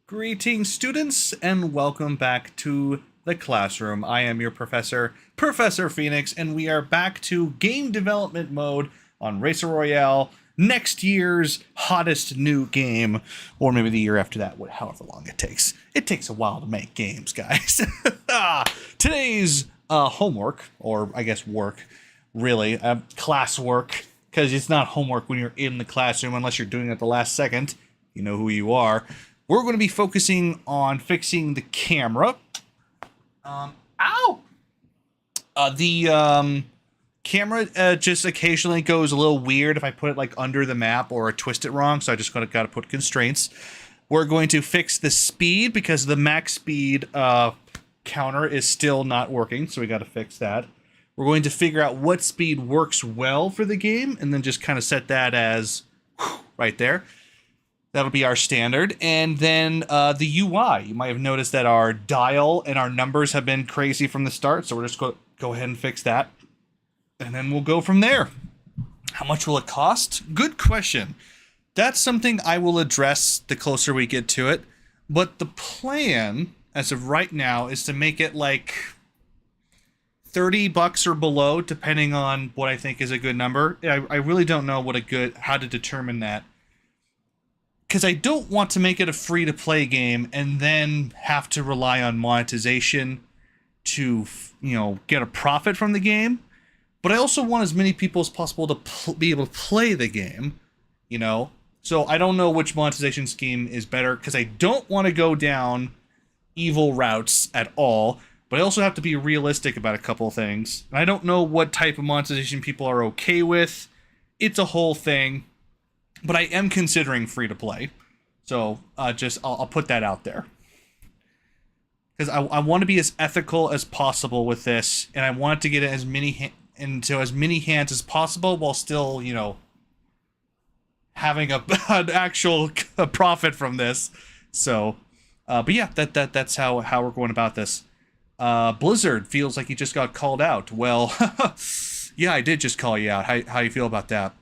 Greetings, students, and welcome back to the classroom. I am your professor, Professor Phoenix, and we are back to game development mode on Racer Royale, next year's hottest new game, or maybe the year after that, however long it takes. It takes a while to make games, guys. Today's homework, or I guess work, really, class work, because it's not homework when you're in the classroom unless you're doing it at the last second. You know who you are. We're going to be focusing on fixing the camera. The camera just occasionally goes a little weird if I put it like under the map or twist it wrong, so I just got to put constraints. We're going to fix the speed because the max speed counter is still not working, so we got to fix that. We're going to figure out what speed works well for the game, and then just kind of set that as right there. That'll be our standard. And then the UI. You might have noticed that our dial and our numbers have been crazy from the start, so we're just going to go ahead and fix that. And then we'll go from there. How much will it cost? Good question. That's something I will address the closer we get to it. But the plan, as of right now, is to make it like $30 or below, depending on what I think is a good number. I really don't know how to determine that. Because I don't want to make it a free-to-play game and then have to rely on monetization to, get a profit from the game. But I also want as many people as possible to be able to play the game, So I don't know which monetization scheme is better, because I don't want to go down evil routes at all. But I also have to be realistic about a couple of things. And I don't know what type of monetization people are okay with. It's a whole thing. But I am considering free-to-play, so I'll put that out there. Because I want to be as ethical as possible with this, and I want to get it into as many hands as possible while still, having an actual profit from this. So, but yeah, that's how we're going about this. Blizzard feels like he just got called out. Well, yeah, I did just call you out. How you feel about that?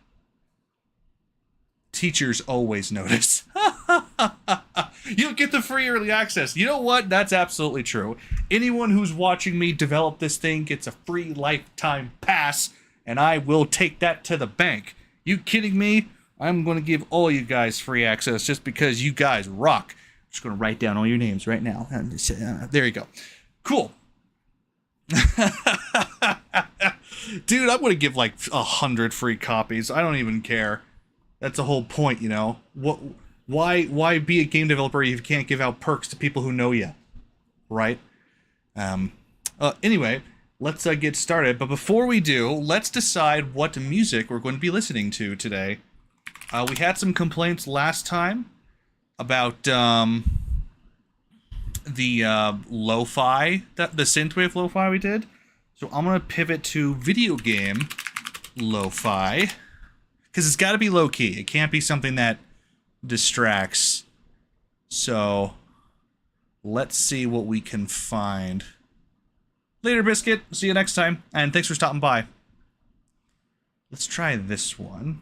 Teachers always notice. You'll get the free early access. You know what? That's absolutely true. Anyone who's watching me develop this thing gets a free lifetime pass, and I will take that to the bank. You kidding me? I'm going to give all you guys free access just because you guys rock. I'm just going to write down all your names right now. There you go. Cool. Dude, I'm going to give like 100 free copies. I don't even care. That's the whole point, Why be a game developer if you can't give out perks to people who know you, right? Anyway, let's get started. But before we do, let's decide what music we're going to be listening to today. We had some complaints last time about the lo-fi, the synthwave lo-fi we did. So I'm going to pivot to video game lo-fi. Because it's got to be low-key. It can't be something that distracts. So, let's see what we can find. Later, Biscuit. See you next time. And thanks for stopping by. Let's try this one.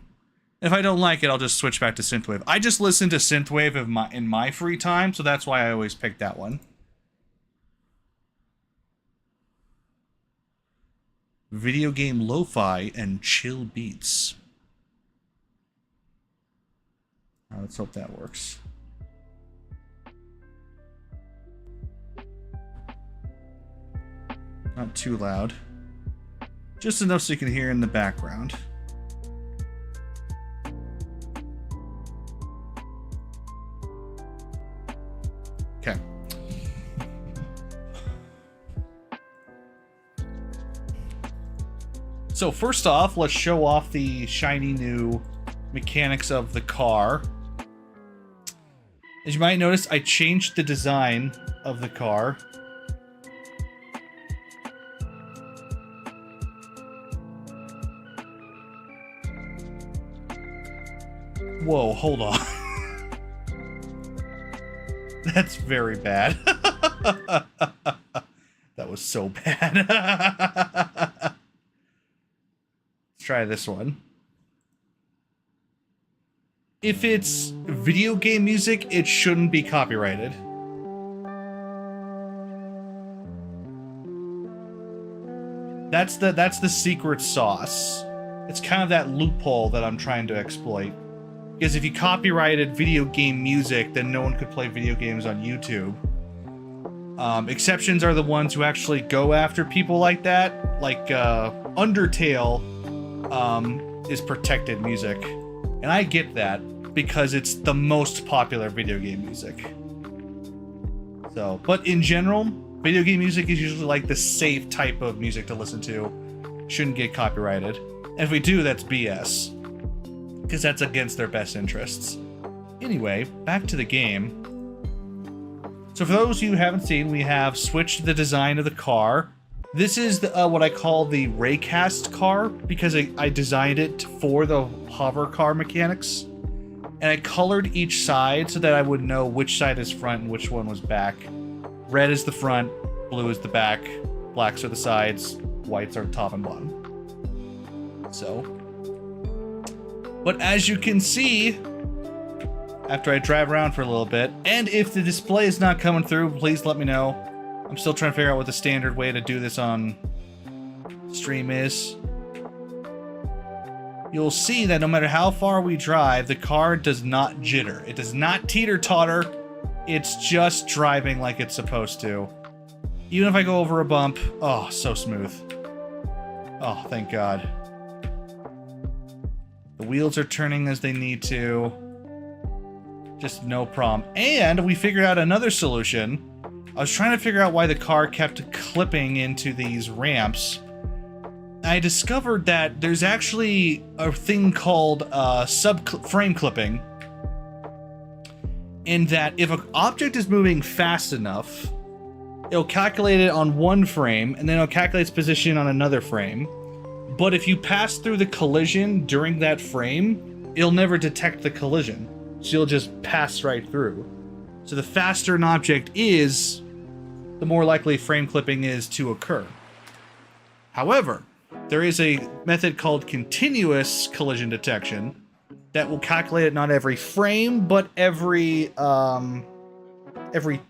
If I don't like it, I'll just switch back to synthwave. I just listen to synthwave in my free time, so that's why I always pick that one. Video game lo-fi and chill beats. Let's hope that works. Not too loud. Just enough so you can hear in the background. Okay. So first off, let's show off the shiny new mechanics of the car. As you might notice, I changed the design of the car. Whoa, hold on. That's very bad. That was so bad. Let's try this one. If it's video game music, it shouldn't be copyrighted. That's the secret sauce. It's kind of that loophole that I'm trying to exploit. Because if you copyrighted video game music, then no one could play video games on YouTube. Exceptions are the ones who actually go after people like that. Like, Undertale is protected music. And I get that, because it's the most popular video game music. So, but in general, video game music is usually like the safe type of music to listen to. Shouldn't get copyrighted. And if we do, that's BS. Because that's against their best interests. Anyway, back to the game. So for those of you who haven't seen, we have switched the design of the car. This is the, what I call the raycast car, because I designed it for the hover car mechanics. And I colored each side so that I would know which side is front and which one was back. Red is the front, blue is the back, blacks are the sides, whites are top and bottom. So. But as you can see, after I drive around for a little bit, and if the display is not coming through, please let me know. I'm still trying to figure out what the standard way to do this on stream is. You'll see that no matter how far we drive, the car does not jitter. It does not teeter-totter. It's just driving like it's supposed to. Even if I go over a bump, oh, so smooth. Oh, thank God. The wheels are turning as they need to. Just no problem. And we figured out another solution. I was trying to figure out why the car kept clipping into these ramps. I discovered that there's actually a thing called frame clipping. In that if an object is moving fast enough, it'll calculate it on one frame, and then it'll calculate its position on another frame. But if you pass through the collision during that frame, it'll never detect the collision. So you'll just pass right through. So the faster an object is, the more likely frame clipping is to occur. However, there is a method called continuous collision detection that will calculate it not every frame, but every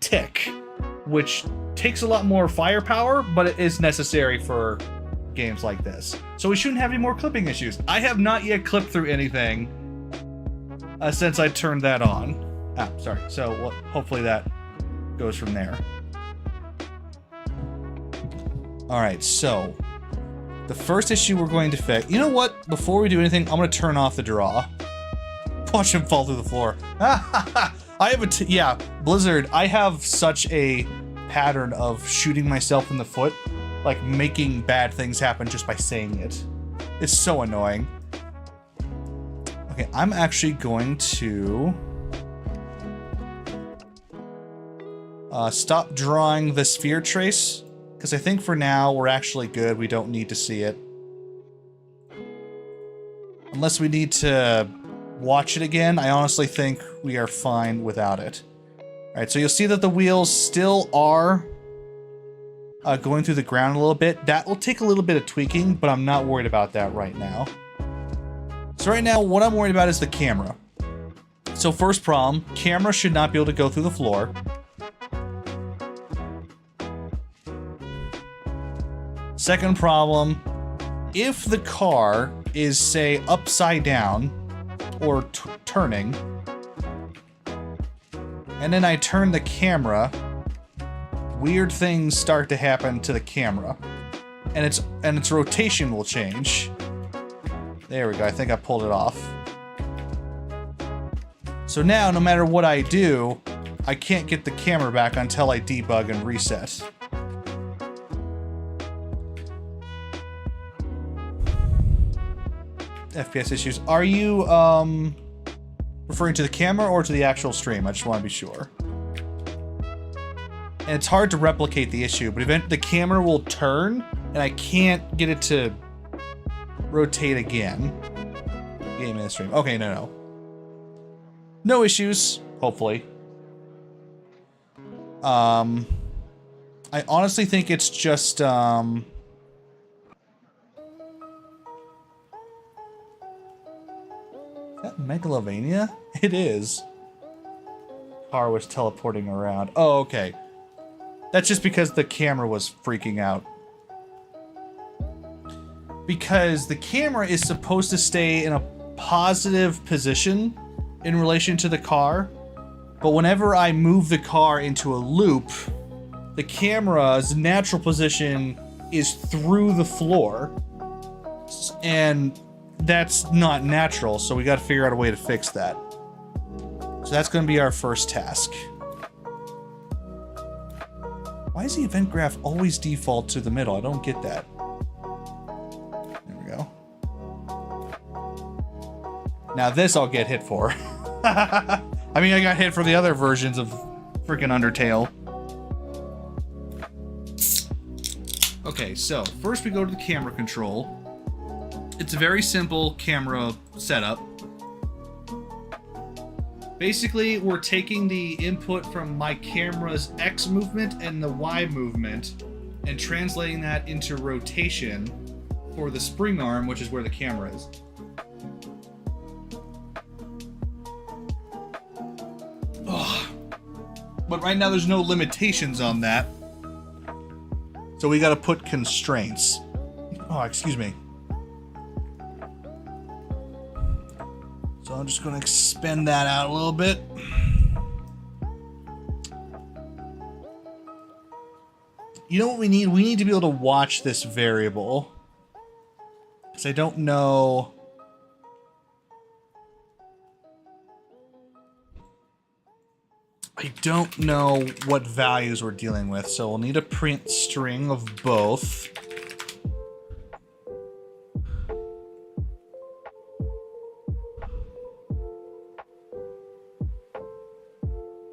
tick, which takes a lot more firepower, but it is necessary for games like this. So we shouldn't have any more clipping issues. I have not yet clipped through anything since I turned that on. Ah, sorry. So well, hopefully that goes from there. All right, so the first issue we're going to fix. You know what? Before we do anything, I'm going to turn off the draw. Watch him fall through the floor. I have yeah, Blizzard. I have such a pattern of shooting myself in the foot, like making bad things happen just by saying it. It's so annoying. Okay, I'm actually going to stop drawing the sphere trace, because I think for now we're actually good. We don't need to see it. Unless we need to watch it again, I honestly think we are fine without it. Alright, so you'll see that the wheels still are going through the ground a little bit. That will take a little bit of tweaking, but I'm not worried about that right now. So right now, what I'm worried about is the camera. So first problem, camera should not be able to go through the floor. Second problem, if the car is, say, upside down or turning, and then I turn the camera, weird things start to happen to the camera, and its rotation will change. There we go. I think I pulled it off. So now, no matter what I do, I can't get the camera back until I debug and reset. FPS issues. Are you referring to the camera or to the actual stream? I just want to be sure. And it's hard to replicate the issue, but the camera will turn, and I can't get it to rotate again. Game in the stream. Okay, no. No issues, hopefully. I honestly think it's just, that Megalovania? It is. Car was teleporting around. Oh, okay. That's just because the camera was freaking out. Because the camera is supposed to stay in a positive position in relation to the car, but whenever I move the car into a loop, the camera's natural position is through the floor, and that's not natural, so we gotta figure out a way to fix that. So that's gonna be our first task. Why does the event graph always default to the middle? I don't get that. There we go. Now this I'll get hit for. I mean, I got hit for the other versions of freaking Undertale. Okay, so first we go to the camera control. It's a very simple camera setup. Basically, we're taking the input from my camera's X movement and the Y movement and translating that into rotation for the spring arm, which is where the camera is. Ugh. But right now there's no limitations on that. So we gotta put constraints. Oh, excuse me. So I'm just going to expand that out a little bit. You know what we need? We need to be able to watch this variable. Because I don't know... what values we're dealing with. So we'll need a print string of both.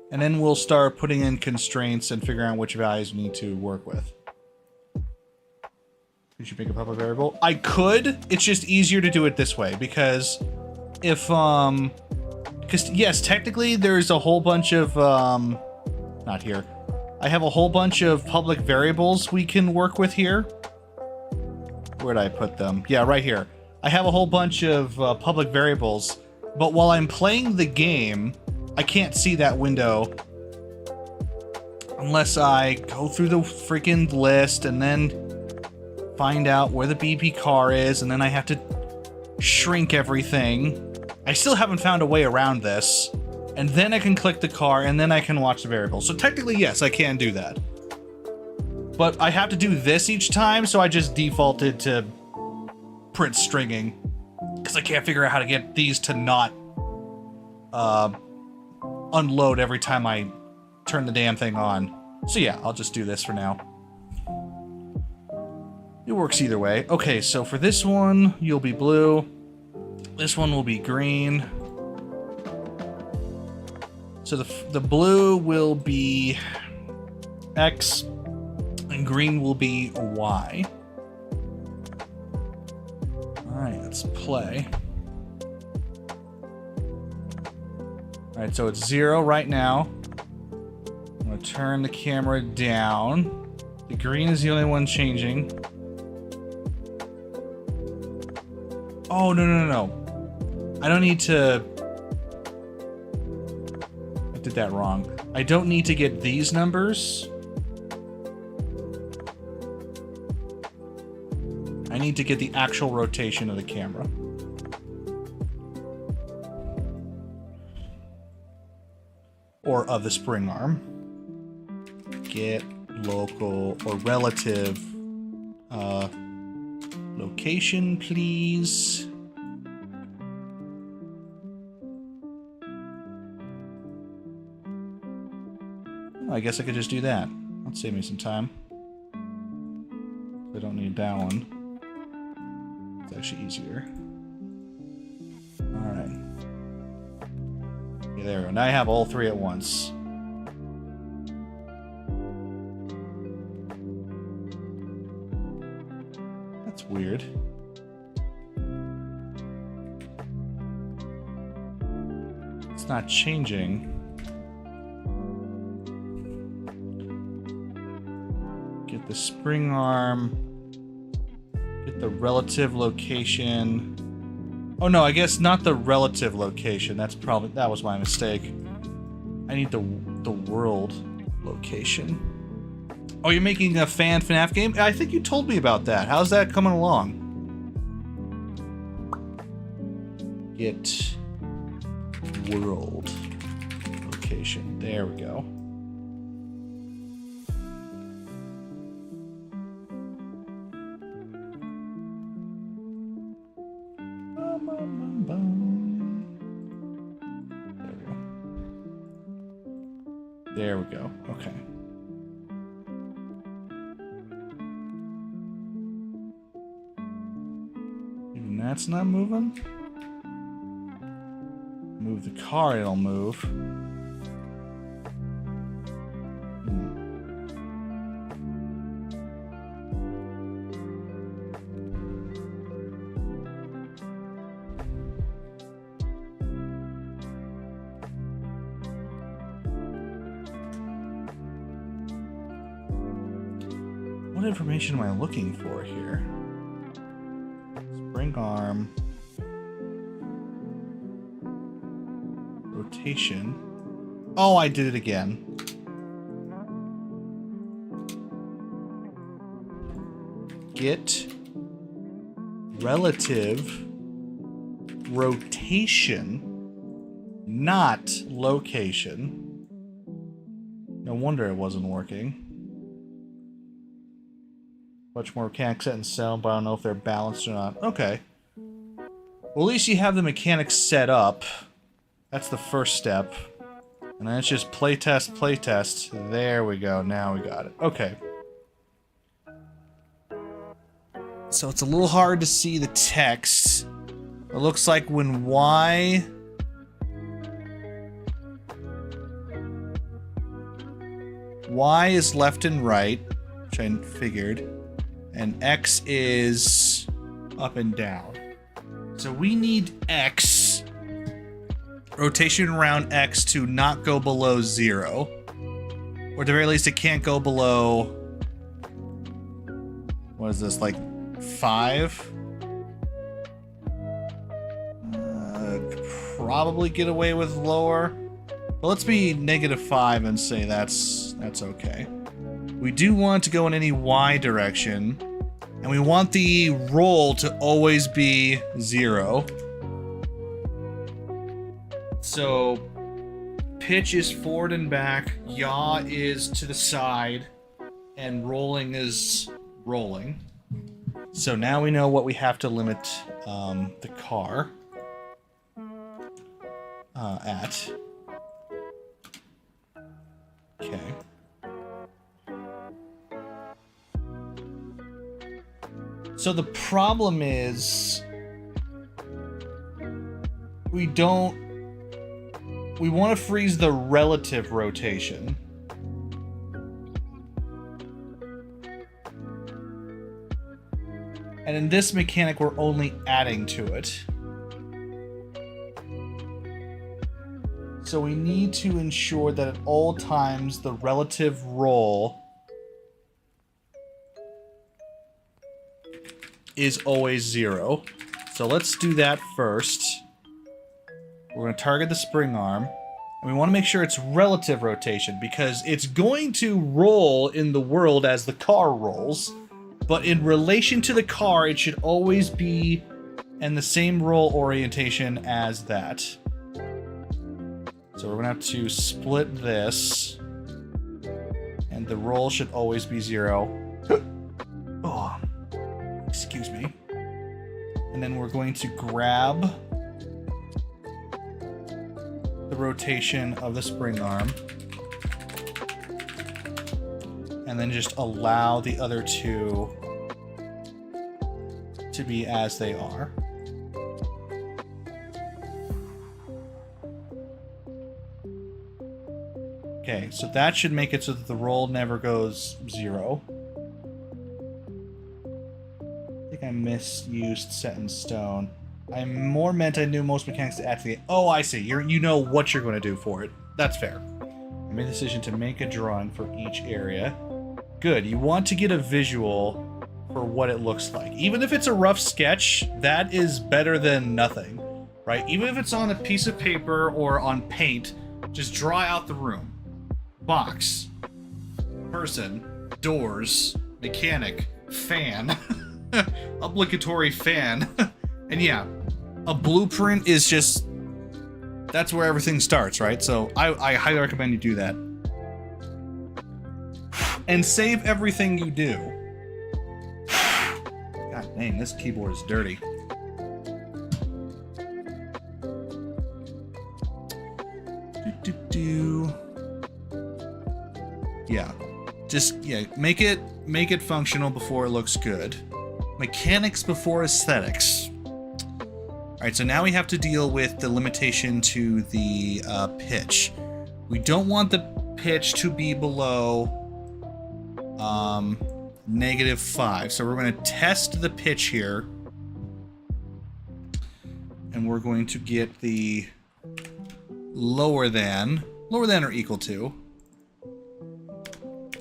And then we'll start putting in constraints and figuring out which values we need to work with. You should make a public variable. I could. It's just easier to do it this way because if because yes, technically there's a whole bunch of not here. I have a whole bunch of public variables we can work with here. Where'd I put them? Yeah, right here. I have a whole bunch of public variables, but while I'm playing the game, I can't see that window unless I go through the freaking list and then find out where the BP car is, and then I have to shrink everything. I still haven't found a way around this, and then I can click the car, and then I can watch the variable. So technically, yes, I can do that. But I have to do this each time, so I just defaulted to print stringing, because I can't figure out how to get these to not unload every time I turn the damn thing on. So yeah, I'll just do this for now. It works either way. Okay, so for this one, you'll be blue. This one will be green. So the blue will be X, and green will be Y. Alright, let's play. Alright, so it's 0 right now. I'm going to turn the camera down. The green is the only one changing. Oh, no. I don't need to... I did that wrong. I don't need to get these numbers. I need to get the actual rotation of the camera. Or of the spring arm. Get local or relative location, please. Oh, I guess I could just do that. That'll save me some time. I don't need that one. It's actually easier. Alright. Okay, there we go. Now I have all three at once. That's weird. It's not changing. Get the spring arm. Get the relative location. Oh no, I guess not the relative location. That was my mistake. I need the world location. Oh, you're making a fan FNAF game? I think you told me about that. How's that coming along? Get world location. There we go. There we go. Okay. Even that's not moving. Move the car, it'll move. What information am I looking for here? Spring arm. Rotation. Oh, I did it again. Get relative rotation, not location. No wonder it wasn't working. Much more mechanics set in stone, but I don't know if they're balanced or not. Okay. Well, at least you have the mechanics set up. That's the first step. And then it's just playtest, playtest. There we go. Now we got it. Okay. So it's a little hard to see the text. It looks like when Y... Y is left and right, which I figured. And X is up and down. So we need X, rotation around X, to not go below 0. Or at the very least, it can't go below... What is this, like 5? Could probably get away with lower. But let's be -5 and say that's okay. We do want to go in any Y direction, and we want the roll to always be 0. So, pitch is forward and back, yaw is to the side, and rolling is rolling. So now we know what we have to limit the car at. Okay. So the problem is we want to freeze the relative rotation. And in this mechanic, we're only adding to it. So we need to ensure that at all times the relative roll is always 0. So let's do that first. We're going to target the spring arm. And we want to make sure it's relative rotation, because it's going to roll in the world as the car rolls. But in relation to the car, it should always be in the same roll orientation as that. So we're going to have to split this. And the roll should always be 0. Oh, excuse me. And then we're going to grab the rotation of the spring arm. And then just allow the other two to be as they are. Okay, so that should make it so that the roll never goes 0. I think I misused set in stone. I more meant I knew most mechanics to add to the... Oh, I see. You know what you're going to do for it. That's fair. I made the decision to make a drawing for each area. Good. You want to get a visual for what it looks like. Even if it's a rough sketch, that is better than nothing, right? Even if it's on a piece of paper or on paint, just draw out the room. Box, person, doors, mechanic, fan, obligatory fan. And yeah, a blueprint is just, that's where everything starts, right? So I highly recommend you do that. And save everything you do. God dang, this keyboard is dirty. Yeah, just make it functional before it looks good. Mechanics before aesthetics. All right, so now we have to deal with the limitation to the pitch. We don't want the pitch to be below -5. So we're going to test the pitch here, and we're going to get the lower than or equal to.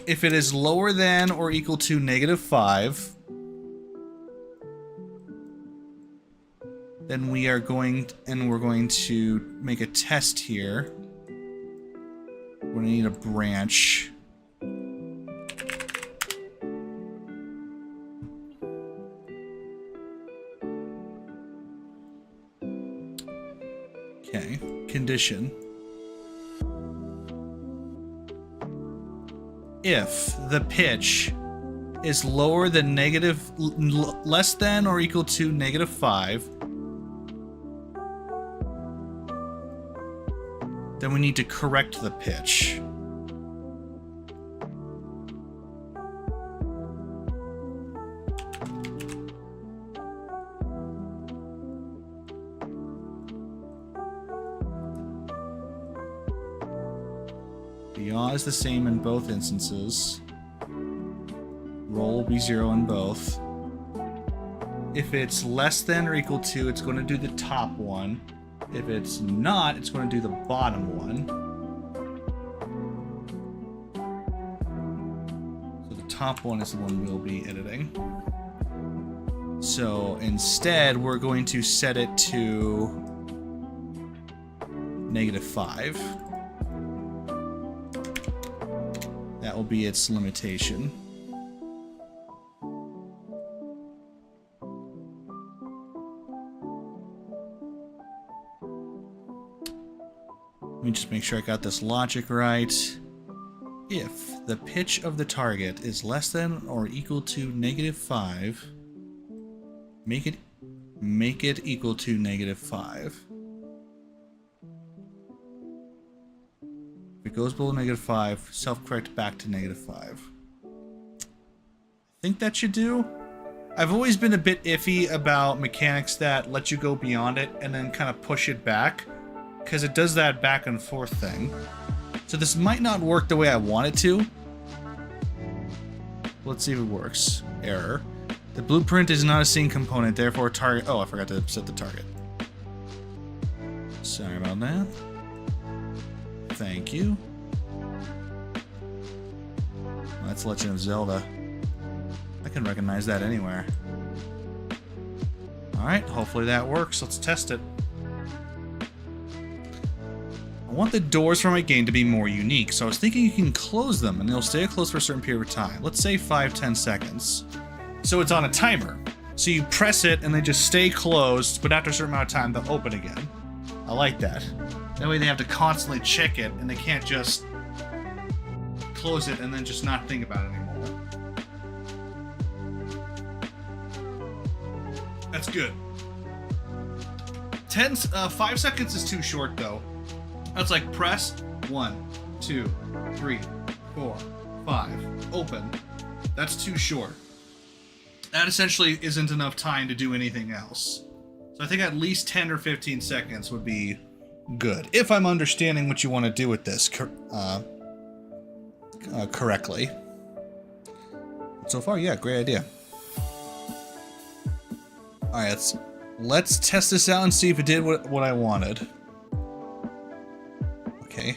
If it is lower than or equal to -5, then we're going to make a test here. We're going to need a branch. Okay, condition. If the pitch is lower than less than or equal to -5, then we need to correct the pitch. The yaw is the same in both instances. Roll will be 0 in both. If it's less than or equal to, it's going to do the top one. If it's not, it's going to do the bottom one. So the top one is the one we'll be editing. So instead, we're going to set it to -5. That will be its limitation. Let me just make sure I got this logic right. If the pitch of the target is less than or equal to -5, make it equal to -5. If it goes below -5, self-correct back to -5. I think that should do. I've always been a bit iffy about mechanics that let you go beyond it and then kind of push it back, because it does that back and forth thing. So this might not work the way I want it to. Let's see if it works. Error. The blueprint is not a scene component, therefore target... Oh, I forgot to set the target. Sorry about that. Thank you. That's Legend of Zelda. I can recognize that anywhere. Alright, hopefully that works. Let's test it. I want the doors for my game to be more unique, so I was thinking you can close them and they'll stay closed for a certain period of time. Let's say 5-10 seconds. So it's on a timer. So you press it and they just stay closed, but after a certain amount of time they'll open again. I like that. That way they have to constantly check it and they can't just close it and then just not think about it anymore. That's good. 5 seconds is too short though. That's like press 1, 2, 3, 4, 5, open. That's too short. That essentially isn't enough time to do anything else. So I think at least 10 or 15 seconds would be good, if I'm understanding what you want to do with this correctly. But so far, yeah, great idea. Alright, let's test this out and see if it did what I wanted. Okay.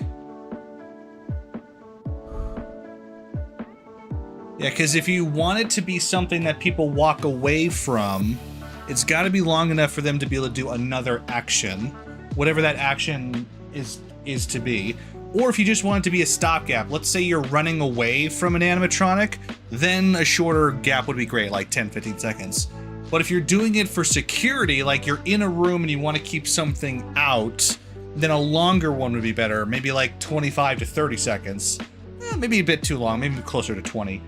Yeah, because if you want it to be something that people walk away from, it's got to be long enough for them to be able to do another action, whatever that action is to be. Or if you just want it to be a stopgap, let's say you're running away from an animatronic, then a shorter gap would be great, like 10-15 seconds. But if you're doing it for security, like you're in a room and you want to keep something out, then a longer one would be better, maybe like 25 to 30 seconds. Maybe a bit too long, maybe closer to 20.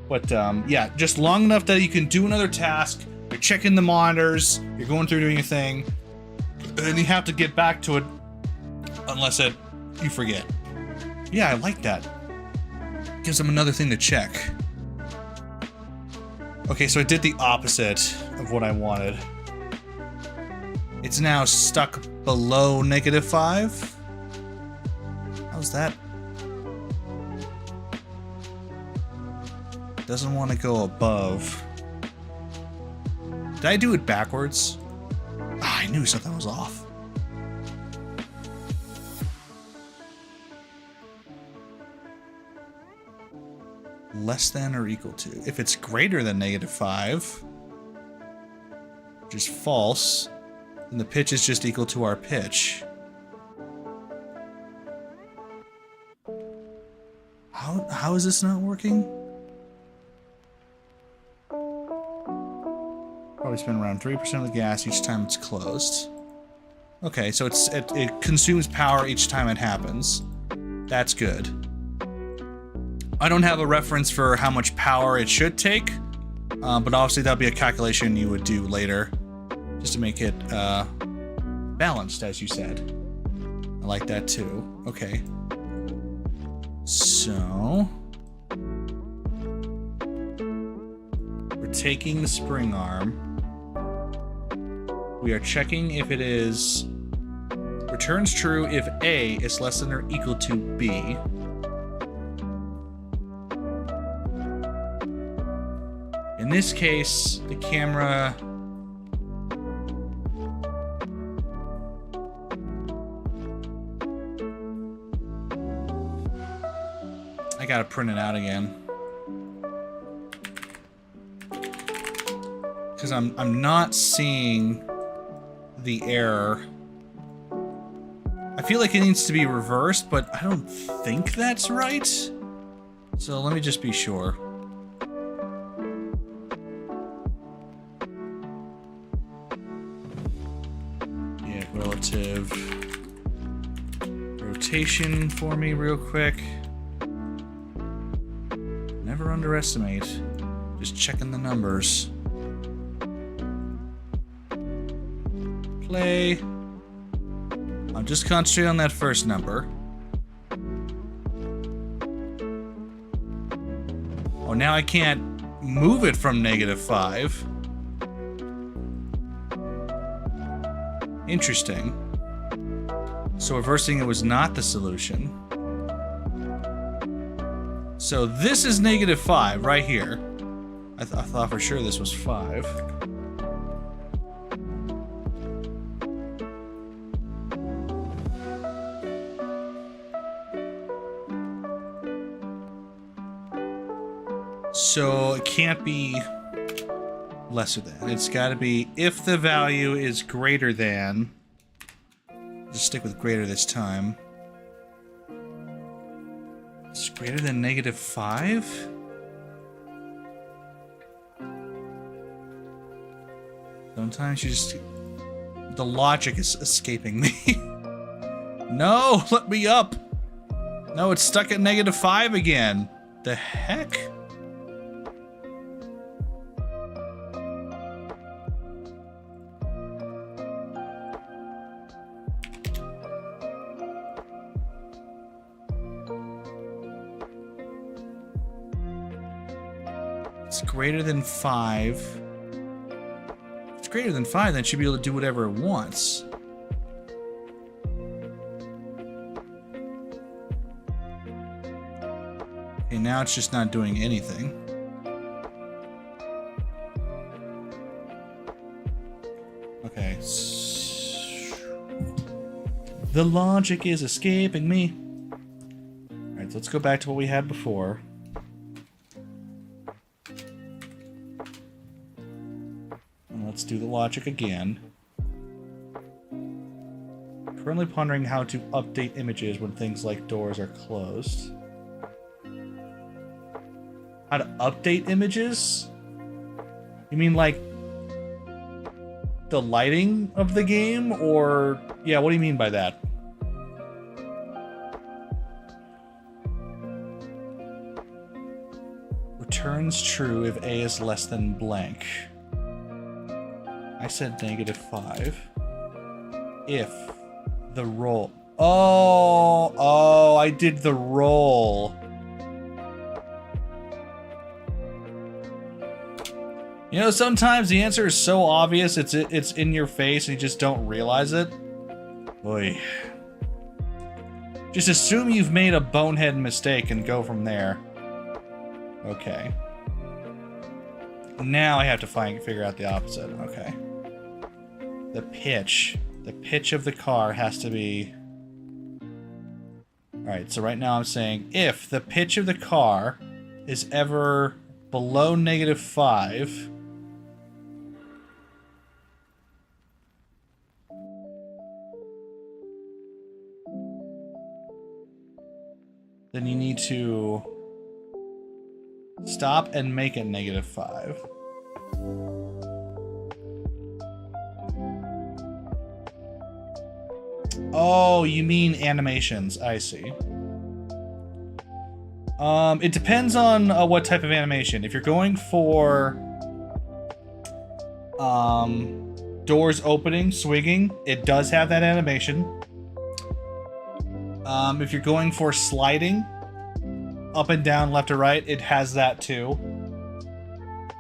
But yeah, just long enough that you can do another task, you're checking the monitors, you're going through doing your thing, and then you have to get back to it unless you forget. Yeah, I like that. Gives them another thing to check. Okay, so I did the opposite of what I wanted. It's now stuck below -5. How's that? Doesn't want to go above. Did I do it backwards? Ah, I knew something was off. Less than or equal to. If it's greater than -5, which is false, then the pitch is just equal to our pitch. How is this not working? Probably spend around 3% of the gas each time it's closed. Okay, so it consumes power each time it happens. That's good. I don't have a reference for how much power it should take, but obviously that'll be a calculation you would do later, just to make it balanced, as you said. I like that too. Okay. So we're taking the spring arm. We are checking if it is returns true if A is less than or equal to B. In this case, the camera I gotta print it out again. Because I'm not seeing the error. I feel like it needs to be reversed, but I don't think that's right. So let me just be sure. Yeah, relative rotation for me real quick. Never underestimate. Just checking the numbers. Play. I'll just concentrate on that first number. Oh, now I can't move it from -5. Interesting. So reversing it was not the solution. So this is -5 right here. I thought for sure this was 5. So it can't be lesser than. It's got to be if the value is greater than. Just stick with greater this time. It's greater than -5? Sometimes you just... The logic is escaping me. No, let me up! No, it's stuck at -5 again. The heck? It's greater than 5. If it's greater than 5, then it should be able to do whatever it wants. Okay, now it's just not doing anything. Okay. The logic is escaping me. Alright, so let's go back to what we had before. let's do the logic again. Currently pondering how to update images when things like doors are closed. How to update images? You mean like the lighting of the game? Or, yeah, what do you mean by that? Returns true if A is less than blank. I said -5. If the roll. Oh, I did the roll. You know, sometimes the answer is so obvious, it's in your face and you just don't realize it. Oy. Just assume you've made a bonehead mistake and go from there. Okay. Now I have to figure out the opposite. Okay. The pitch of the car has to be... Alright, so right now I'm saying if the pitch of the car is ever below -5, then you need to stop and make it -5. Oh, you mean animations. I see. It depends on what type of animation. If you're going for doors opening, swinging, it does have that animation. If you're going for sliding, up and down, left to right, it has that too.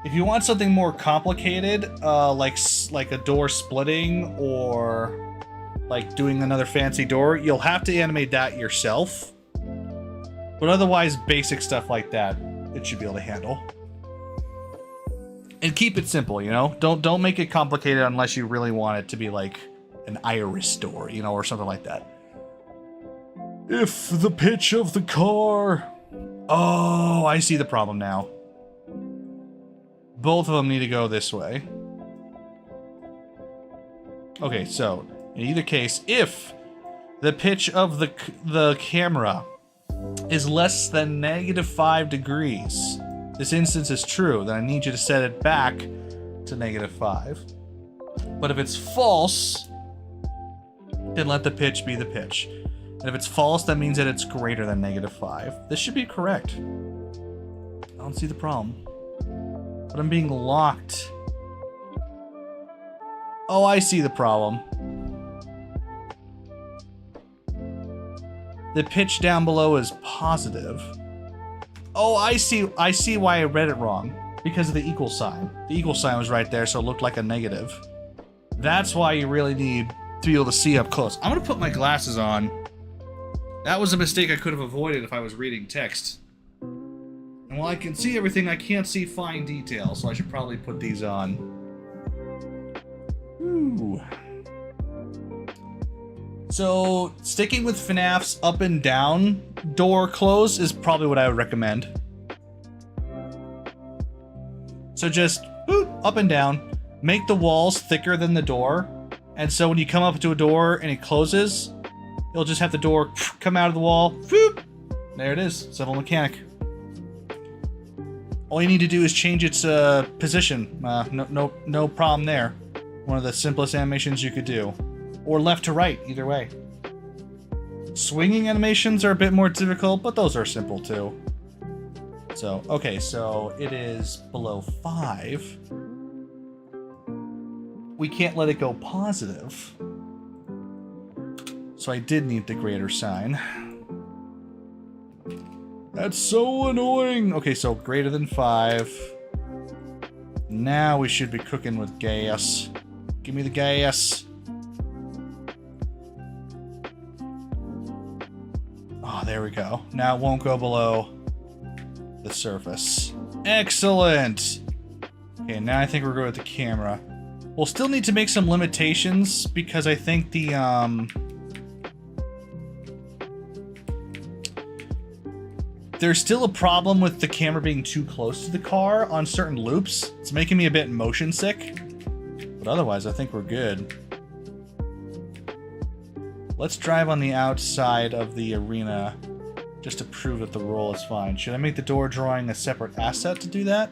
If you want something more complicated, like a door splitting or like doing another fancy door, you'll have to animate that yourself. But otherwise, basic stuff like that, it should be able to handle. And keep it simple, you know? Don't make it complicated unless you really want it to be like an iris door, you know, or something like that. If the pitch of the car... Oh, I see the problem now. Both of them need to go this way. Okay, so in either case, if the pitch of the camera is less than -5 degrees, this instance is true, then I need you to set it back to -5. But if it's false, then let the pitch be the pitch. And if it's false, that means that it's greater than -5. This should be correct. I don't see the problem. But I'm being locked. Oh, I see the problem. The pitch down below is positive. Oh, I see why I read it wrong. Because of the equal sign. The equal sign was right there, so it looked like a negative. That's why you really need to be able to see up close. I'm gonna put my glasses on. That was a mistake I could have avoided if I was reading text. And while I can see everything, I can't see fine detail, so I should probably put these on. Ooh. So, sticking with FNAF's up and down door close is probably what I would recommend. So just, boop, up and down. Make the walls thicker than the door. And so when you come up to a door and it closes, you'll just have the door come out of the wall. Whoop! There it is. Civil mechanic. All you need to do is change its position. No problem there. One of the simplest animations you could do. Or left to right, either way. Swinging animations are a bit more difficult, but those are simple too. So, okay, so it is below 5. We can't let it go positive. So I did need the greater sign. That's so annoying! Okay, so greater than 5. Now we should be cooking with gas. Give me the gas. Oh, there we go. Now it won't go below the surface. Excellent! Okay, now I think we're good with the camera. We'll still need to make some limitations because I think the, there's still a problem with the camera being too close to the car on certain loops. It's making me a bit motion sick. But otherwise, I think we're good. Let's drive on the outside of the arena just to prove that the roll is fine. Should I make the door drawing a separate asset to do that?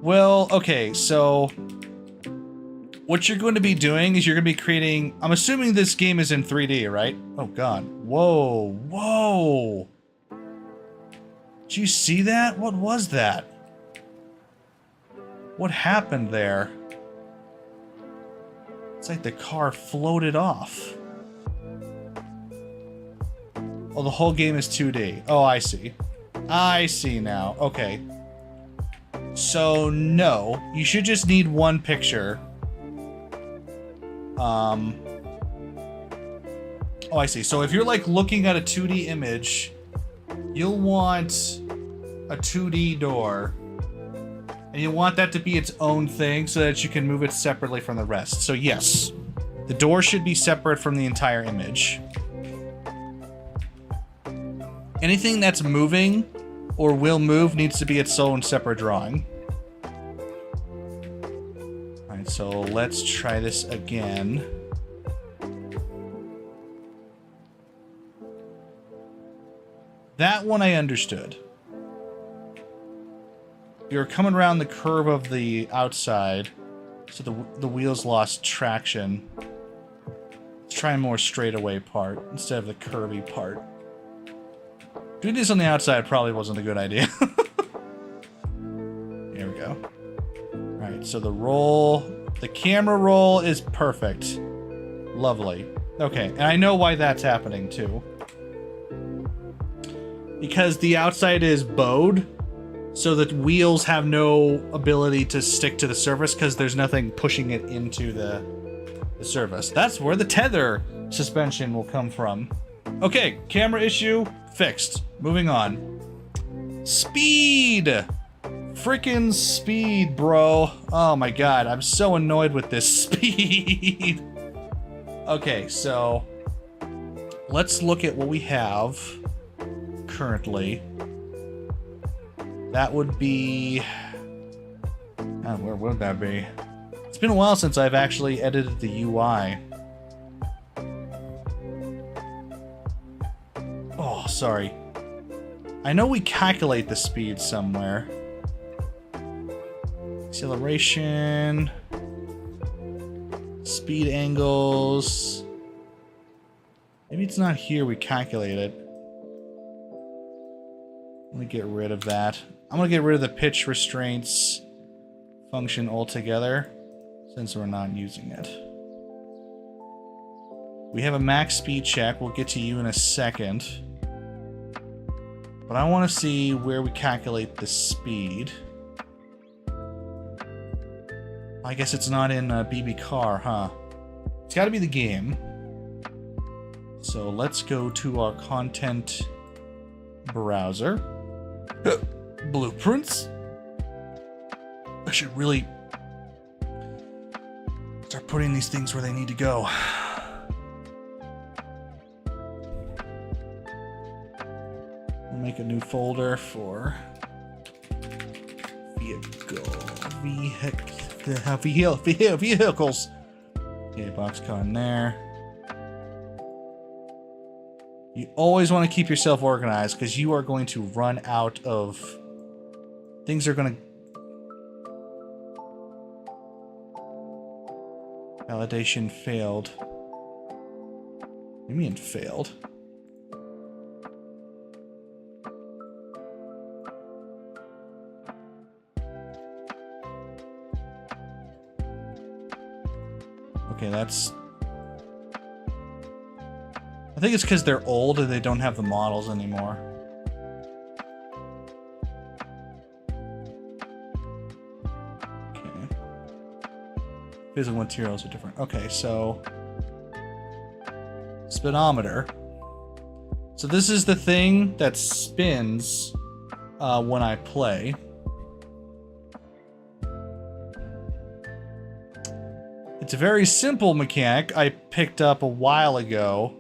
Well, okay, so what you're going to be doing is you're going to be creating... I'm assuming this game is in 3D, right? Oh, God. Whoa. Whoa. Did you see that? What was that? What happened there? It's like the car floated off. Oh, the whole game is 2D. Oh, I see. I see now. Okay. So, no. You should just need one picture. Oh, I see. So if you're, like, looking at a 2D image, you'll want a 2D door. And you want that to be its own thing so that you can move it separately from the rest. So, yes. The door should be separate from the entire image. Anything that's moving or will move needs to be its own separate drawing. Alright, so let's try this again. That one I understood. You're coming around the curve of the outside, so the wheels lost traction. Let's try a more straightaway part instead of the curvy part. Doing this on the outside probably wasn't a good idea. Here we go. Alright, so the camera roll is perfect. Lovely. Okay, and I know why that's happening too. Because the outside is bowed, so that wheels have no ability to stick to the surface because there's nothing pushing it into the surface. That's where the tether suspension will come from. Okay, camera issue fixed. Moving on. Speed! Frickin' speed, bro. Oh my god, I'm so annoyed with this speed. Okay, so let's look at what we have currently. That would be... where would that be? It's been a while since I've actually edited the UI. Oh, sorry. I know we calculate the speed somewhere. Acceleration. Speed angles. Maybe it's not here we calculate it. Let me get rid of that. I'm gonna get rid of the pitch restraints function altogether, since we're not using it. We have a max speed check. We'll get to you in a second. But I want to see where we calculate the speed. I guess it's not in BB Car, huh? It's got to be the game. So let's go to our content browser. Blueprints. I should really start putting these things where they need to go. We'll make a new folder for vehicles. Okay, boxcar in there. You always want to keep yourself organized because you are going to run out of... Things are going to... Validation failed. What do you mean failed? Okay, that's... I think it's because they're old and they don't have the models anymore. Okay. Physical materials are different. Okay, so... Speedometer. So this is the thing that spins when I play. It's a very simple mechanic I picked up a while ago.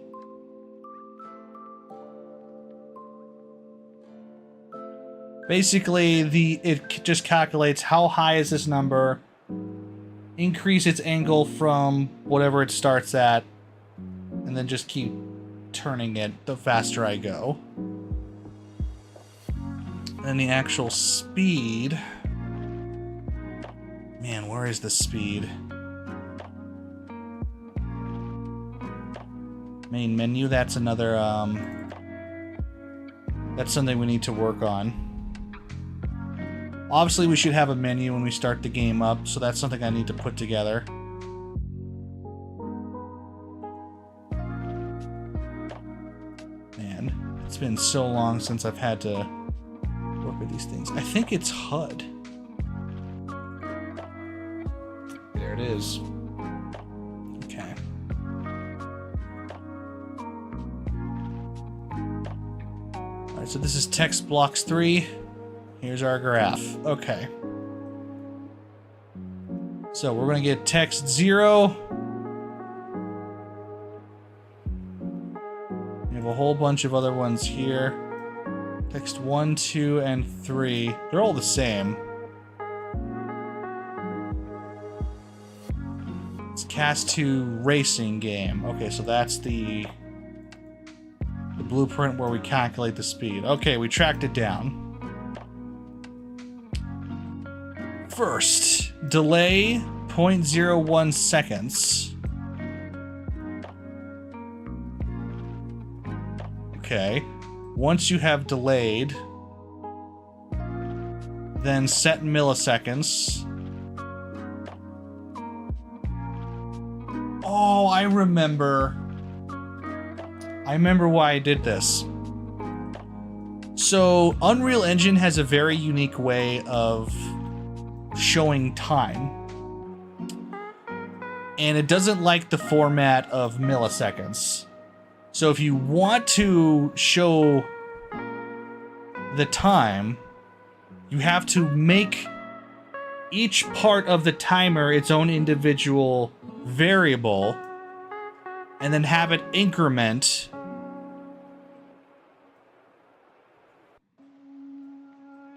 Basically, it just calculates how high is this number, increase its angle from whatever it starts at, and then just keep turning it the faster I go. And the actual speed... Man, where is the speed? Main menu, that's another, that's something we need to work on. Obviously, we should have a menu when we start the game up, so that's something I need to put together. Man, it's been so long since I've had to work with these things. I think it's HUD. There it is. Okay. Alright, so this is text blocks 3. Here's our graph. Okay. So we're going to get text 0. We have a whole bunch of other ones here. Text 1, 2, and 3. They're all the same. It's cast to racing game. Okay, so that's the blueprint where we calculate the speed. Okay, we tracked it down. First, delay 0.01 seconds. Okay. Once you have delayed, then set milliseconds. Oh, I remember. I remember why I did this. So, Unreal Engine has a very unique way of showing time, and it doesn't like the format of milliseconds. So if you want to show the time, you have to make each part of the timer its own individual variable and then have it increment.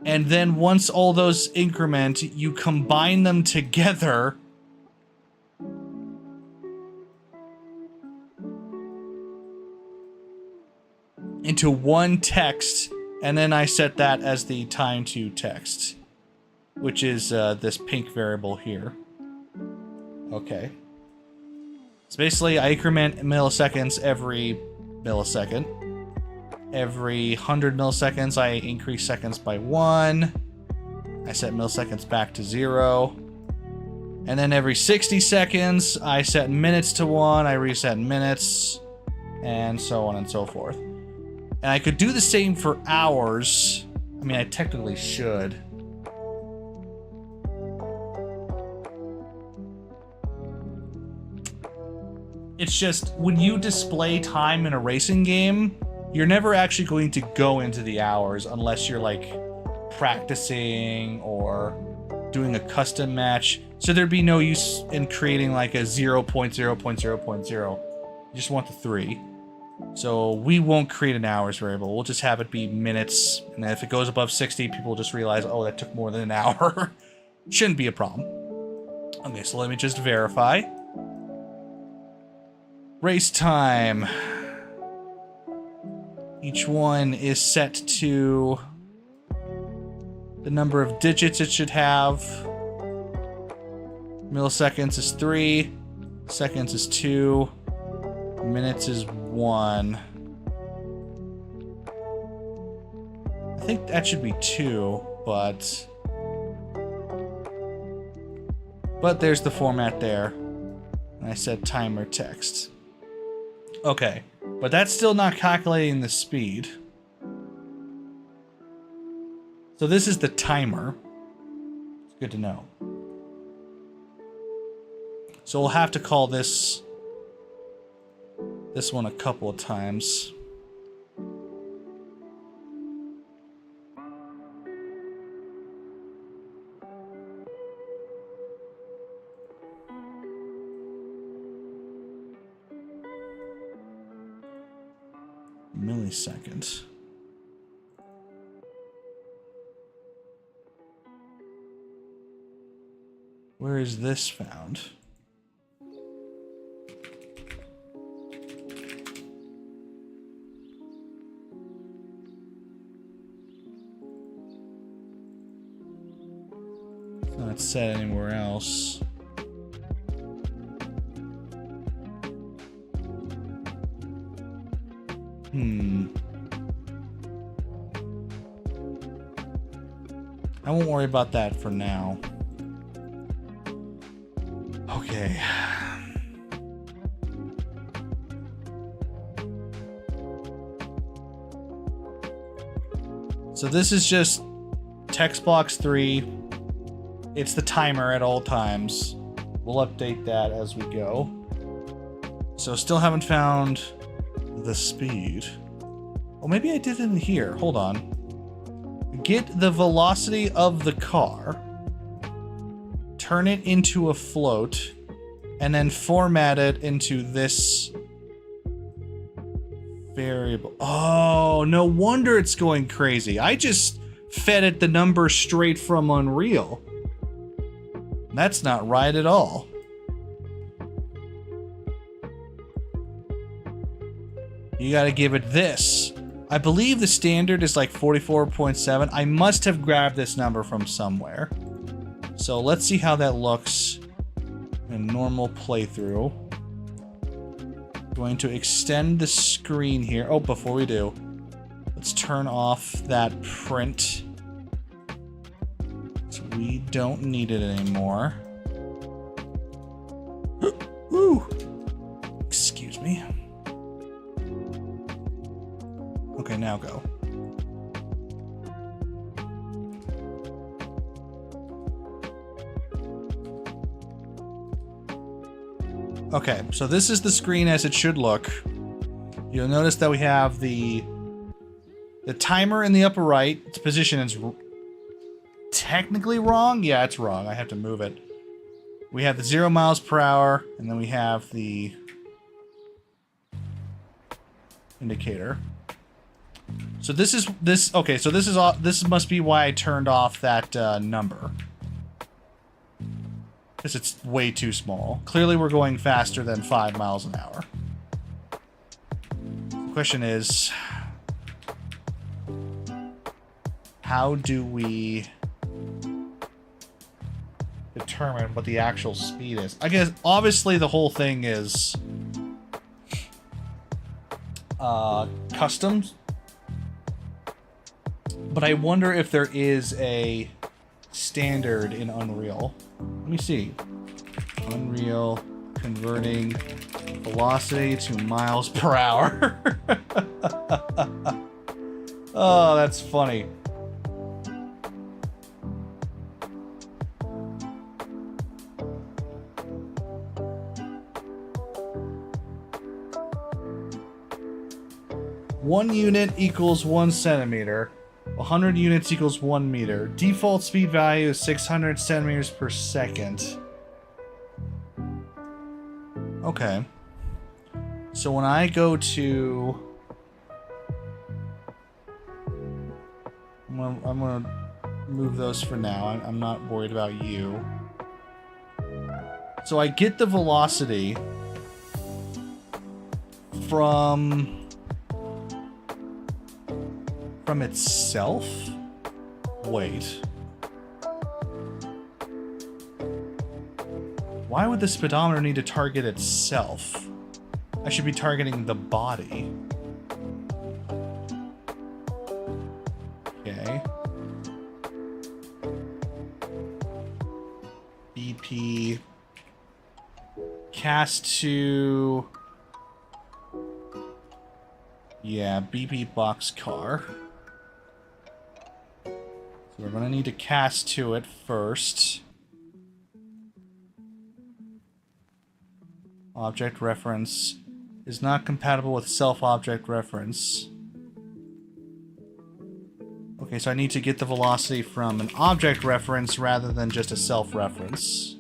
And then once all those increment, you combine them together into one text, and then I set that as the time to text, which is this pink variable here. Okay. So basically, I increment milliseconds every millisecond. Every 100 milliseconds, I increase seconds by 1. I set milliseconds back to 0. And then every 60 seconds, I set minutes to 1. I reset minutes, and so on and so forth. And I could do the same for hours. I mean, I technically should. It's just, when you display time in a racing game, you're never actually going to go into the hours unless you're, like, practicing or doing a custom match. So there'd be no use in creating, like, a 0.0.0.0. You just want the 3. So we won't create an hours variable. We'll just have it be minutes. And then if it goes above 60, people will just realize, oh, that took more than an hour. Shouldn't be a problem. Okay, so let me just verify. Race time. Each one is set to the number of digits it should have. Milliseconds is 3. Seconds is 2. Minutes is 1. I think that should be 2, but there's the format there. And I said timer text. Okay, but that's still not calculating the speed. So this is the timer. It's good to know. So we'll have to call this one a couple of times. Millisecond. Where is this found? It's not set anywhere else. I won't worry about that for now. Okay. So this is just text box 3. It's the timer at all times. We'll update that as we go. So still haven't found the speed. Oh, maybe I did it in here. Hold on. Get the velocity of the car, turn it into a float, and then format it into this variable. Oh, no wonder it's going crazy. I just fed it the number straight from Unreal. That's not right at all. You gotta give it this. I believe the standard is like 44.7. I must have grabbed this number from somewhere. So let's see how that looks in normal playthrough. Going to extend the screen here. Oh, before we do, let's turn off that print. So we don't need it anymore. Ooh. Excuse me. Okay, now go. Okay, so this is the screen as it should look. You'll notice that we have the timer in the upper right. Its position is technically wrong. Yeah, it's wrong. I have to move it. We have the 0 miles per hour, and then we have the indicator. So this is okay. So this must be why I turned off that number, because it's way too small. Clearly, we're going faster than 5 miles an hour. The question is, how do we determine what the actual speed is? I guess obviously the whole thing is custom. But I wonder if there is a standard in Unreal. Let me see. Unreal converting velocity to miles per hour. Oh, that's funny. One unit equals 1 centimeter. 100 units equals 1 meter. Default speed value is 600 centimeters per second. Okay. So when I go to... I'm gonna move those for now. I'm not worried about you. So I get the velocity from itself? Wait. Why would the speedometer need to target itself? I should be targeting the body. Okay. BP. Cast to... Yeah, BP boxcar. We're going to need to cast to it first. Object reference is not compatible with self-object reference. Okay, so I need to get the velocity from an object reference rather than just a self-reference.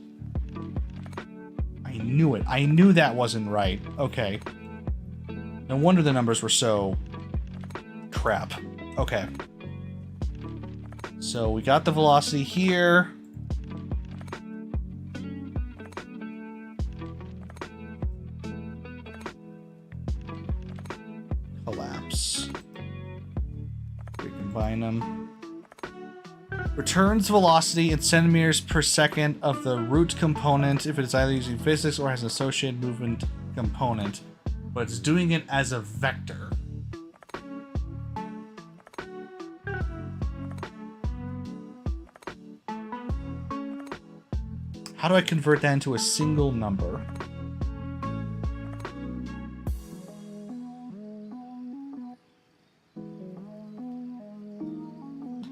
I knew it. I knew that wasn't right. Okay. No wonder the numbers were so... crap. Okay. So we got the velocity here. combine them. Returns velocity in centimeters per second of the root component if it is either using physics or has an associated movement component, but it's doing it as a vector. How do I convert that into a single number?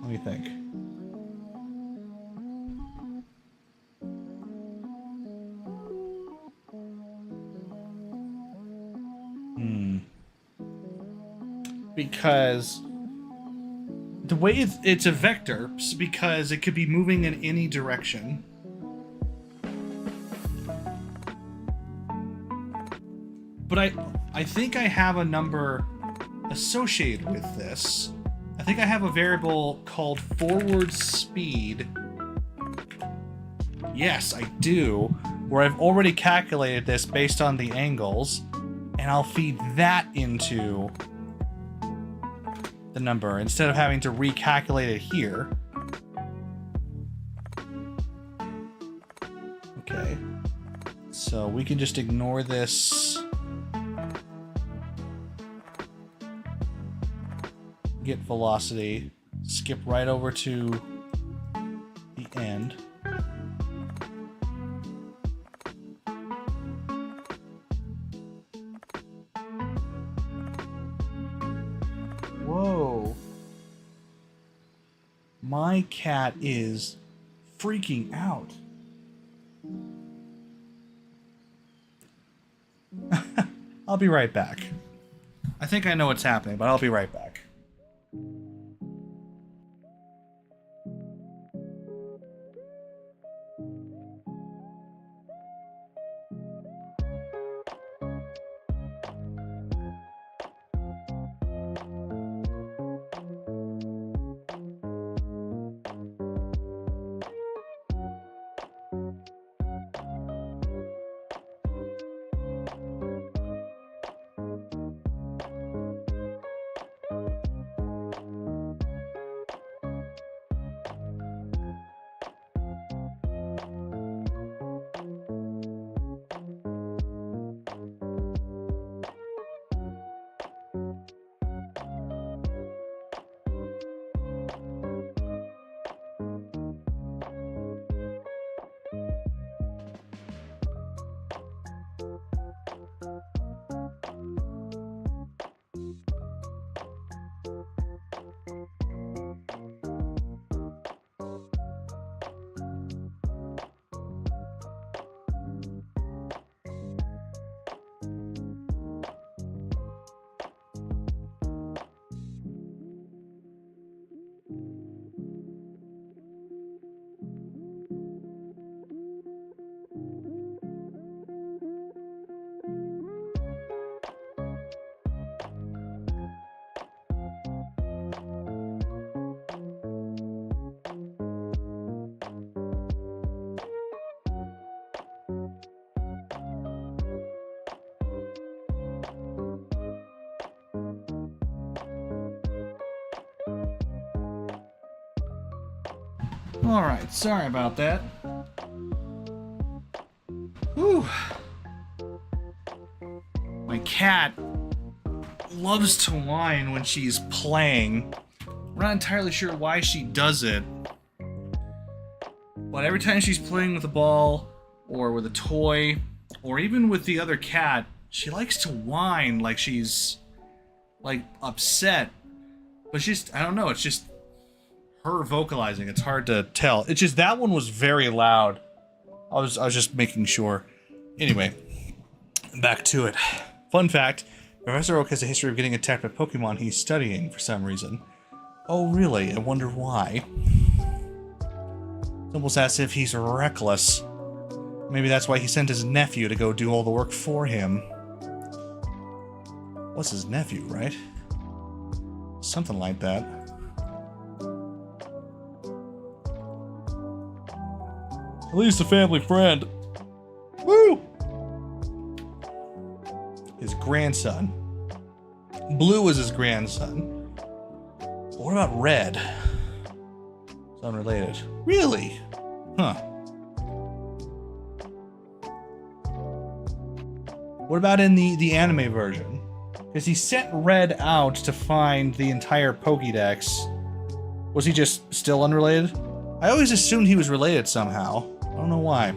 Let me think. Because the way it's a vector, because it could be moving in any direction. But I think I have a number associated with this. I think I have a variable called forward speed. Yes, I do, where I've already calculated this based on the angles, and I'll feed that into the number instead of having to recalculate it here. Okay, so we can just ignore this. Get velocity, skip right over to the end. Whoa. My cat is freaking out. I'll be right back. I think I know what's happening, but I'll be right back. Alright, sorry about that. Whew. My cat loves to whine when she's playing. We're not entirely sure why she does it. But every time she's playing with a ball, or with a toy, or even with the other cat, she likes to whine like she's, like, upset. But she's, I don't know, it's just her vocalizing. It's hard to tell. It's just that one was very loud. I was just making sure. Anyway, back to it. Fun fact, Professor Oak has a history of getting attacked by Pokemon he's studying for some reason. Oh really? I wonder why. It's almost as if he's reckless. Maybe that's why he sent his nephew to go do all the work for him. What's his nephew, right? Something like that. At least a family friend. Woo! His grandson. Blue was his grandson. What about red? It's unrelated. Really? Huh. What about in the anime version? Because he sent Red out to find the entire Pokédex. Was he just still unrelated? I always assumed he was related somehow. I don't know why.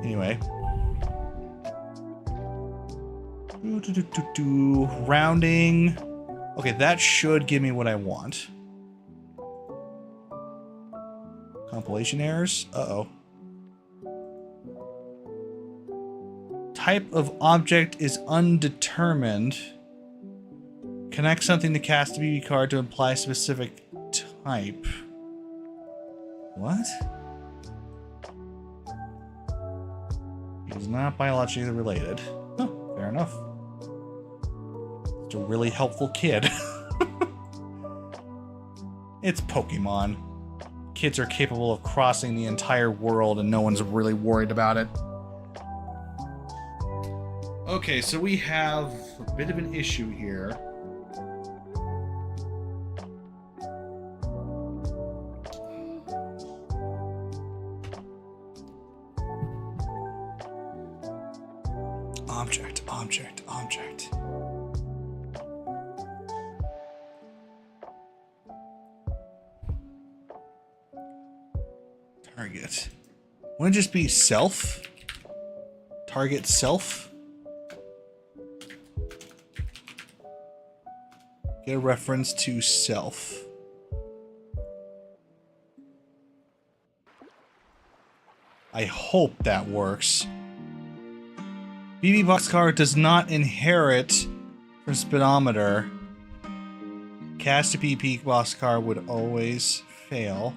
Anyway. Rounding. Okay, that should give me what I want. Compilation errors? Uh-oh. Type of object is undetermined. Connect something to cast a BB card to imply specific type. What? It is not biologically related. Oh, fair enough. It's a really helpful kid. It's Pokemon. Kids are capable of crossing the entire world and no one's really worried about it. Okay, so we have a bit of an issue here. Object, object, object. Target. Wouldn't it just be self? Target self? Get a reference to self. I hope that works. BB Boxcar does not inherit from speedometer. Cast a BB Boxcar would always fail.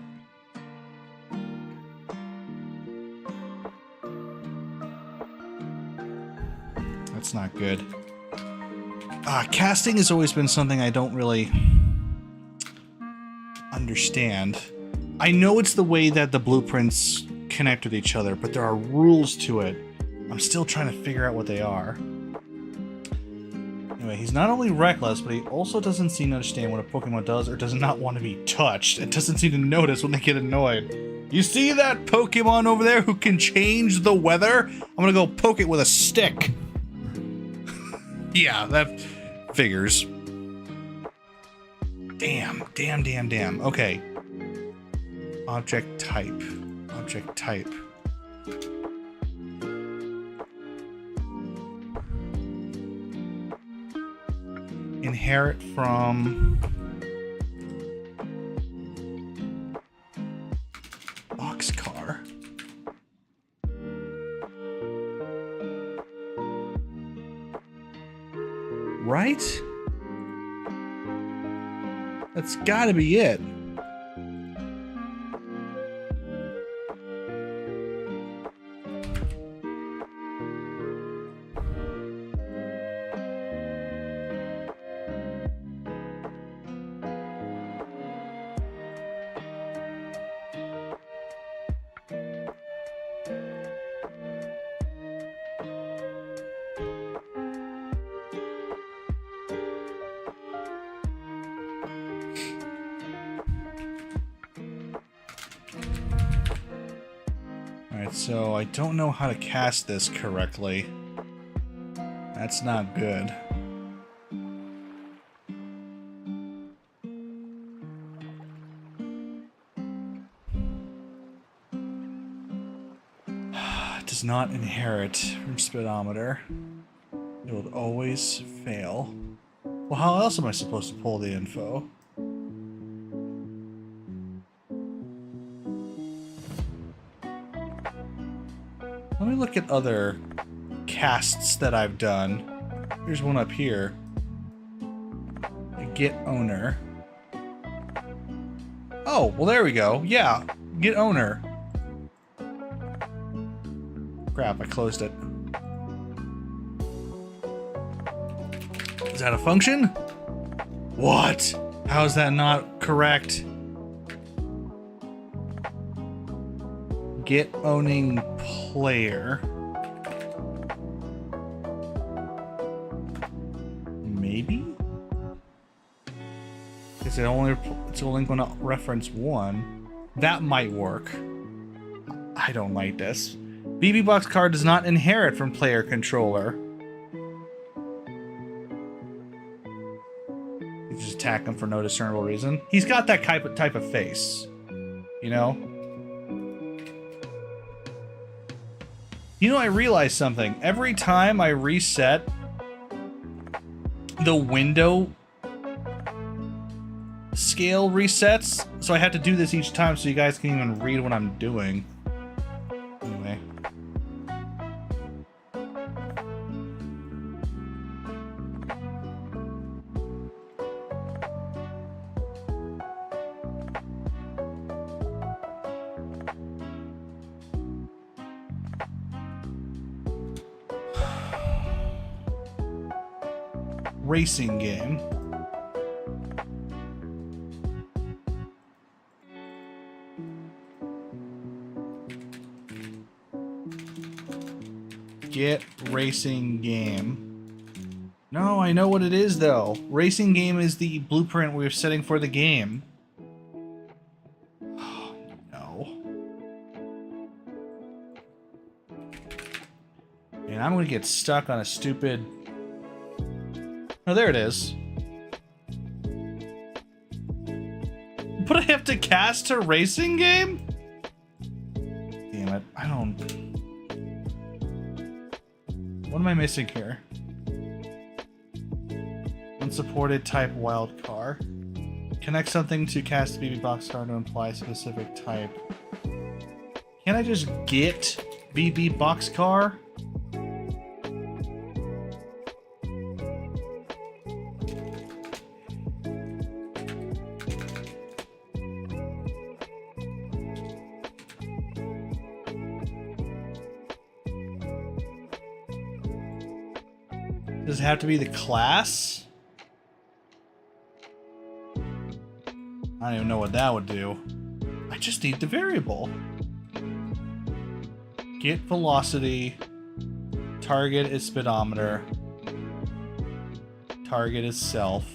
That's not good. Casting has always been something I don't really understand. I know it's the way that the blueprints connect with each other, but there are rules to it. I'm still trying to figure out what they are. Anyway, he's not only reckless, but he also doesn't seem to understand what a Pokemon does or does not want to be touched. It doesn't seem to notice when they get annoyed. You see that Pokemon over there who can change the weather? I'm gonna go poke it with a stick. Yeah, that figures. Damn, damn, damn, damn. Okay. Object type. Object type. Inherit from boxcar. Right? That's gotta be it. So I don't know how to cast this correctly. That's not good. It does not inherit from speedometer. It will always fail. Well, how else am I supposed to pull the info? Let me look at other casts that I've done. Here's one up here. Get owner. Oh, well there we go. Yeah, get owner. Crap, I closed it. Is that a function? What? How is that not correct? Get owning player. Maybe? Is it only, it's only going to reference one? That might work. I don't like this. BB Boxcar does not inherit from player controller. You just attack him for no discernible reason. He's got that type of face, you know? You know, I realized something. Every time I reset the window scale resets, so I have to do this each time so you guys can even read what I'm doing. Anyway. Racing game. Get racing game. No, I know what it is though. Racing game is the blueprint we're setting for the game. Oh, no. And I'm gonna get stuck on a stupid... Oh, there it is. But I have to cast a racing game? Damn it, I don't... What am I missing here? Unsupported type wild car. Connect something to cast BB Boxcar to imply a specific type. Can I just get BB Boxcar? Does it have to be the class? I don't even know what that would do. I just need the variable. Get velocity. Target is speedometer. Target is self.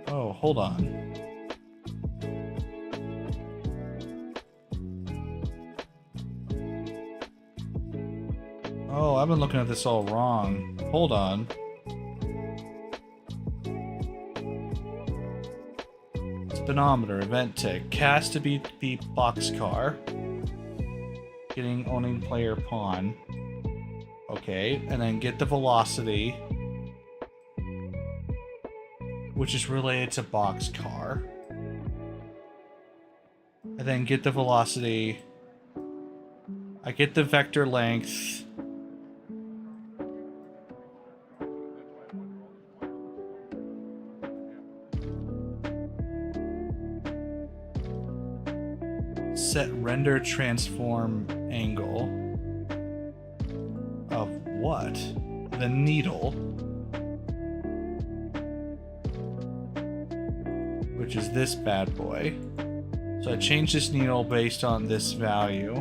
Oh, hold on. Oh, I've been looking at this all wrong. Hold on. Speedometer, event tick, cast to beat the boxcar. Getting owning player pawn. Okay, and then get the velocity, which is related to boxcar. And then get the velocity. I get the vector length. Set render transform angle of what? The needle, which is this bad boy. So I changed this needle based on this value.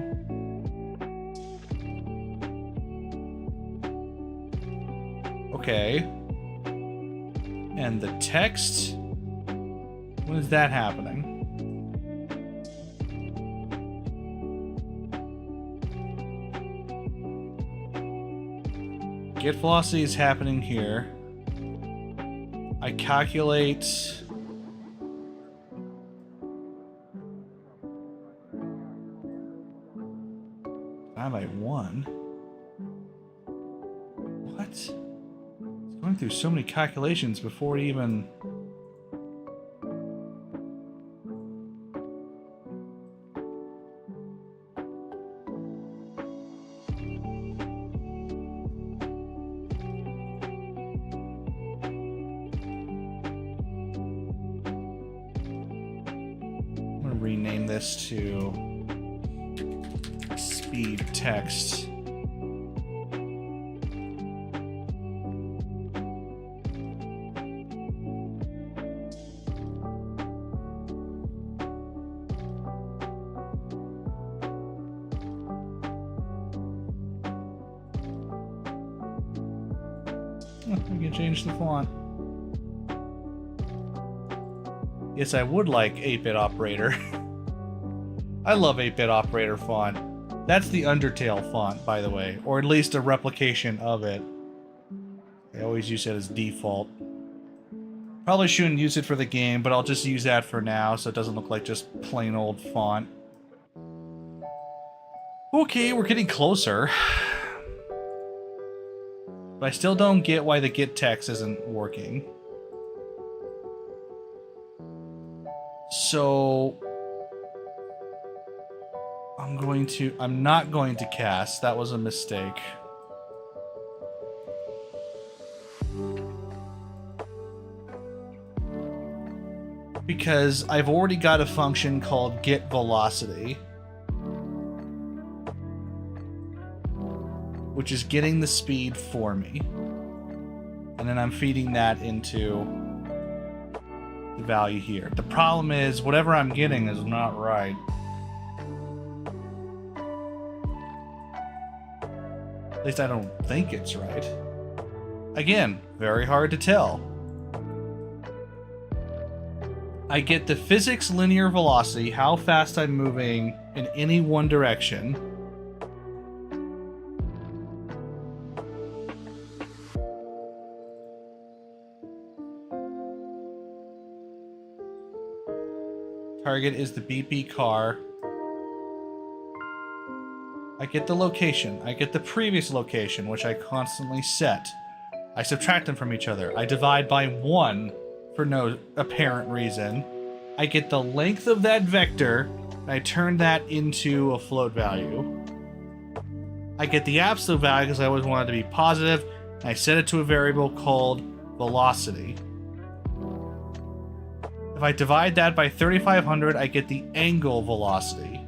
Okay. And the text? When is that happening? Get velocity is happening here. I calculate... 9/1. What? It's going through so many calculations before it even... rename this to speed text. We can change the font. Yes, I would like 8-bit operator. I love 8-bit operator font. That's the Undertale font, by the way, or at least a replication of it. I always use it as default. Probably shouldn't use it for the game, but I'll just use that for now so it doesn't look like just plain old font. Okay, we're getting closer. But I still don't get why the get text isn't working. So I'm not going to cast. That was a mistake. Because I've already got a function called get velocity, which is getting the speed for me. And then I'm feeding that into the value here. The problem is, whatever I'm getting is not right. At least I don't think it's right. Again, very hard to tell. I get the physics linear velocity, how fast I'm moving in any one direction. Target is the BP car. I get the location. I get the previous location, which I constantly set. I subtract them from each other. I divide by 1 for no apparent reason. I get the length of that vector, and I turn that into a float value. I get the absolute value because I always wanted to be positive, and I set it to a variable called velocity. If I divide that by 3,500, I get the angle velocity.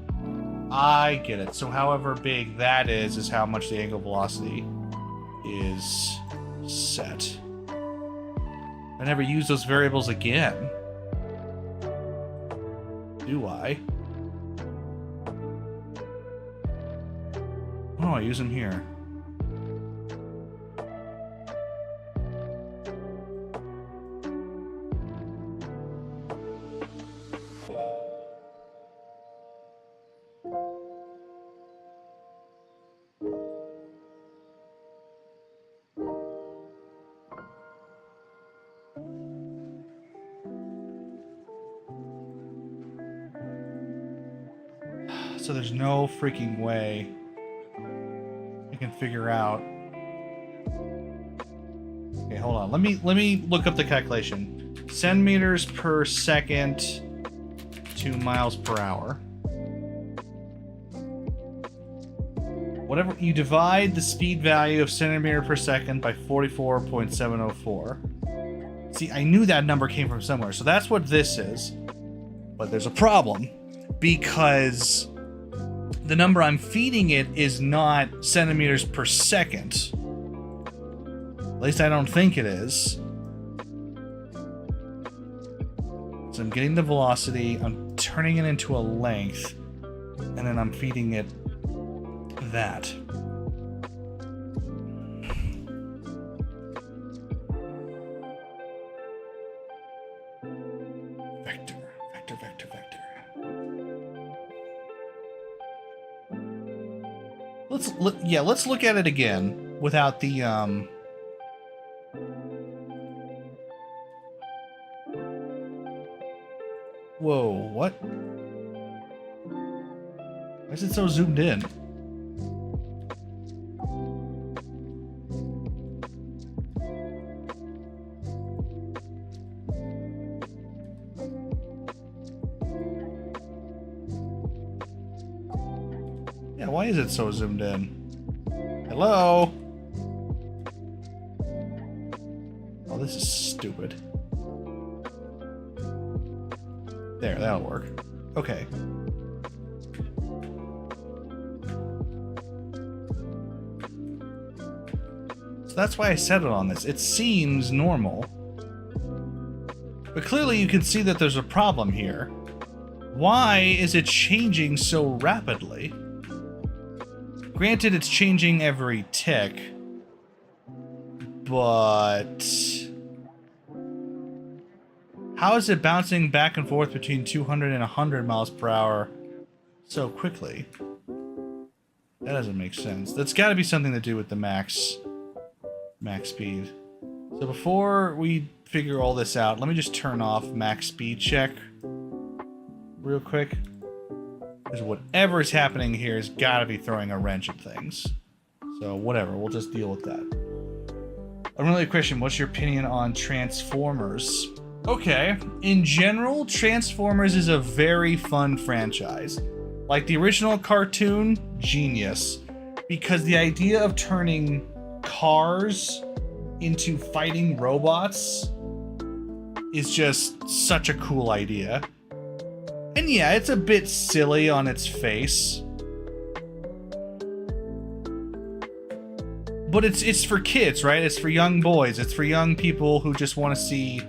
I get it. So however big that is how much the angle velocity is set. I never use those variables again. Do I? Oh, I use them here. So there's no freaking way I can figure out. Okay, hold on. Let me look up the calculation. Centimeters per second to miles per hour. Whatever you divide the speed value of centimeter per second by 44.704. See, I knew that number came from somewhere, so that's what this is. But there's a problem because the number I'm feeding it is not centimeters per second. At least I don't think it is. So I'm getting the velocity, I'm turning it into a length, and then I'm feeding it that. Vector. Let's look at it again without the Whoa, what? Why is it so zoomed in? Yeah, why is it so zoomed in? Hello? Oh, this is stupid. There, that'll work. Okay. So that's why I settled on this. It seems normal. But clearly you can see that there's a problem here. Why is it changing so rapidly? Granted, it's changing every tick. But how is it bouncing back and forth between 200 and 100 miles per hour so quickly? That doesn't make sense. That's got to be something to do with the max speed. So before we figure all this out, let me just turn off max speed check real quick. Because whatever is happening here has got to be throwing a wrench at things. So whatever, we'll just deal with that. Unrelated question, what's your opinion on Transformers? Okay, in general, Transformers is a very fun franchise. Like the original cartoon, genius. Because the idea of turning cars into fighting robots is just such a cool idea. And yeah, it's a bit silly on its face. But it's for kids, right? It's for young boys. It's for young people who just want to see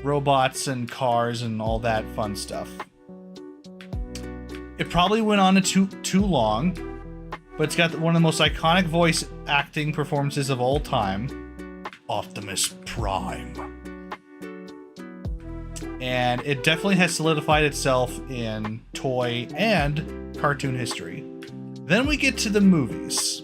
robots and cars and all that fun stuff. It probably went on too long, but it's got one of the most iconic voice acting performances of all time, Optimus Prime. And it definitely has solidified itself in toy and cartoon history. Then we get to the movies.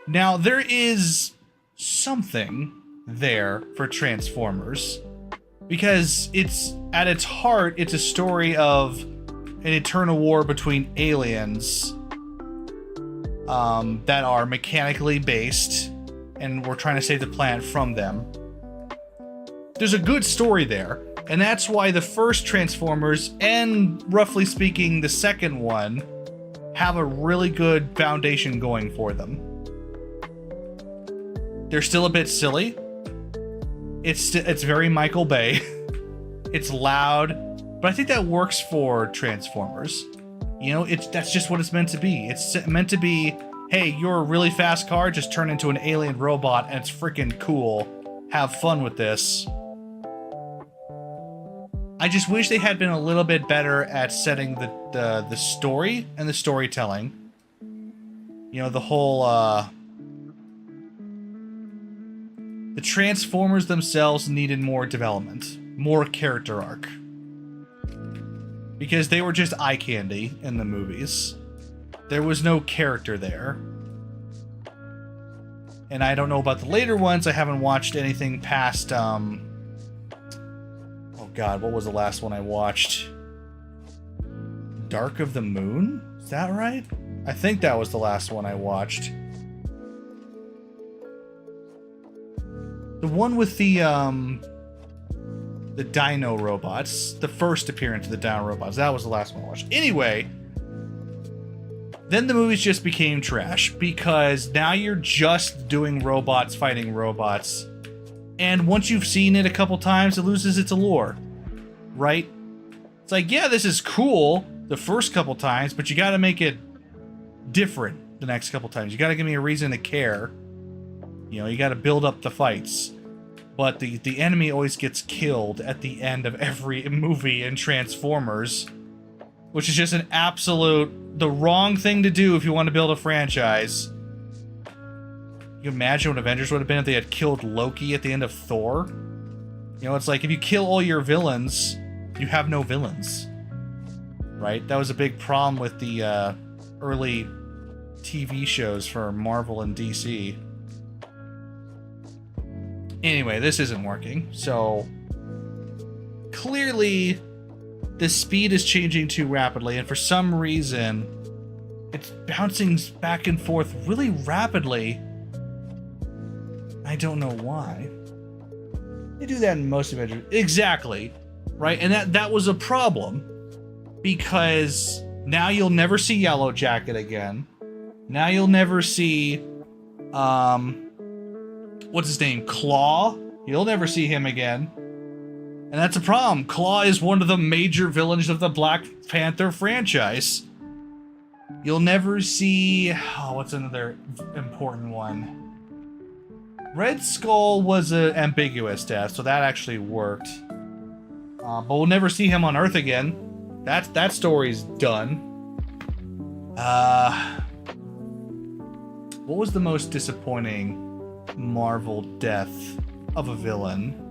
Now, there is something there for Transformers, because it's at its heart, it's a story of an eternal war between aliens that are mechanically based, and we're trying to save the planet from them. There's a good story there, and that's why the first Transformers, and roughly speaking the second one, have a really good foundation going for them. They're still a bit silly. It's very Michael Bay. It's loud, but I think that works for Transformers. You know, that's just what it's meant to be. It's meant to be, hey, you're a really fast car, just turn into an alien robot, and it's freaking cool. Have fun with this. I just wish they had been a little bit better at setting the story and the storytelling. You know, the whole the Transformers themselves needed more development, more character arc. Because they were just eye candy in the movies. There was no character there. And I don't know about the later ones. I haven't watched anything past, oh god, what was the last one I watched? Dark of the Moon? Is that right? I think that was the last one I watched. The one with the dino robots. The first appearance of the dino robots. That was the last one I watched. Anyway, then the movies just became trash, because now you're just doing robots fighting robots. And once you've seen it a couple times, it loses its allure. Right? It's like, yeah, this is cool the first couple times, but you gotta make it different the next couple times. You gotta give me a reason to care. You know, you gotta build up the fights. But the enemy always gets killed at the end of every movie in Transformers. Which is just the wrong thing to do if you want to build a franchise. You can imagine what Avengers would have been if they had killed Loki at the end of Thor. You know, it's like, if you kill all your villains, you have no villains. Right? That was a big problem with the early TV shows for Marvel and DC. Anyway, this isn't working, so clearly the speed is changing too rapidly, and for some reason it's bouncing back and forth really rapidly. I don't know why. They do that in most Avengers. Exactly, right? And that was a problem, because now you'll never see Yellow Jacket again. Now you'll never see what's his name? Claw? You'll never see him again. And that's a problem. Claw is one of the major villains of the Black Panther franchise. You'll never see... Oh, what's another important one? Red Skull was an ambiguous death, so that actually worked. But we'll never see him on Earth again. That story's done. What was the most disappointing Marvel death of a villain?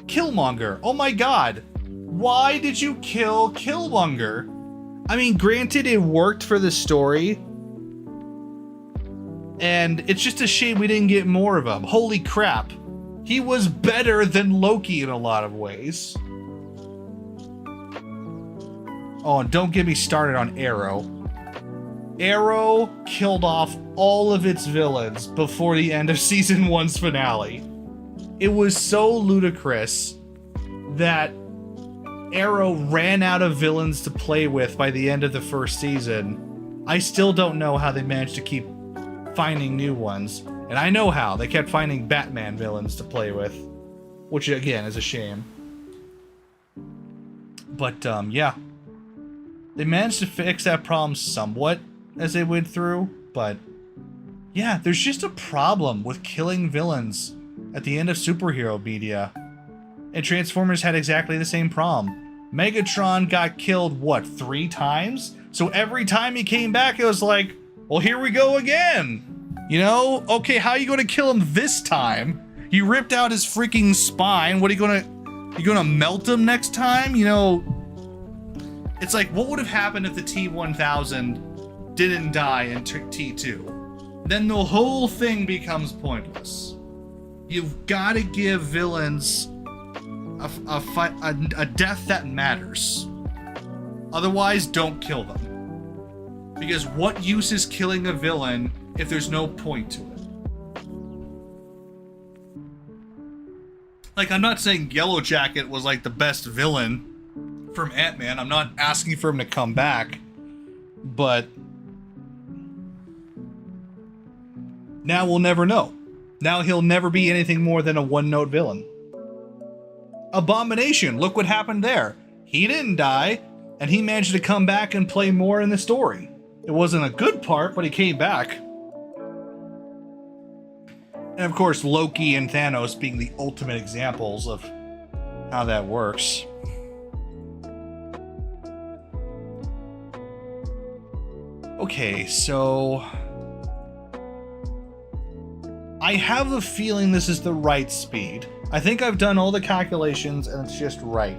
Killmonger. Oh my god. Why did you kill Killmonger? I mean, granted, it worked for the story. And it's just a shame we didn't get more of him. Holy crap. He was better than Loki in a lot of ways. Oh, and don't get me started on Arrow. Arrow killed off all of its villains before the end of Season 1's finale. It was so ludicrous that Arrow ran out of villains to play with by the end of the first season. I still don't know how they managed to keep finding new ones. And I know how. They kept finding Batman villains to play with. Which, again, is a shame. But, yeah. They managed to fix that problem somewhat as they went through. But, yeah, there's just a problem with killing villains at the end of superhero media. And Transformers had exactly the same problem. Megatron got killed, what, 3 times? So every time he came back, it was like, well, here we go again. You know? Okay, how are you going to kill him this time? You ripped out his freaking spine. What are you going to... You going to melt him next time? You know... It's like, what would have happened if the T-1000 didn't die in T2? Then the whole thing becomes pointless. You've got to give villains a death that matters. Otherwise, don't kill them. Because what use is killing a villain if there's no point to it? Like, I'm not saying Yellow Jacket was like the best villain from Ant-Man. I'm not asking for him to come back. But now we'll never know. Now he'll never be anything more than a one-note villain. Abomination, look what happened there. He didn't die, and he managed to come back and play more in the story. It wasn't a good part, but he came back. And of course, Loki and Thanos being the ultimate examples of how that works. Okay, so... I have a feeling this is the right speed. I think I've done all the calculations and it's just right.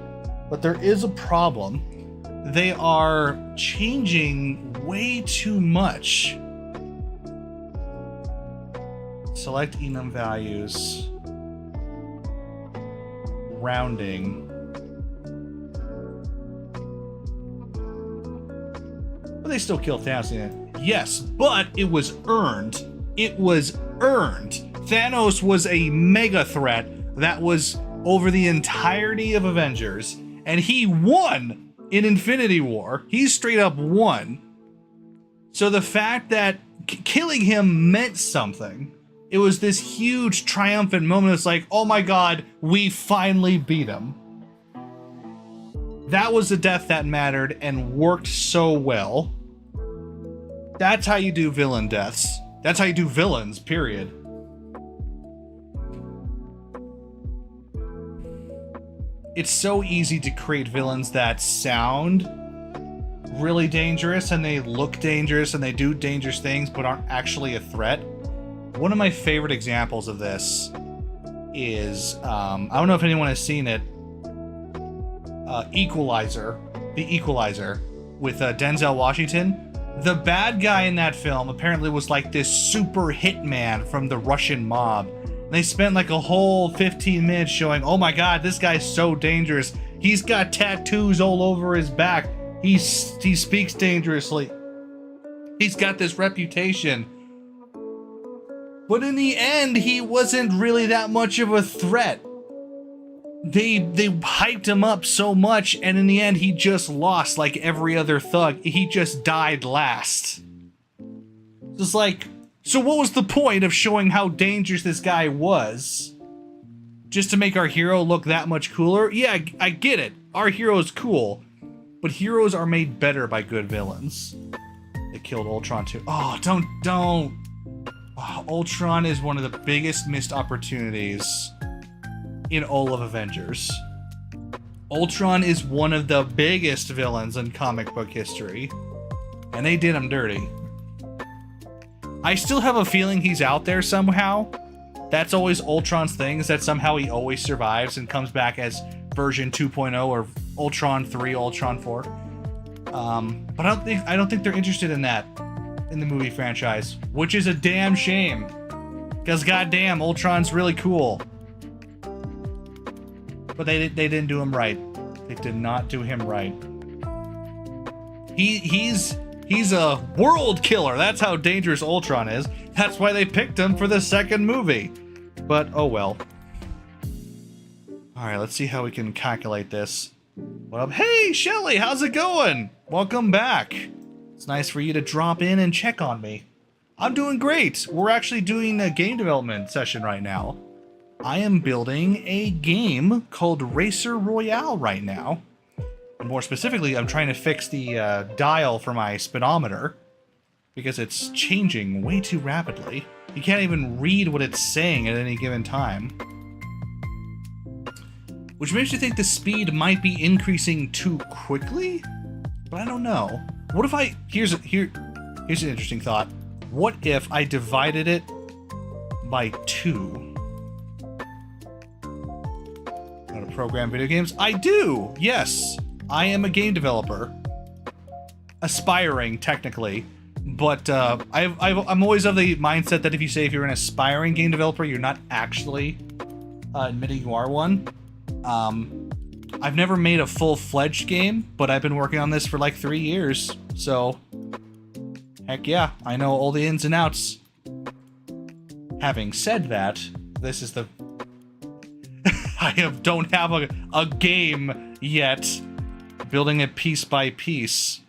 But there is a problem. They are changing way too much. Select enum values. Rounding. But they still killed Thanos in it. Yes, but it was earned. It was earned. Thanos was a mega threat that was over the entirety of Avengers, and he won in Infinity War. He straight up won. So the fact that killing him meant something, it was this huge triumphant moment. It's like, oh my god, we finally beat him. That was the death that mattered and worked so well. That's how you do villain deaths. That's how you do villains, period. It's so easy to create villains that sound really dangerous and they look dangerous and they do dangerous things but aren't actually a threat. One of my favorite examples of this is, I don't know if anyone has seen it, Equalizer, The Equalizer, with Denzel Washington. The bad guy in that film apparently was like this super hitman from the Russian mob. They spent like a whole 15 minutes showing, oh my god, this guy's so dangerous. He's got tattoos all over his back. He speaks dangerously. He's got this reputation. But in the end, he wasn't really that much of a threat. They hyped him up so much, and in the end, he just lost like every other thug. He just died last. Just like, so what was the point of showing how dangerous this guy was? just to make our hero look that much cooler. Yeah, I get it. Our hero is cool. But heroes are made better by good villains. They killed Ultron too. Oh, don't. Oh, Ultron is one of the biggest missed opportunities in all of Avengers. Ultron is one of the biggest villains in comic book history. And they did him dirty. I still have a feeling he's out there somehow. That's always Ultron's thing, is that somehow he always survives and comes back as version 2.0 or Ultron 3, Ultron 4. But I don't think they're interested in that in the movie franchise, which is a damn shame. Because goddamn, Ultron's really cool. But they didn't do him right. They did not do him right. He's a world killer. That's how dangerous Ultron is. That's why they picked him for the second movie. But oh well. Alright, let's see how we can calculate this. What up? Hey, Shelly, how's it going? Welcome back. It's nice for you to drop in and check on me. I'm doing great. We're actually doing a game development session right now. I am building a game called RACERroyale right now. And more specifically, I'm trying to fix the dial for my speedometer because it's changing way too rapidly. You can't even read what it's saying at any given time. Which makes you think the speed might be increasing too quickly? But I don't know. What if I... Here's an interesting thought. What if I divided it by 2? How to program video games? I do! Yes! I am a game developer. Aspiring, technically. But I'm always of the mindset that if you say if you're an aspiring game developer, you're not actually admitting you are one. I've never made a full-fledged game, but I've been working on this for like 3 years. So, heck yeah, I know all the ins and outs. Having said that, this is the... don't have a game yet. Building it piece by piece.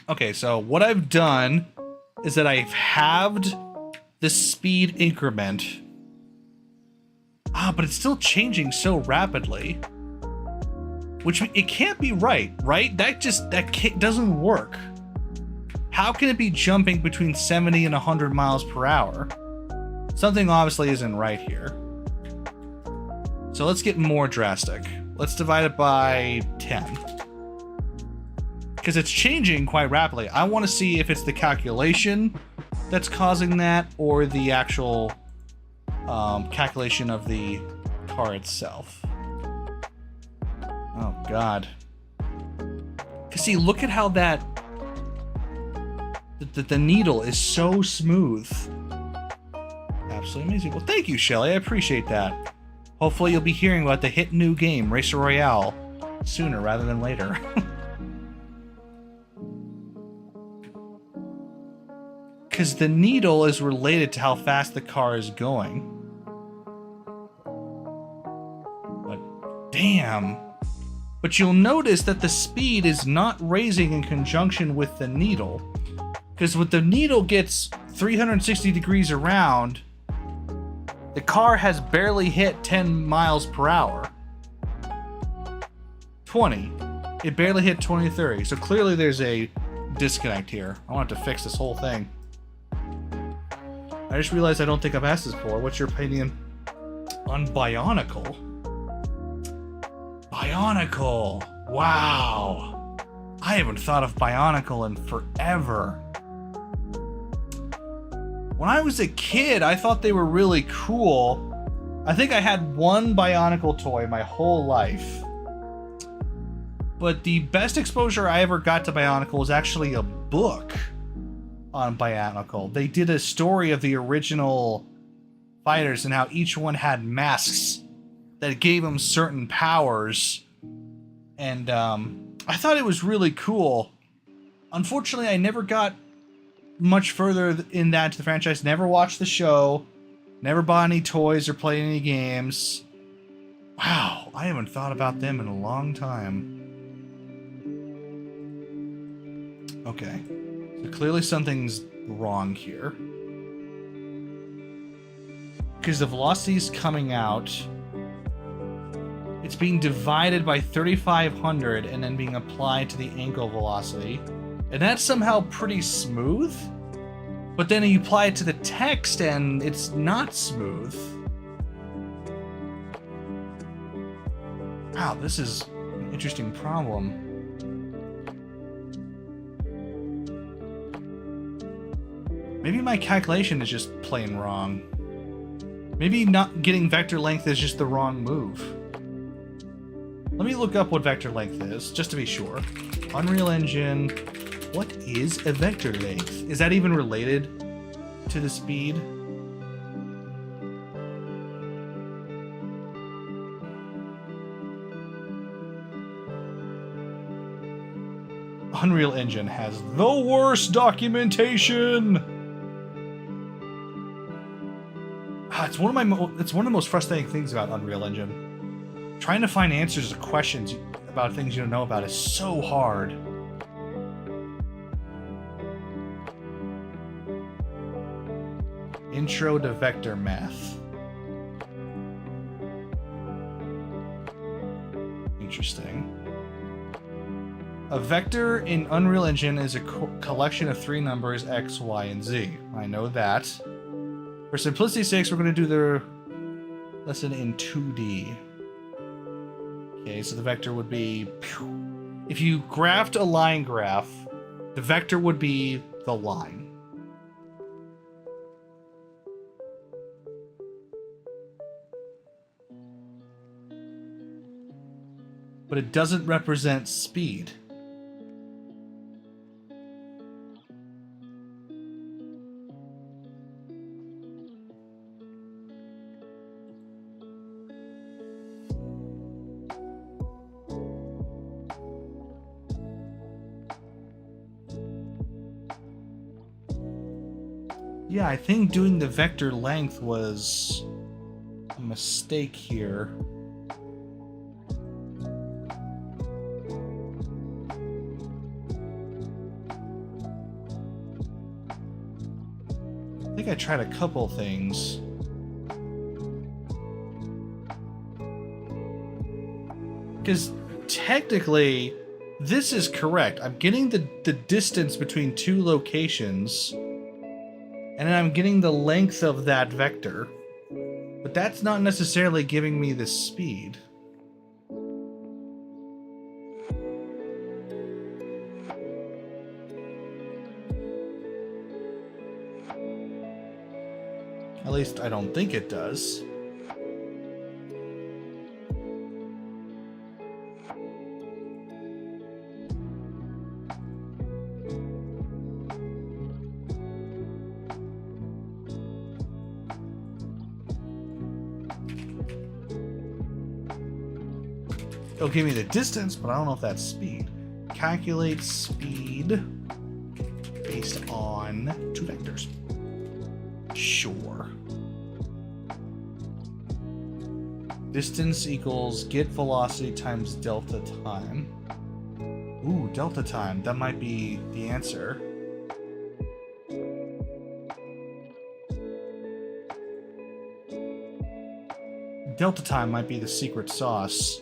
Okay, so what I've done is that I've halved the speed increment. But it's still changing so rapidly. Which, it can't be right? That doesn't work. How can it be jumping between 70 and 100 miles per hour? Something obviously isn't right here. So let's get more drastic. Let's divide it by 10. Because it's changing quite rapidly. I want to see if it's the calculation that's causing that, or the actual calculation of the car itself. Oh god. Cause see, look at how the needle is so smooth. Absolutely amazing. Well, thank you, Shelly. I appreciate that. Hopefully you'll be hearing about the hit new game, RACERroyale, sooner rather than later. Because the needle is related to how fast the car is going. But damn. But you'll notice that the speed is not raising in conjunction with the needle. Because when the needle gets 360 degrees around, the car has barely hit 10 miles per hour. 20. It barely hit 20 to 30. So clearly there's a disconnect here. I want to fix this whole thing. I just realized I don't think I've asked this before. What's your opinion on Bionicle? Bionicle! Wow! I haven't thought of Bionicle in forever. When I was a kid, I thought they were really cool. I think I had one Bionicle toy my whole life. But the best exposure I ever got to Bionicle was actually a book on Bionicle. They did a story of the original fighters and how each one had masks that gave them certain powers. And I thought it was really cool. Unfortunately, I never got much further in that into the franchise. Never watched the show. Never bought any toys or played any games. Wow, I haven't thought about them in a long time. Okay. So clearly something's wrong here. Because the velocity's coming out It's being divided by 3,500 and then being applied to the ankle velocity. And that's somehow pretty smooth. But then you apply it to the text and it's not smooth. Wow, this is an interesting problem. Maybe my calculation is just plain wrong. Maybe not getting vector length is just the wrong move. Let me look up what vector length is, just to be sure. Unreal Engine, what is a vector length? Is that even related to the speed? Unreal Engine has the worst documentation! It's one of the most frustrating things about Unreal Engine. Trying to find answers to questions about things you don't know about is so hard. Intro to vector math. Interesting. A vector in Unreal Engine is a collection of 3 numbers, x, y, and z. I know that. For simplicity's sake, we're going to do the lesson in 2D. Okay, so the vector would be... If you graphed a line graph, the vector would be the line. But it doesn't represent speed. Yeah, I think doing the vector length was a mistake here. I think I tried a couple things. Because technically, this is correct. I'm getting the distance between 2 locations. And then I'm getting the length of that vector. But that's not necessarily giving me the speed. At least I don't think it does. It'll give me the distance, but I don't know if that's speed. Calculate speed based on 2 vectors. Sure. Distance equals get velocity times delta time. Ooh, delta time. That might be the answer. Delta time might be the secret sauce.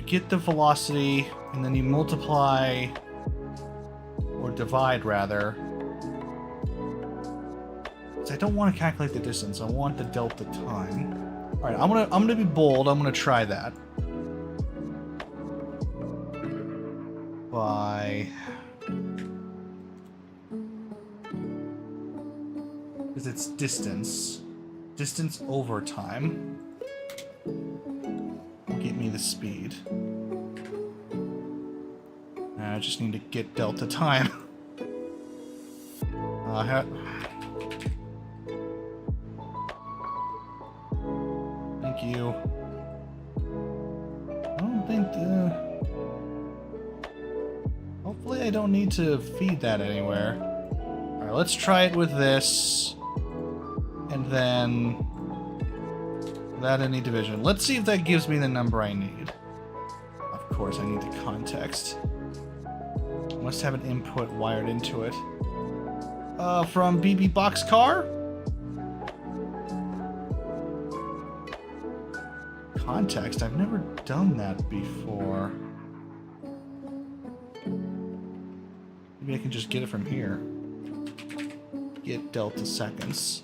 Get the velocity, and then you multiply, or divide rather. So I don't want to calculate the distance, I want the delta time. Alright, I'm gonna be bold, I'm gonna try that. by... Because it's distance. Distance over time. Get me the speed. I just need to get delta time. Thank you. I don't think hopefully I don't need to feed that anywhere. Alright, let's try it with this. And then that any division. Let's see if that gives me the number I need. Of course, I need the context. Must have an input wired into it. From BB Boxcar? Context? I've never done that before. Maybe I can just get it from here. Get delta seconds.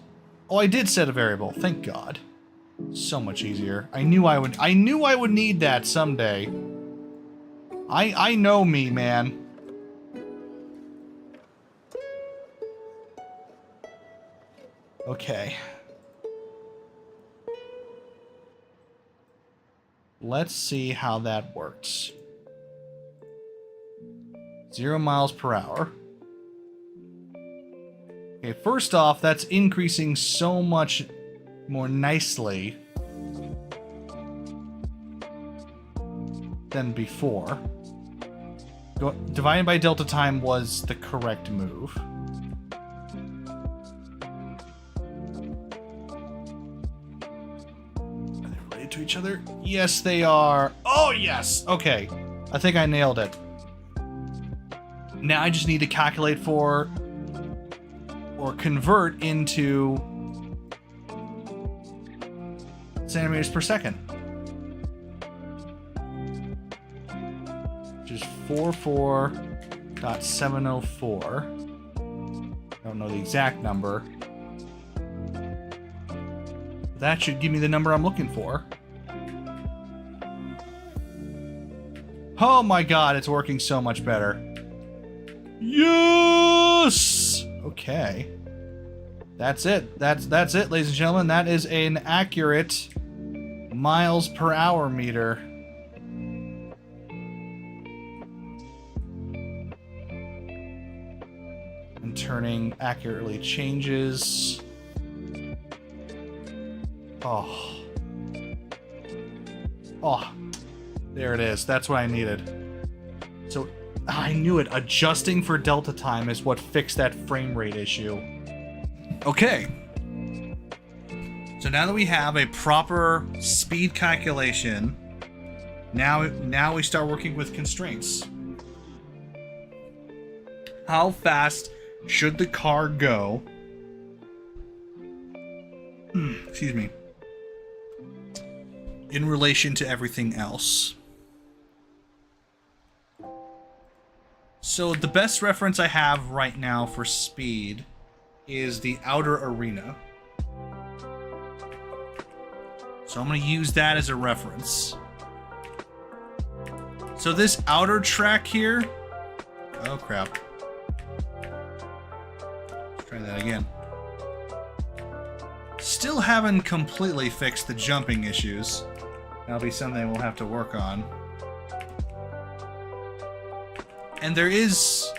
Oh, I did set a variable. Thank God. So much easier. I knew I would need that someday. I know me, man. Okay. Let's see how that works. 0 miles per hour. Okay, first off, that's increasing so much more nicely than before. Dividing by delta time was the correct move. Are they related to each other? Yes, they are. Oh, yes! Okay. I think I nailed it. Now I just need to calculate for... or convert into... centimeters per second. Which is 44.704. I don't know the exact number. That should give me the number I'm looking for. Oh my god, it's working so much better. Yes! Okay. That's it. That's it, ladies and gentlemen. That is an accurate miles per hour meter. And turning accurately changes. Oh. Oh. There it is. That's what I needed. So, I knew it. Adjusting for delta time is what fixed that frame rate issue. Okay. So now that we have a proper speed calculation, now we start working with constraints. How fast should the car go? Excuse me. In relation to everything else. So the best reference I have right now for speed is the outer arena. So I'm going to use that as a reference. So this outer track here... Oh crap. Let's try that again. Still haven't completely fixed the jumping issues. That'll be something we'll have to work on. And there is...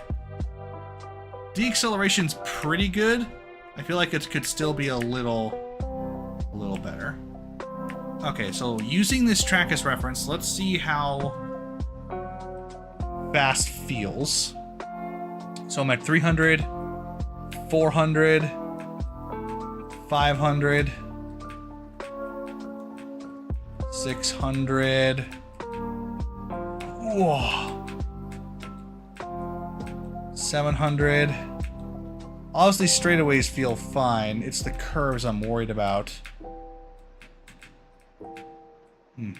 Deacceleration's pretty good. I feel like it could still be a little better. Okay, so using this track as reference, let's see how fast feels. So I'm at 300, 400, 500, 600. Whoa. 700. Obviously, straightaways feel fine. It's the curves I'm worried about.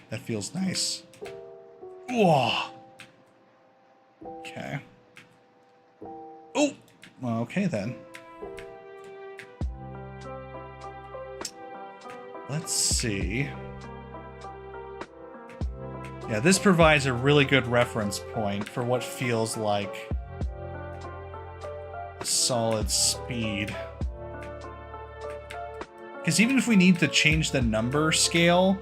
That feels nice. Whoa. Okay. Oh! Well, okay then. Let's see. Yeah, this provides a really good reference point for what feels like solid speed. Because even if we need to change the number scale,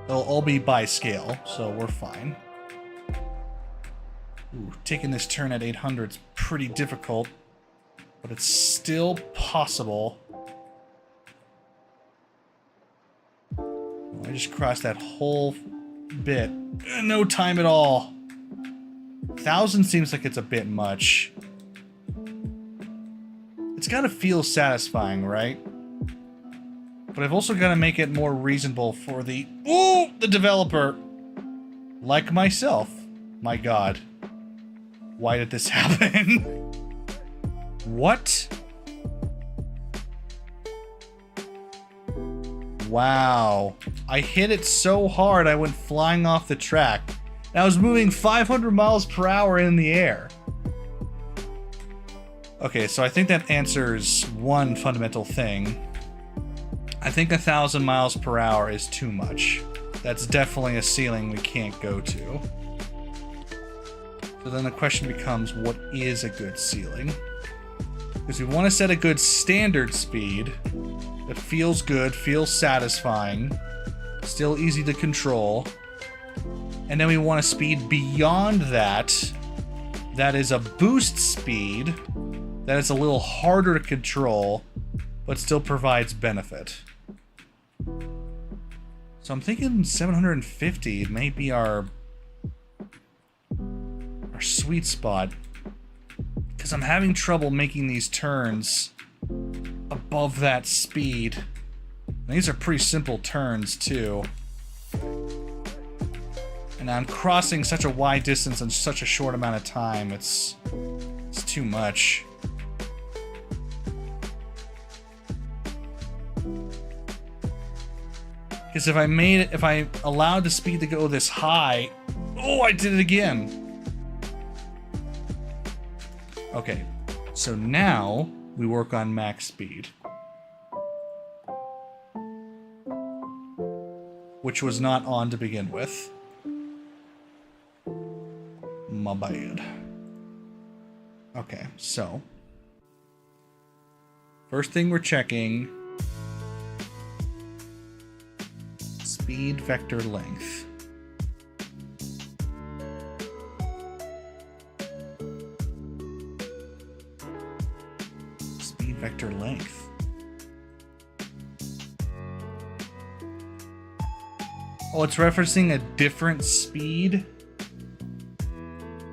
they'll all be by scale, so we're fine. Ooh, taking this turn at 800 is pretty difficult, but it's still possible. I just crossed that whole bit. No time at all. 1,000 seems like it's a bit much. It's gotta feel satisfying, right? But I've also gotta make it more reasonable for the developer. Like myself. My god. Why did this happen? What? Wow. I hit it so hard I went flying off the track. And I was moving 500 miles per hour in the air. Okay, so I think that answers one fundamental thing. I think 1,000 miles per hour is too much. That's definitely a ceiling we can't go to. So then the question becomes, what is a good ceiling? Because we want to set a good standard speed that feels good, feels satisfying, still easy to control. And then we want a speed beyond that, that is a boost speed, that is a little harder to control, but still provides benefit. So I'm thinking 750 may be our sweet spot, because I'm having trouble making these turns above that speed. And these are pretty simple turns too. And I'm crossing such a wide distance in such a short amount of time. It's too much. Because if I allowed the speed to go this high, oh, I did it again. Okay, so now we work on max speed, which was not on to begin with. My bad. Okay, so first thing we're checking, speed vector length. Speed vector length. Oh, it's referencing a different speed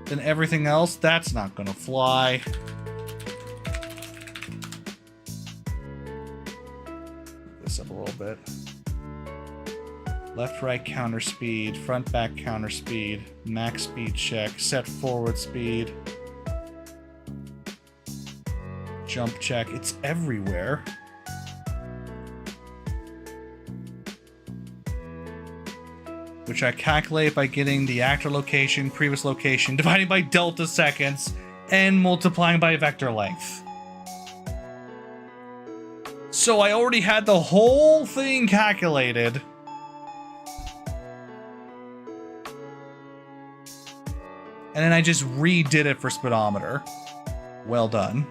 than everything else? That's not gonna fly. This up a little bit. Left, right counter speed, front, back counter speed, max speed check, set forward speed, jump check. It's everywhere. Which I calculate by getting the actor location, previous location, dividing by delta seconds, and multiplying by vector length. So I already had the whole thing calculated. And then I just redid it for speedometer. Well done.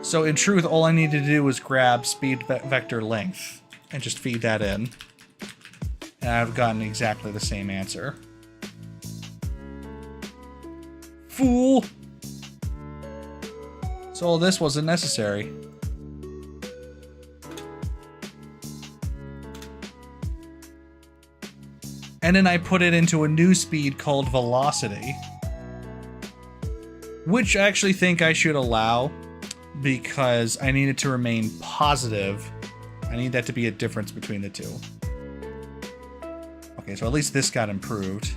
So in truth, all I needed to do was grab speed vector length and just feed that in. And I've gotten exactly the same answer. Fool! So all this wasn't necessary. And then I put it into a new speed called velocity, which I actually think I should allow because I need it to remain positive. I need that to be a difference between the two. Okay, so at least this got improved.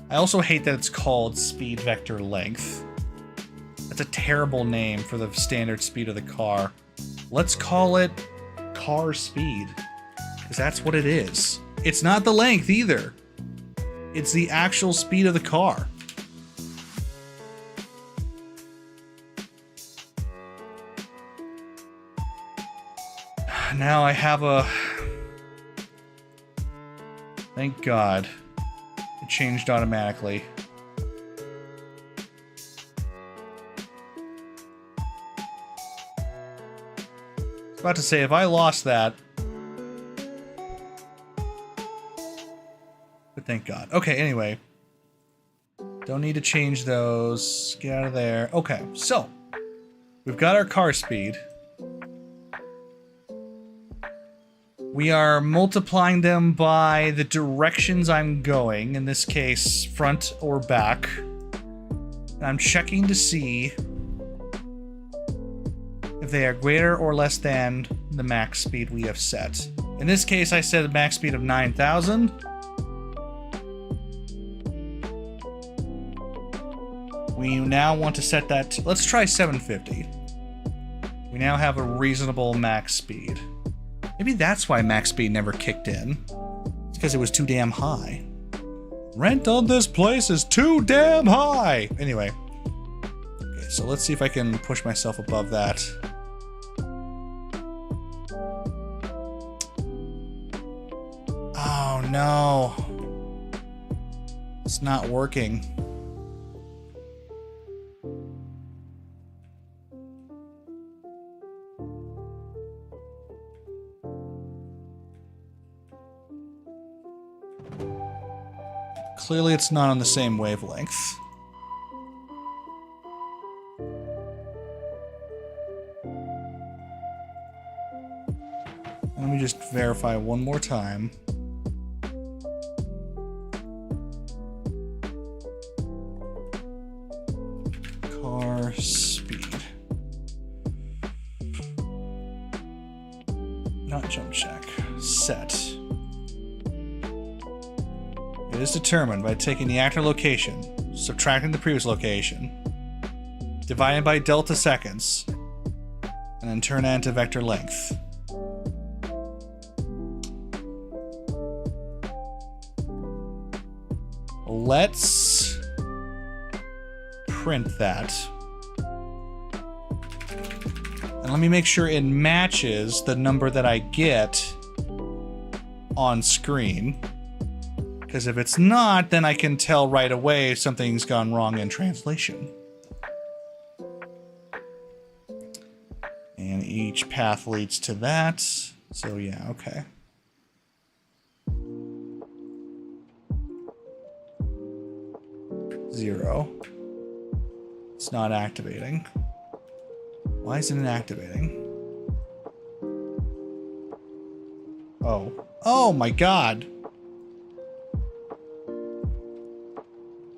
I also hate that it's called speed vector length. That's a terrible name for the standard speed of the car. Let's call it car speed, because that's what it is. It's not the length either. It's the actual speed of the car. Now I have a... Thank God. It changed automatically. I was about to say, if I lost that... But thank God. Okay, anyway. Don't need to change those. Get out of there. Okay, so. We've got our car speed. We are multiplying them by the directions I'm going. In this case, front or back. And I'm checking to see if they are greater or less than the max speed we have set. In this case, I set a max speed of 9,000. We now want to set that to, let's try 750. We now have a reasonable max speed. Maybe that's why max speed never kicked in. It's because it was too damn high. Rent on this place is too damn high! Anyway. Okay, so let's see if I can push myself above that. Oh no. It's not working. Clearly it's not on the same wavelength. Let me just verify one more time. Car speed. Not jump check. Set. It is determined by taking the actor location, subtracting the previous location, dividing by delta seconds, and then turn that into vector length. Let's print that. And let me make sure it matches the number that I get on screen. Because if it's not, then I can tell right away if something's gone wrong in translation. And each path leads to that. So yeah, okay. Zero. It's not activating. Why isn't it activating? Oh. Oh my God.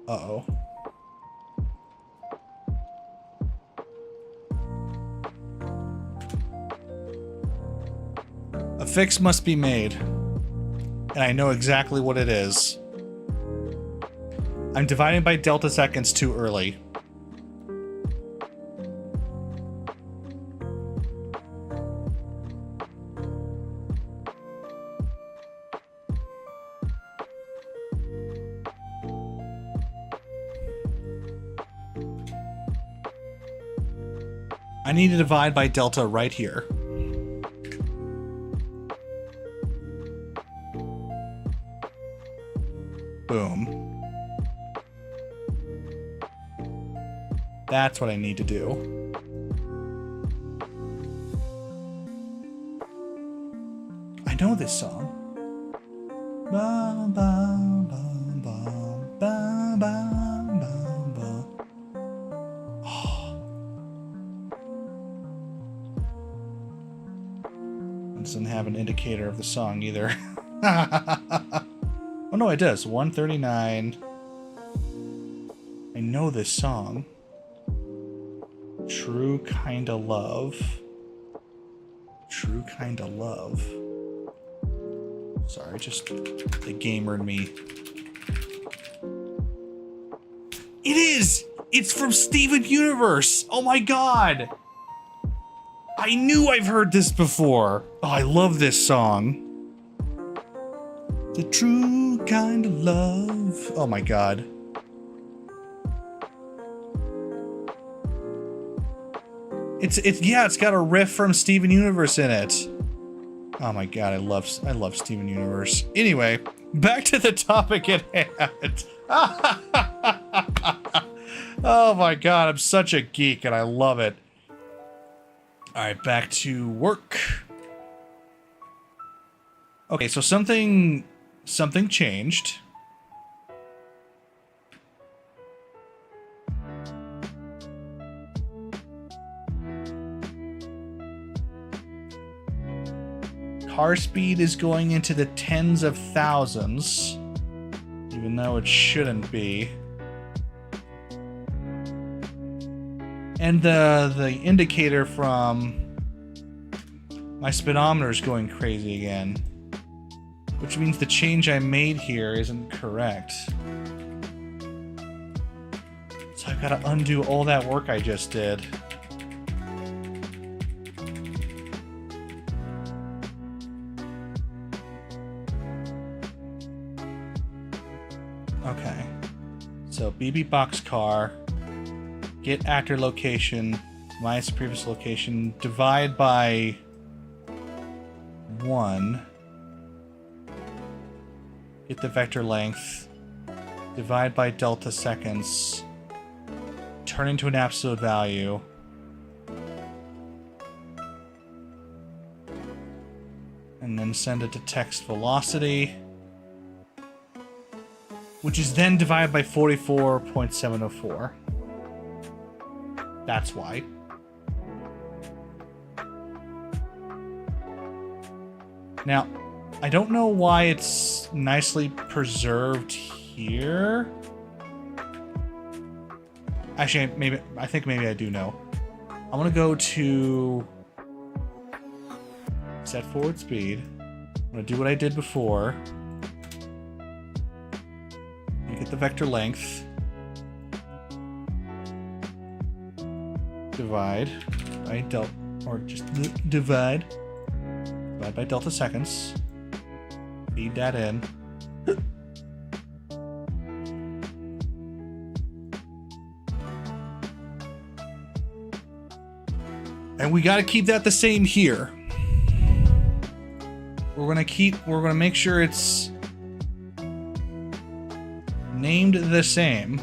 Uh-oh. A fix must be made. And I know exactly what it is. I'm dividing by delta seconds too early. I need to divide by delta right here. Boom. That's what I need to do. I know this song. Ba, ba, ba, ba, ba, ba, ba, ba. Oh. It doesn't have an indicator of the song either. Oh no, it does. 139. I know this song. True Kinda Love. True Kinda Love. Sorry, just the gamer in me. It is! It's from Steven Universe! Oh my god! I knew I've heard this before! Oh, I love this song. The true kind of love. Oh my god. It's got a riff from Steven Universe in it. Oh my god, I love Steven Universe. Anyway, back to the topic at hand. Oh my god, I'm such a geek and I love it. Alright, back to work. Okay, so something changed. Car speed is going into the tens of thousands, even though it shouldn't be. And the indicator from my speedometer is going crazy again, which means the change I made here isn't correct. So I've got to undo all that work I just did. Okay, so BB boxcar, get actor location minus previous location, divide by 1, get the vector length, divide by delta seconds, turn into an absolute value, and then send it to text velocity, which is then divided by 44.704. That's why. Now, I don't know why it's nicely preserved here. Actually, I think maybe I do know. I'm gonna go to set forward speed. I'm gonna do what I did before. Get the vector length. Divide by delta, or just divide by delta seconds. Feed that in. And we got to keep that the same here. We're gonna make sure it's named the same.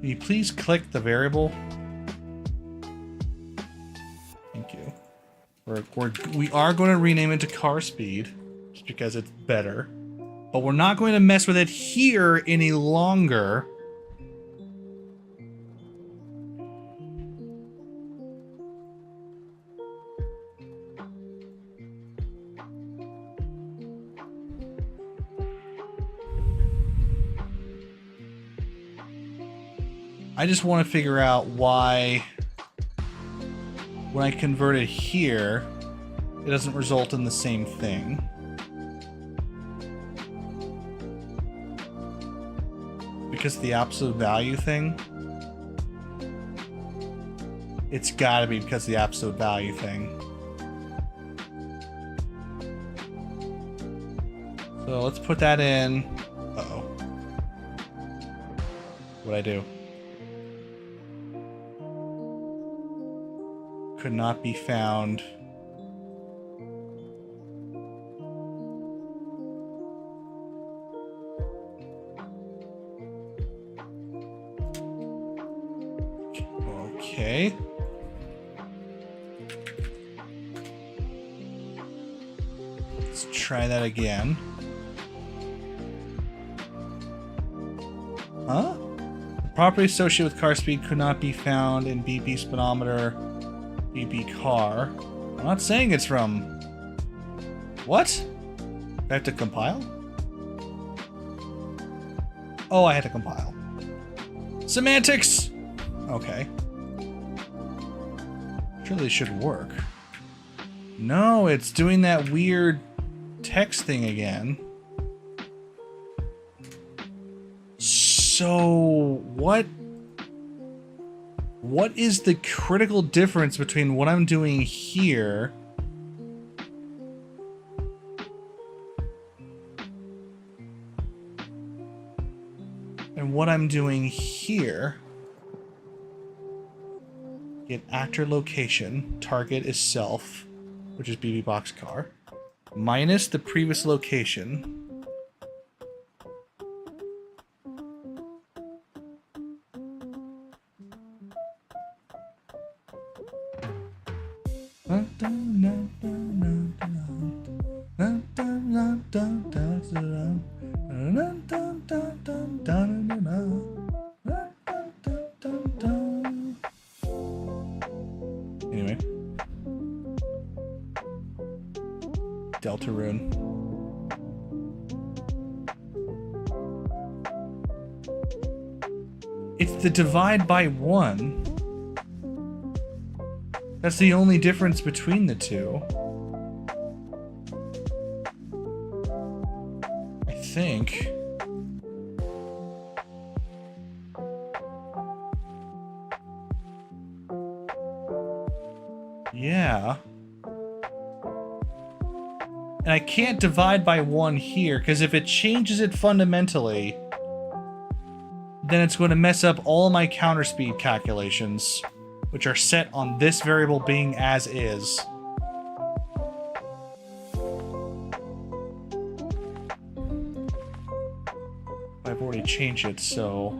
Can you please click the variable? Thank you. We are going to rename it to car speed, just because it's better. But we're not going to mess with it here any longer. I just want to figure out why when I convert it here, it doesn't result in the same thing. Because the absolute value thing? It's gotta be because of the absolute value thing. So let's put that in. Uh-oh. What'd I do? Could not be found. Okay. Let's try that again. Huh? The property associated with car speed could not be found in BP speedometer. BB car. I'm not saying it's from... What? I have to compile? Oh, I had to compile. Semantics! Okay. Surely it should work. No, it's doing that weird text thing again. So, what is the critical difference between what I'm doing here and what I'm doing here? get actor location, target is self, which is BB Boxcar, minus the previous location. Anyway. Deltarune. It's the divide by 1. That's the only difference between the two. I think. Yeah. And I can't divide by 1 here, because if it changes it fundamentally, then it's going to mess up all my counter speed calculations, which are set on this variable being as is. I've already changed it, so...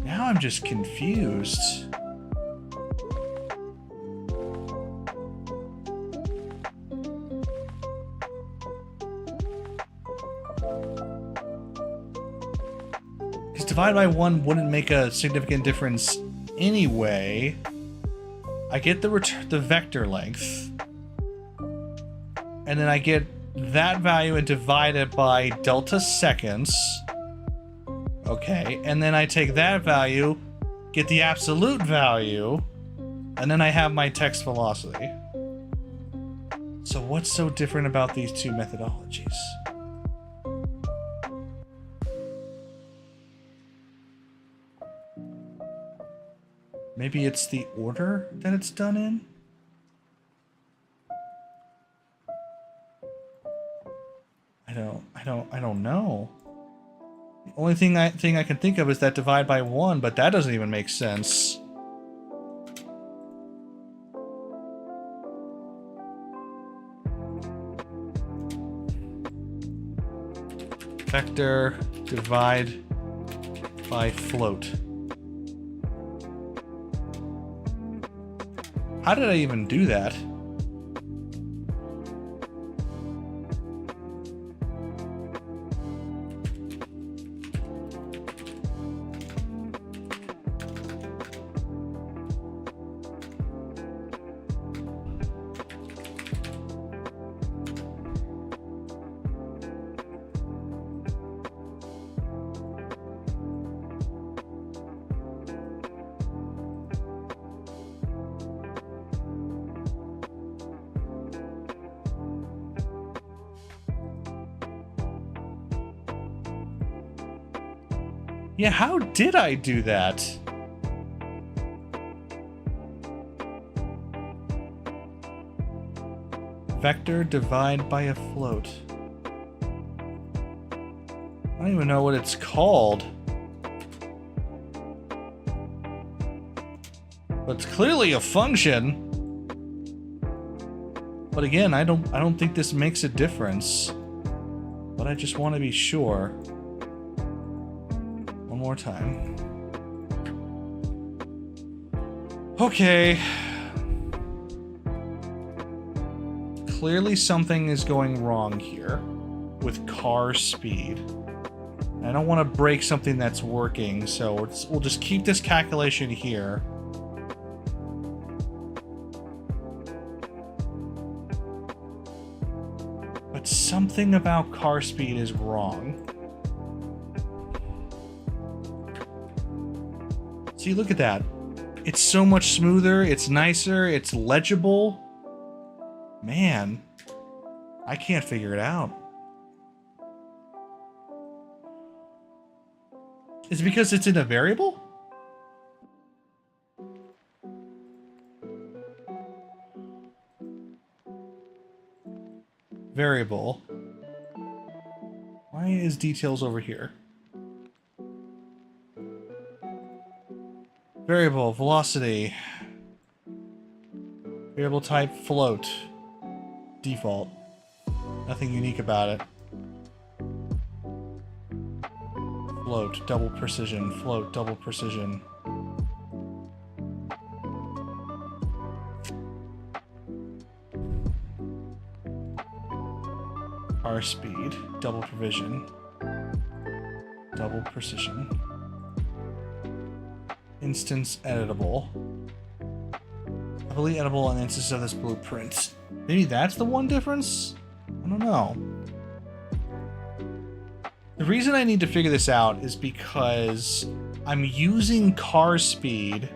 Now I'm just confused. Because divide by 1 wouldn't make a significant difference anyway. I get the vector length, and then I get that value and divide it by delta seconds. Okay, and then I take that value, get the absolute value, and then I have my text velocity. So what's so different about these two methodologies? Maybe it's the order that it's done in? I don't know. The only thing I can think of is that divide by 1, but that doesn't even make sense. Vector divide by float. How did I even do that? Yeah, how did I do that? Vector divide by a float. I don't even know what it's called. But it's clearly a function. But again, I don't think this makes a difference. But I just want to be sure. One more time. Okay. Clearly something is going wrong here with car speed. I don't want to break something that's working, so we'll just keep this calculation here. But something about car speed is wrong. See, look at that. It's so much smoother, it's nicer, it's legible. Man, I can't figure it out. Is it because it's in a variable? Variable. Why is details over here? Variable, velocity. Variable type, float. Default. Nothing unique about it. Float, double precision. Float, double precision. Car speed, double provision. Double precision. Instance editable. Heavily editable on instances of this blueprint. Maybe that's the one difference? I don't know. The reason I need to figure this out is because I'm using car speed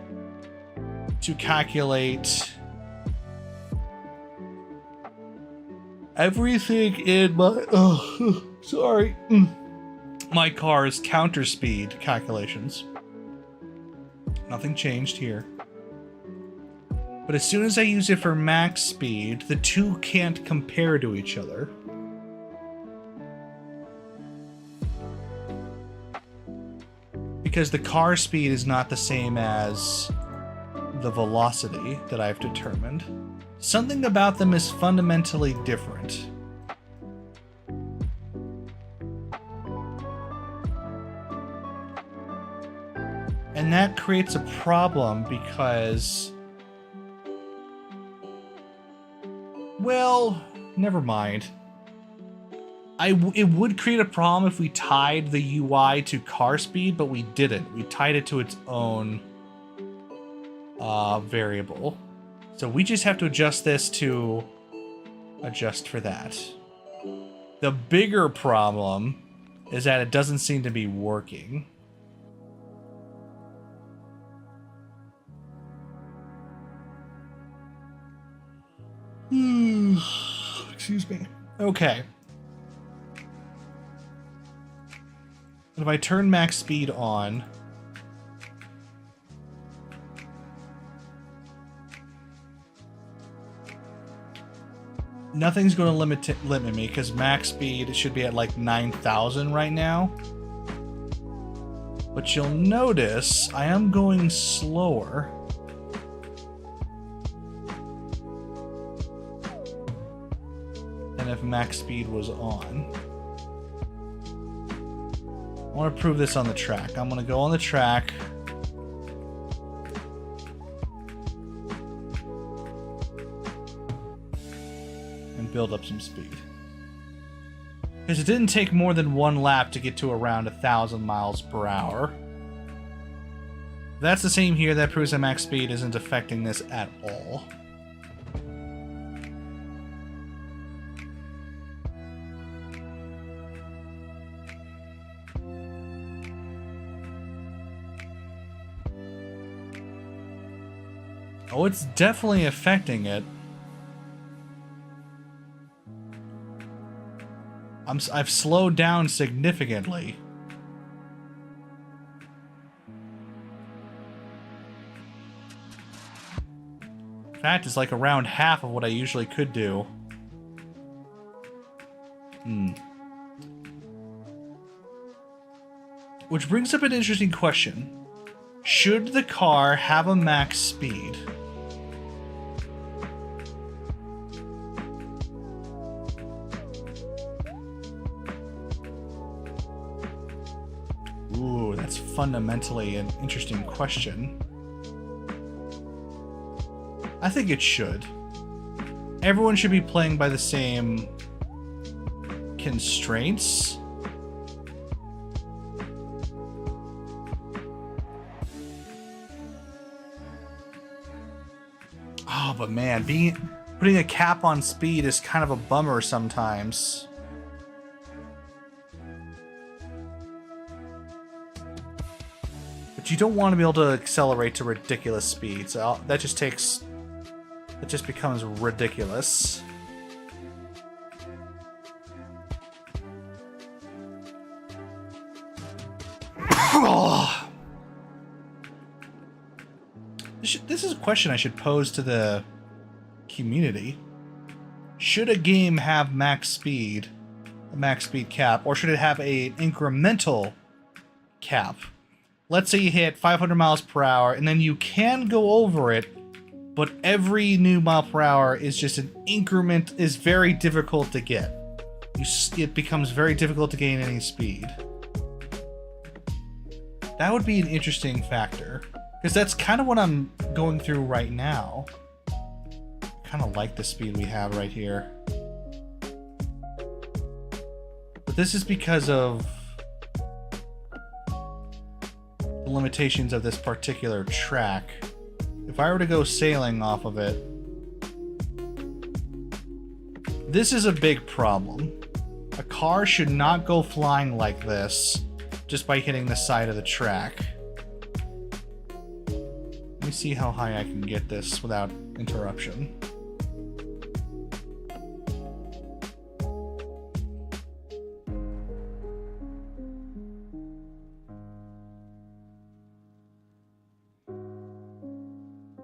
to calculate everything in my my car's counter speed calculations. Nothing changed here. But as soon as I use it for max speed, the two can't compare to each other. Because the car speed is not the same as the velocity that I've determined. Something about them is fundamentally different. And that creates a problem because... well, never mind. It would create a problem if we tied the UI to car speed, but we didn't. We tied it to its own variable. So we just have to adjust this to adjust for that. The bigger problem is that it doesn't seem to be working. Excuse me. Okay. If I turn max speed on, nothing's going to limit me because max speed should be at like 9,000 right now. But you'll notice I am going slower. Than if max speed was on. I want to prove this on the track. I'm going to go on the track. And build up some speed. Because it didn't take more than one lap to get to around 1,000 miles per hour. If that's the same here, that proves that max speed isn't affecting this at all. Oh, it's definitely affecting it. I've slowed down significantly. In fact, it's like around half of what I usually could do. Which brings up an interesting question. Should the car have a max speed? Ooh, that's fundamentally an interesting question. I think it should. Everyone should be playing by the same constraints. Oh, but man, putting a cap on speed is kind of a bummer sometimes. But you don't want to be able to accelerate to ridiculous speeds. So that just becomes ridiculous. This is a question I should pose to the community. Should a game have max speed, a max speed cap, or should it have an incremental cap? let's say you hit 500 miles per hour, and then you can go over it, but every new mile per hour is just an increment, is very difficult to get. It becomes very difficult to gain any speed. That would be an interesting factor, because that's kind of what I'm going through right now. I kind of like the speed we have right here. But this is because of the limitations of this particular track. If I were to go sailing off of it, this is a big problem. A car should not go flying like this just by hitting the side of the track. Let me see how high I can get this without interruption.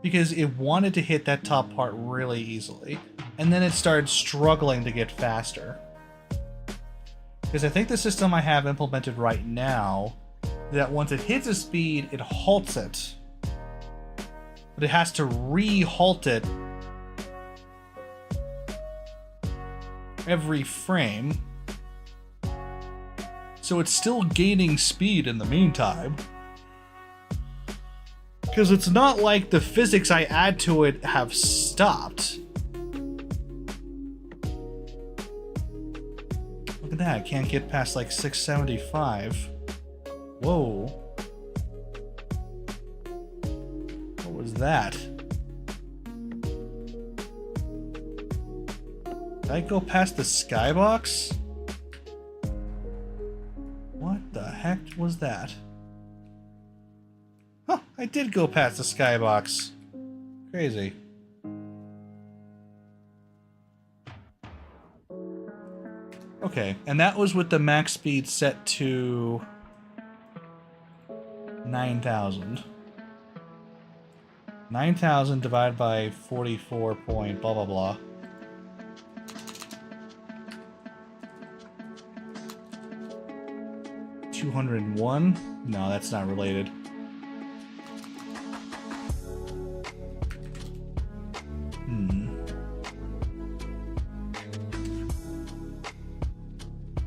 Because it wanted to hit that top part really easily, and then it started struggling to get faster. Because I think the system I have implemented right now, that once it hits a speed, it halts it. But it has to re-halt it every frame. So it's still gaining speed in the meantime. Because it's not like the physics I add to it have stopped. Look at that, I can't get past like 675. Whoa. What was that? Did I go past the skybox? What the heck was that? Huh, I did go past the skybox. Crazy. Okay, and that was with the max speed set to 9,000. 9,000 divided by 44 point blah blah blah. $201? No, that's not related.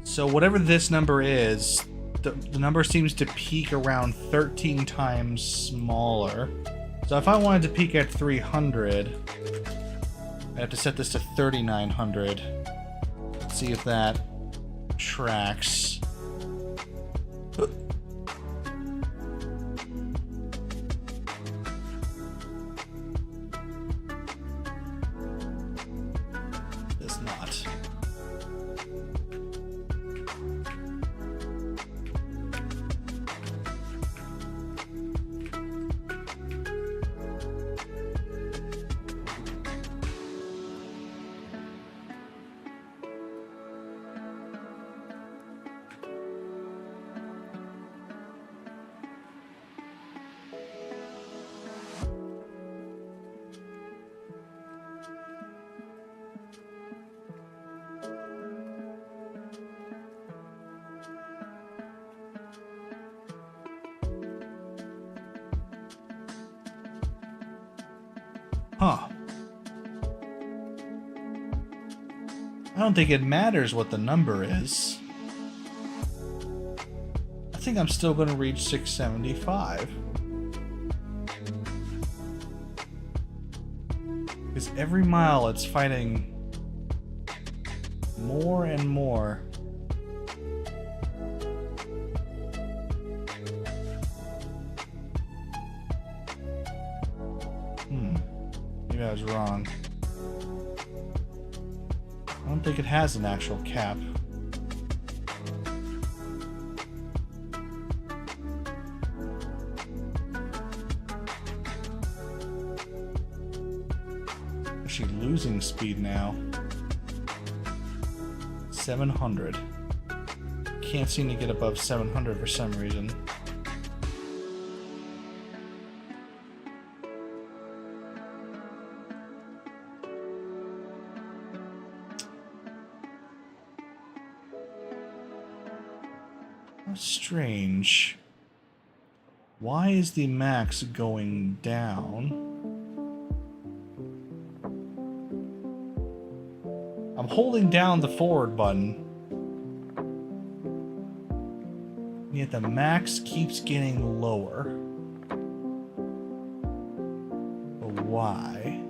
So whatever this number is, the number seems to peak around 13 times smaller. So if I wanted to peak at 300, I have to set this to 3,900. Let's see if that tracks. Does not. Huh. I don't think it matters what the number is. I think I'm still going to reach 675. Because every mile it's fighting more and more. Maybe I was wrong. I don't think it has an actual cap. Actually losing speed now. 700. Can't seem to get above 700 for some reason. Strange. Why is the max going down? I'm holding down the forward button. Yet the max keeps getting lower. But why?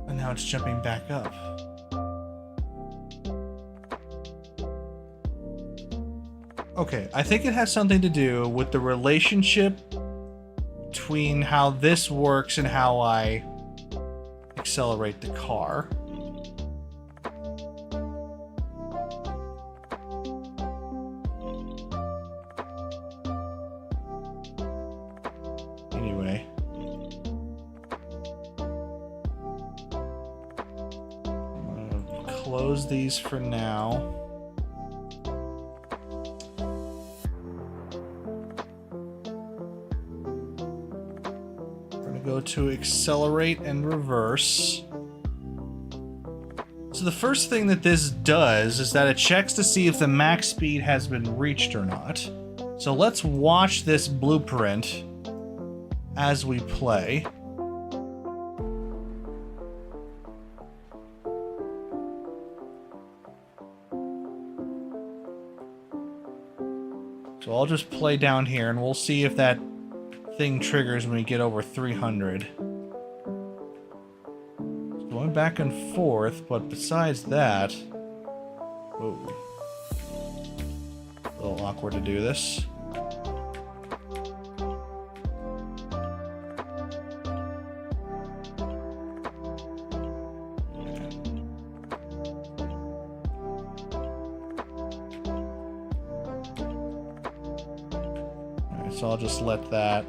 And now it's jumping back up. Okay, I think it has something to do with the relationship between how this works and how I accelerate the car. Anyway. I'm gonna close these for now. Go to accelerate and reverse. So the first thing that this does is that it checks to see if the max speed has been reached or not. So let's watch this blueprint as we play. So I'll just play down here and we'll see if that thing triggers when we get over 300. It's going back and forth, but besides that... Whoa. A little awkward to do this. Alright, so I'll just let that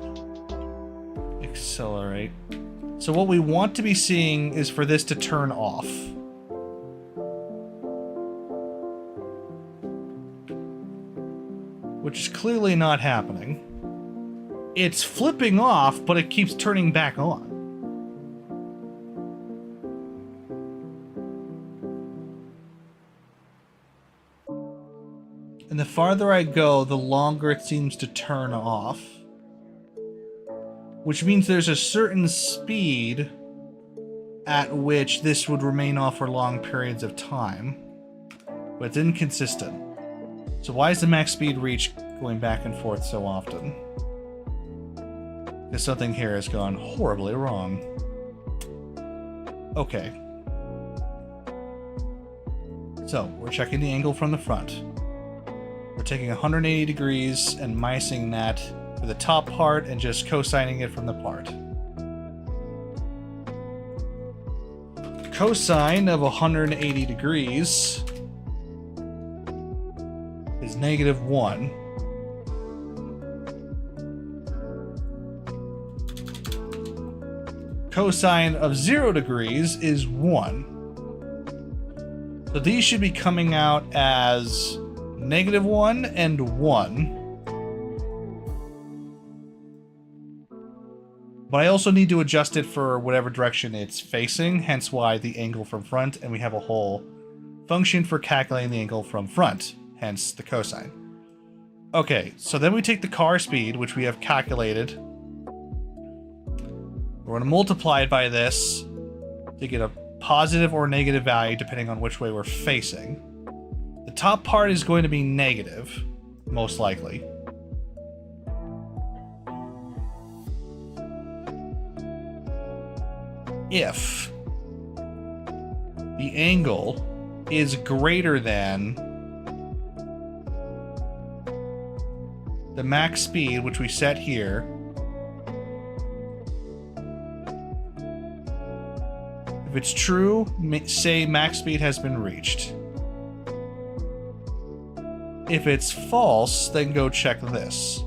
accelerate. So what we want to be seeing is for this to turn off. Which is clearly not happening. It's flipping off, but it keeps turning back on. And the farther I go, the longer it seems to turn off. Which means there's a certain speed at which this would remain off for long periods of time. But it's inconsistent. So why is the max speed reach going back and forth so often? Because something here has gone horribly wrong. Okay. So, we're checking the angle from the front. We're taking 180 degrees and minusing that for the top part and just cosining it from the part. Cosine of 180 degrees is -1. Cosine of 0 degrees is 1. So these should be coming out as -1 and 1. But I also need to adjust it for whatever direction it's facing, hence why the angle from front, and we have a whole function for calculating the angle from front, hence the cosine. Okay, so then we take the car speed, which we have calculated. We're going to multiply it by this to get a positive or negative value depending on which way we're facing. The top part is going to be negative, most likely. If the angle is greater than the max speed, which we set here, if it's true, say max speed has been reached. If it's false, then go check this.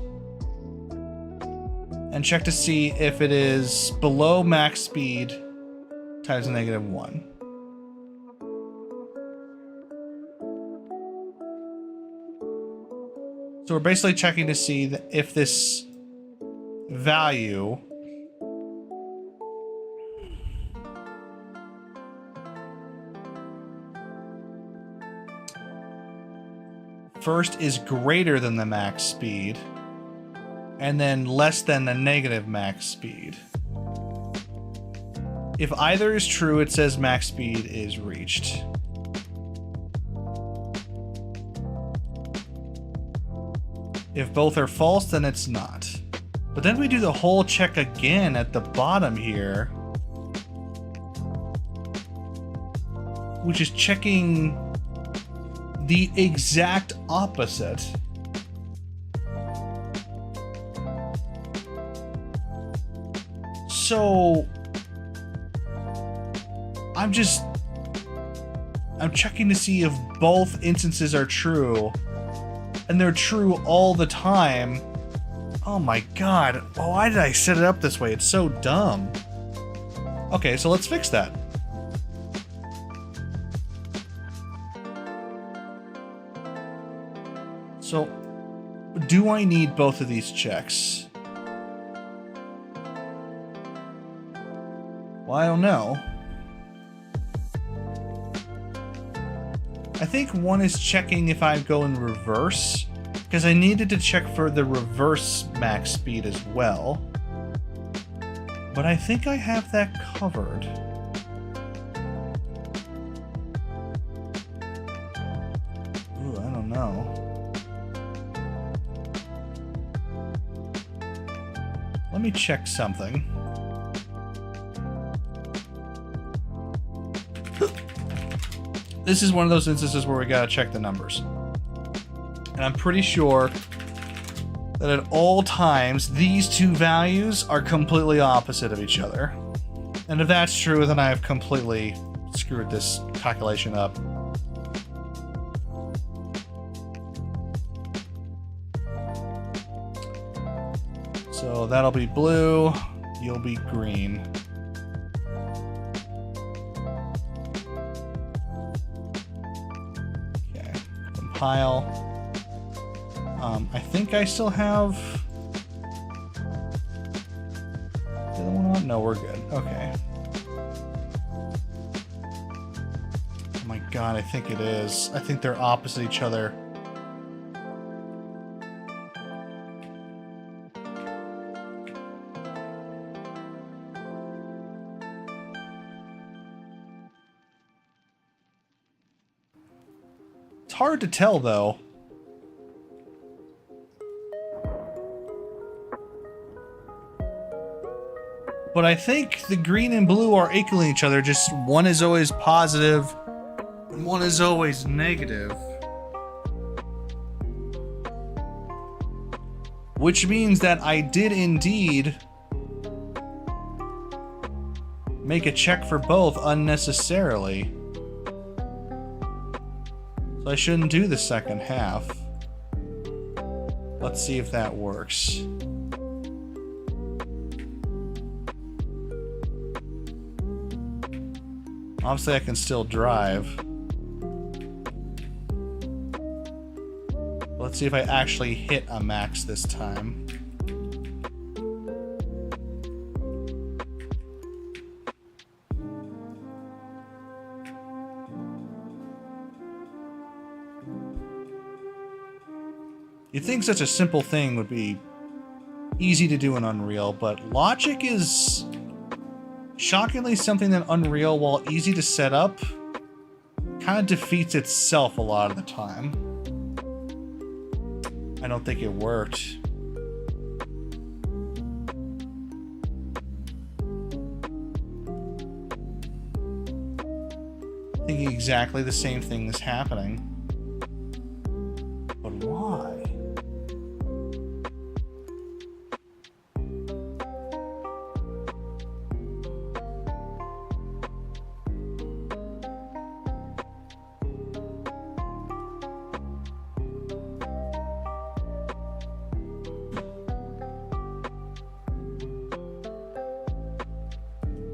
And check to see if it is below max speed times -1. So we're basically checking to see that if this value – first is greater than the max speed, and then less than the negative max speed. If either is true, it says max speed is reached. If both are false, then it's not. But then we do the whole check again at the bottom here, which is checking the exact opposite. So I'm checking to see if both instances are true, and they're true all the time. Oh my god, why did I set it up this way? It's so dumb. Okay, so let's fix that. So, do I need both of these checks? Well, I don't know. I think one is checking if I go in reverse, because I needed to check for the reverse max speed as well. But I think I have that covered. Ooh, I don't know. Let me check something. This is one of those instances where we gotta check the numbers. And I'm pretty sure that at all times, these two values are completely opposite of each other. And if that's true, then I have completely screwed this calculation up. So that'll be blue, you'll be green. Okay, compile. I think I still have the other one on? No, we're good. Okay. Oh my god, I think it is. I think they're opposite each other. It's hard to tell, though. But I think the green and blue are equaling each other, just one is always positive and one is always negative. Which means that I did indeed make a check for both unnecessarily. So I shouldn't do the second half. Let's see if that works. Obviously, I can still drive. Let's see if I actually hit a max this time. You'd think such a simple thing would be easy to do in Unreal, but logic is shockingly something that Unreal, while easy to set up, kind of defeats itself a lot of the time. I don't think it worked. Thinking exactly the same thing is happening. But why?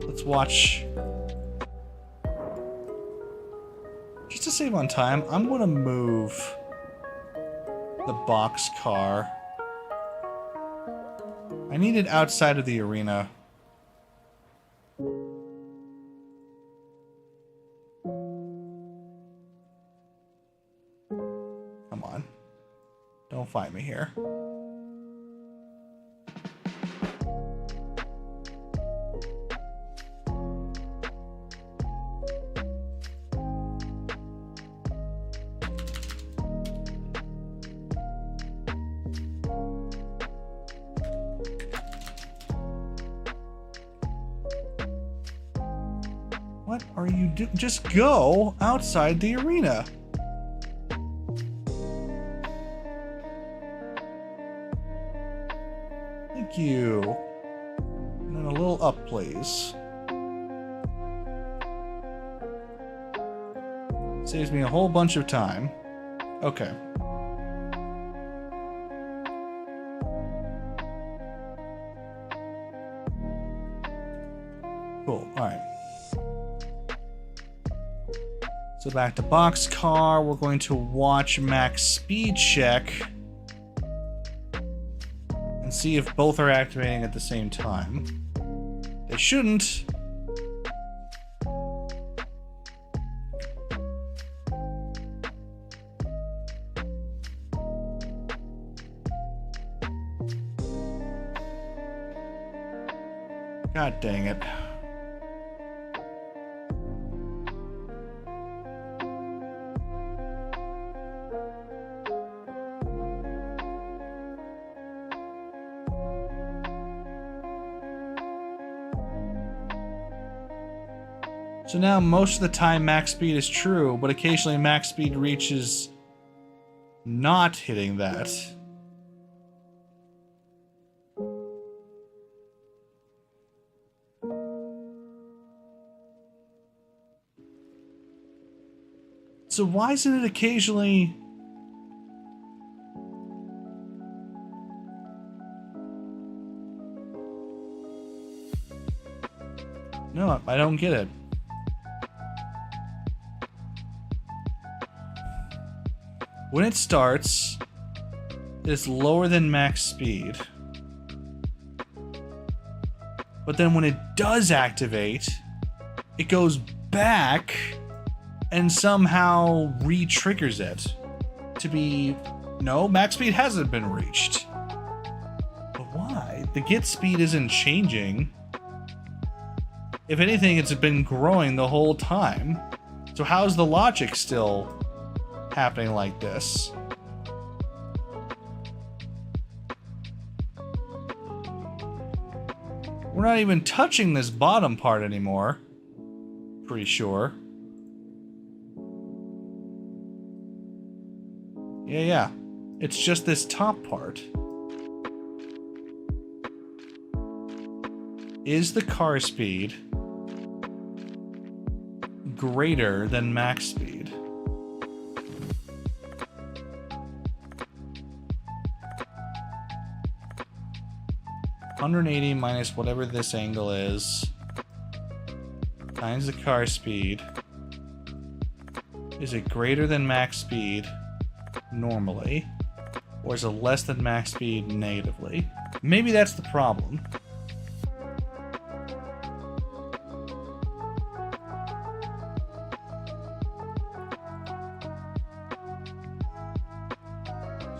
Let's watch. Just to save on time, I'm going to move the box car. I need it outside of the arena. Come on. Don't fight me here. What are you doing? Just go outside the arena. Thank you. And then a little up, please. Saves me a whole bunch of time. Okay. Cool. All right. So back to boxcar. We're going to watch max speed check and see if both are activating at the same time. They shouldn't. God dang it. So now most of the time max speed is true, but occasionally max speed reaches not hitting that. So why isn't it occasionally... No, I don't get it. When it starts, it's lower than max speed. But then when it does activate, it goes back and somehow re-triggers it to be, no, max speed hasn't been reached. But why? The get speed isn't changing. If anything, it's been growing the whole time. So how's the logic still happening like this? We're not even touching this bottom part anymore. Pretty sure. Yeah. It's just this top part. Is the car speed greater than max speed? (180 minus whatever this angle is times the car speed). Is it greater than max speed normally, or is it less than max speed negatively? Maybe that's the problem.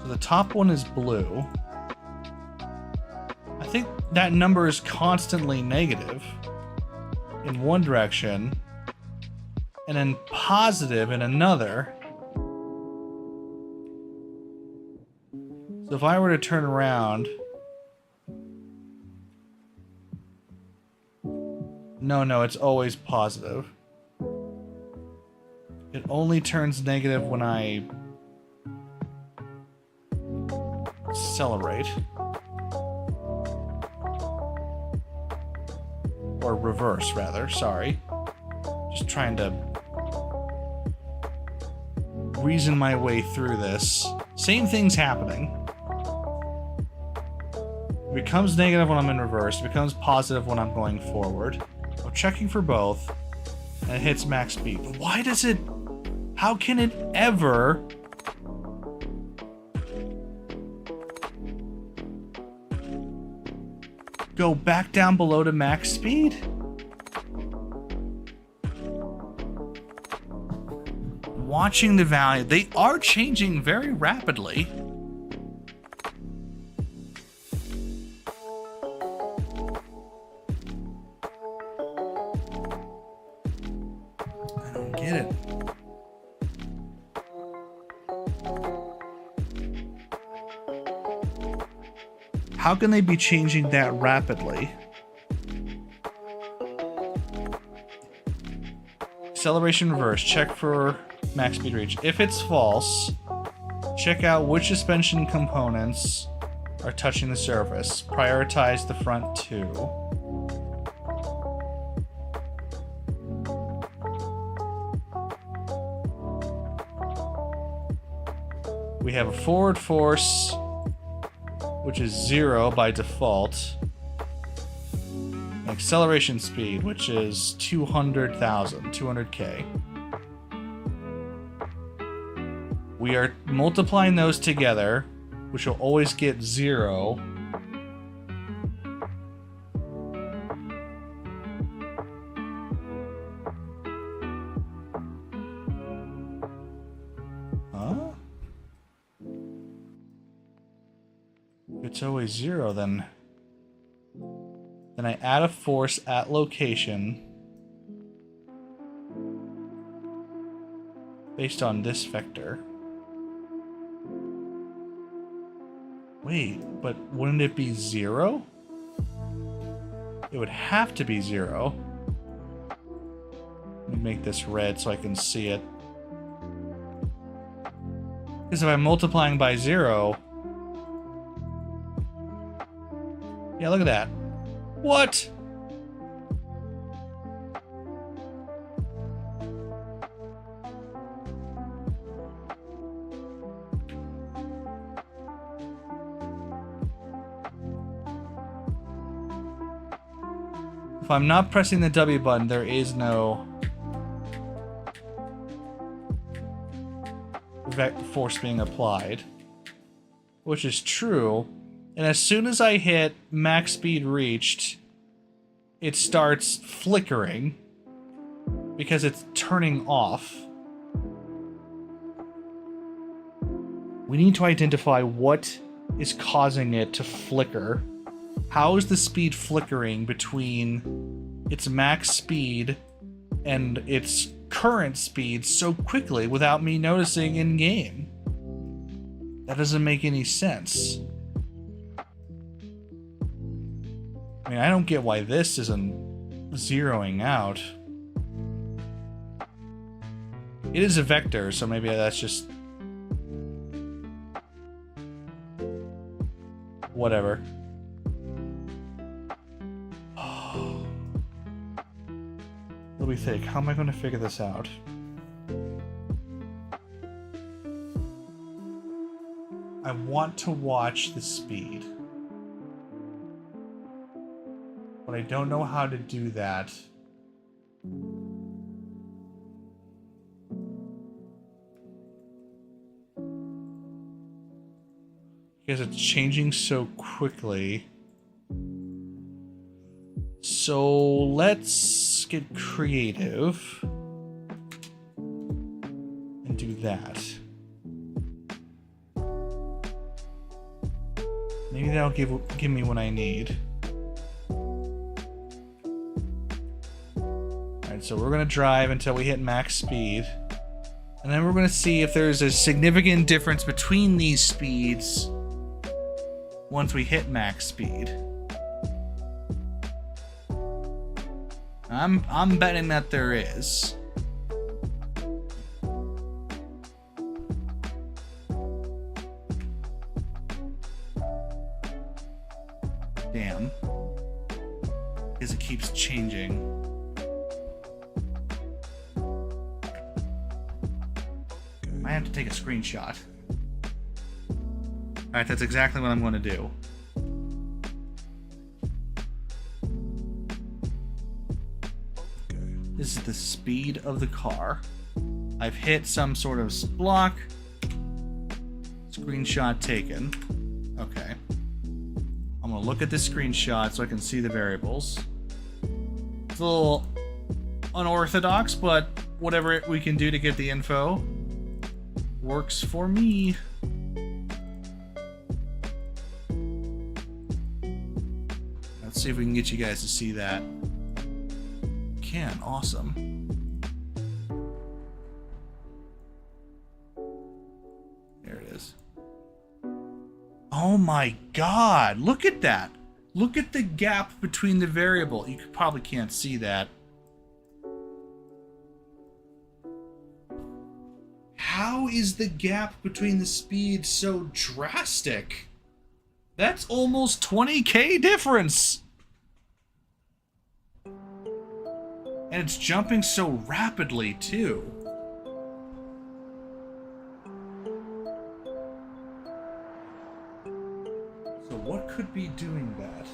So the top one is blue. I think that number is constantly negative in one direction and then positive in another. So if I were to turn around... No, it's always positive. It only turns negative when I accelerate. Or reverse, rather. Sorry. Just trying to reason my way through this. Same thing's happening. It becomes negative when I'm in reverse. It becomes positive when I'm going forward. I'm checking for both. And it hits max speed. But why does it... How can it ever... go back down below to max speed? Watching the value, they are changing very rapidly. How can they be changing that rapidly? Acceleration reverse. Check for max speed reach. If it's false, check out which suspension components are touching the surface. Prioritize the front two. We have a forward force, which is 0 by default. And acceleration speed, which is 200K. We are multiplying those together, which will always get 0. Huh? If it's always 0, then I add a force at location based on this vector. Wait, but wouldn't it be 0? It would have to be 0. Let me make this red so I can see it. Because if I'm multiplying by 0... Yeah, look at that. What? If I'm not pressing the W button, there is no force being applied, which is true. And as soon as I hit max speed reached, it starts flickering because it's turning off. We need to identify what is causing it to flicker. How is the speed flickering between its max speed and its current speed so quickly without me noticing in game? That doesn't make any sense. I mean, I don't get why this isn't zeroing out. It is a vector, so maybe that's just... whatever. What do we think? How am I going to figure this out? I want to watch the speed. But I don't know how to do that. Because it's changing so quickly. So let's get creative and do that. Maybe that'll give me what I need. Alright, so we're gonna drive until we hit max speed. And then we're gonna see if there's a significant difference between these speeds once we hit max speed. I'm betting that there is. Damn. Because it keeps changing. I have to take a screenshot. Alright, that's exactly what I'm going to do. This is the speed of the car. I've hit some sort of block. Screenshot taken. Okay. I'm going to look at the screenshot so I can see the variables. It's a little unorthodox, but whatever we can do to get the info works for me. Let's see if we can get you guys to see that. Can. Awesome. There it is. Oh my god, look at that. Look at the gap between the variable. You probably can't see that. How is the gap between the speed so drastic? That's almost 20k difference. And it's jumping so rapidly too. So what could be doing that?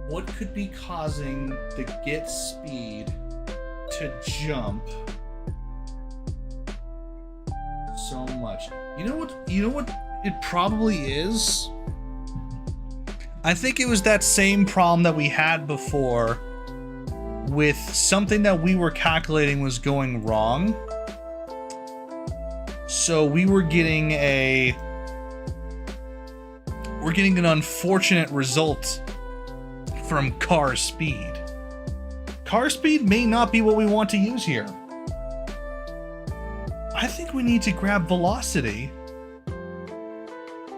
What could be causing the get speed to jump so much? You know what it probably is? I think it was that same problem that we had before with something that we were calculating was going wrong. So we were getting an unfortunate result from car speed. Car speed may not be what we want to use here. I think we need to grab velocity.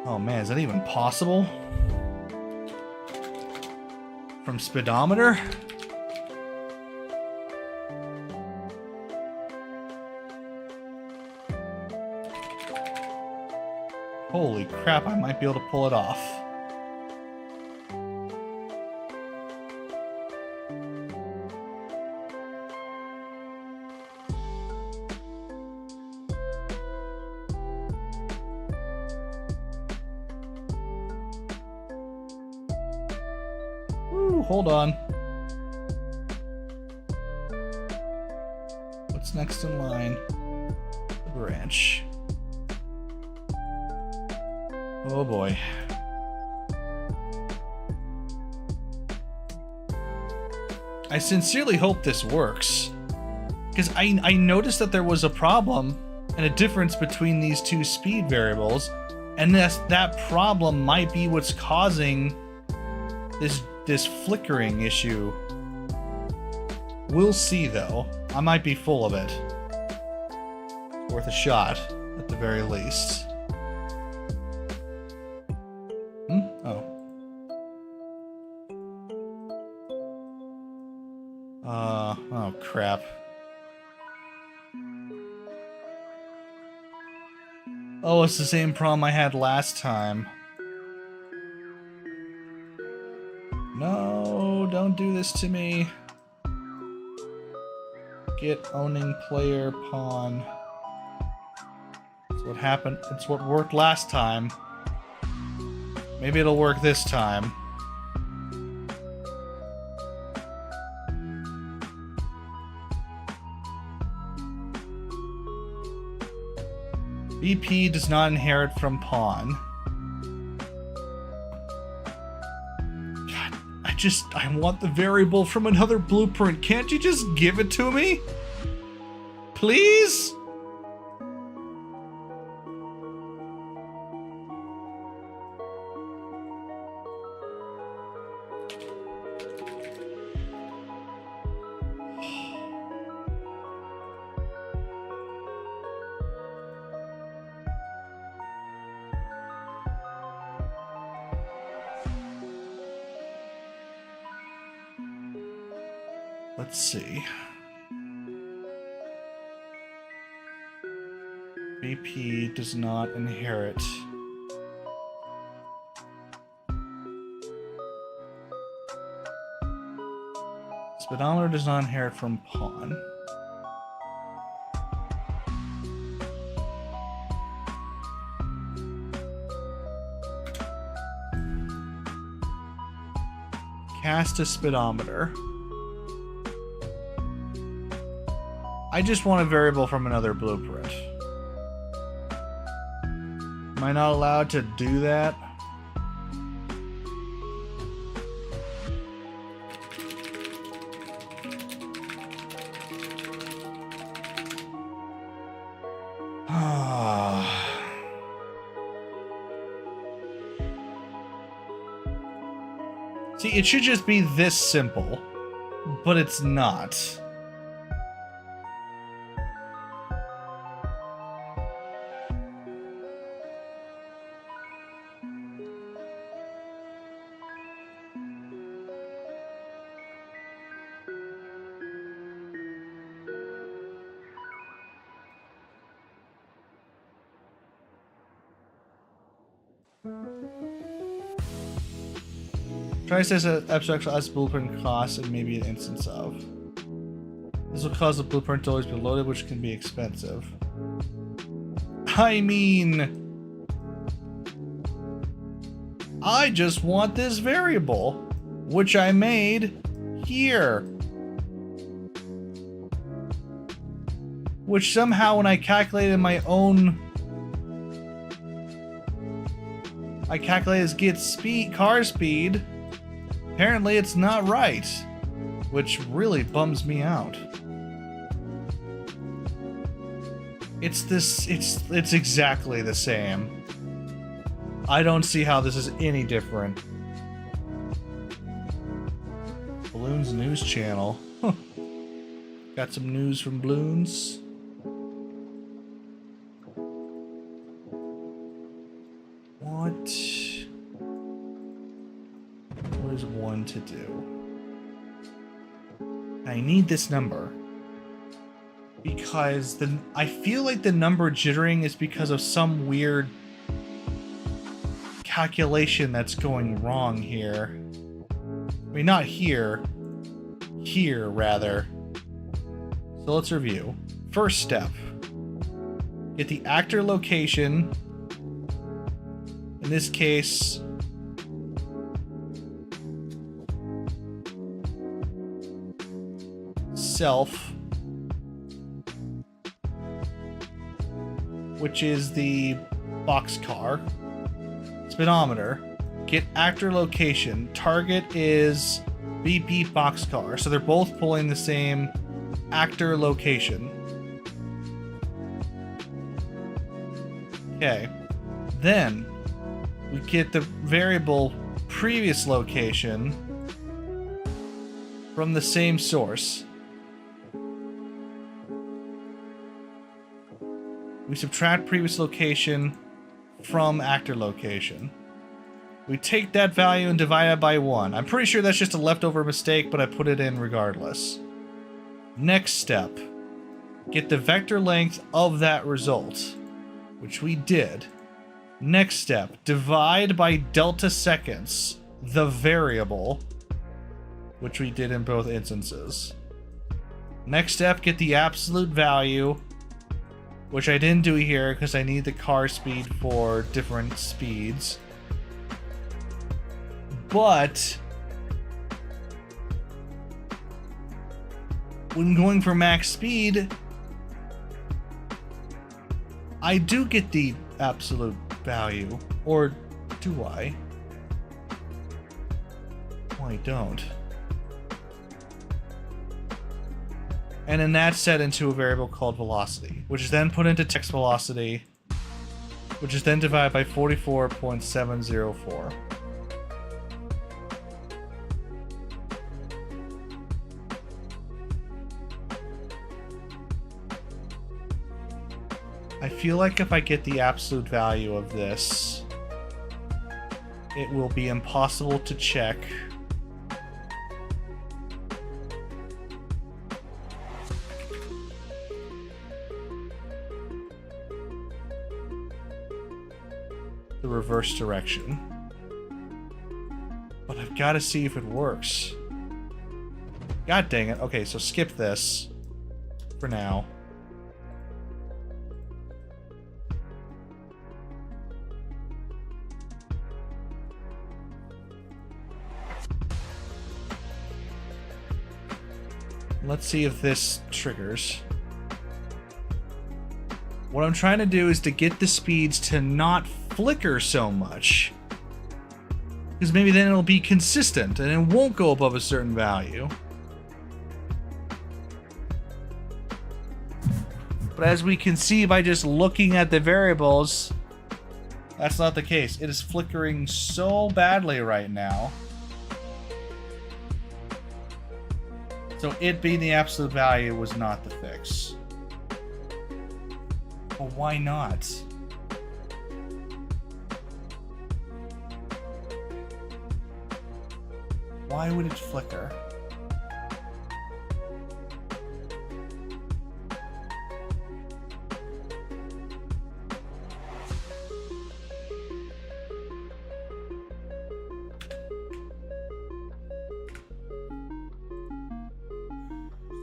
Oh man, is that even possible? From speedometer? Holy crap, I might be able to pull it off. Hold on. What's next in line? The branch. Oh boy. I sincerely hope this works. Because I noticed that there was a problem and a difference between these two speed variables. And that problem might be what's causing this flickering issue. We'll see though. I might be full of it. Worth a shot, at the very least. Oh. Oh crap. Oh, it's the same problem I had last time. No, don't do this to me. Get owning player pawn. That's what happened. It's what worked last time. Maybe it'll work this time. BP does not inherit from pawn. I want the variable from another blueprint. Can't you just give it to me? Please? Let's see. BP does not inherit. Speedometer does not inherit from pawn. Cast a speedometer. I just want a variable from another blueprint. Am I not allowed to do that? See, it should just be this simple, but it's not. Try says an abstract as blueprint costs and maybe an instance of. This will cause the blueprint to always be loaded, which can be expensive. I mean, I just want this variable, which I made here. Which somehow when I calculated my own, I calculated as get speed, car speed. Apparently it's not right, which really bums me out. It's exactly the same. I don't see how this is any different. Balloons News Channel. Huh. Got some news from Balloons. What is one to do? I need this number. Because I feel like the number jittering is because of some weird calculation that's going wrong here. I mean, not here. Here, rather. So let's review. First step. Get the actor location. In this case, self, which is the boxcar. Speedometer. Get actor location. Target is beep beep boxcar. So they're both pulling the same actor location. Okay. Then we get the variable previous location from the same source. We subtract previous location from actor location. We take that value and divide it by 1. I'm pretty sure that's just a leftover mistake, but I put it in regardless. Next step. Get the vector length of that result, which we did. Next step. Divide by delta seconds the variable, which we did in both instances. Next step. Get the absolute value, which I didn't do here because I need the car speed for different speeds. But when going for max speed, I do get the absolute value. Or do I? Oh, I don't. And then that's set into a variable called velocity, which is then put into text velocity, which is then divided by 44.704. I feel like if I get the absolute value of this, it will be impossible to check. The reverse direction. But I've got to see if it works. God dang it. Okay, so skip this for now. Let's see if this triggers. What I'm trying to do is to get the speeds to not flicker so much. Because maybe then it'll be consistent and it won't go above a certain value. But as we can see by just looking at the variables, that's not the case. It is flickering so badly right now. So it being the absolute value was not the fix. Well, why not? Why would it flicker?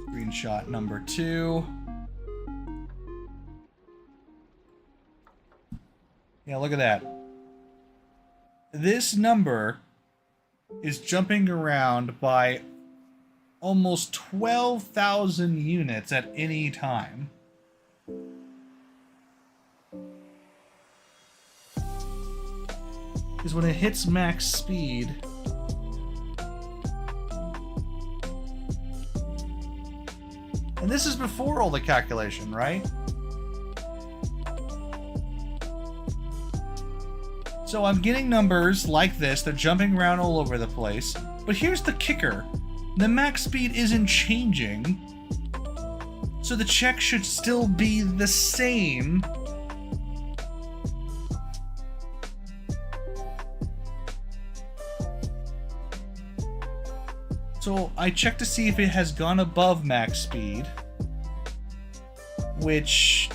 Screenshot number 2. Yeah, look at that. This number is jumping around by almost 12,000 units at any time. Because when it hits max speed, and this is before all the calculation, right? So I'm getting numbers like this, they're jumping around all over the place. But here's the kicker. The max speed isn't changing. So the check should still be the same. So I check to see if it has gone above max speed, which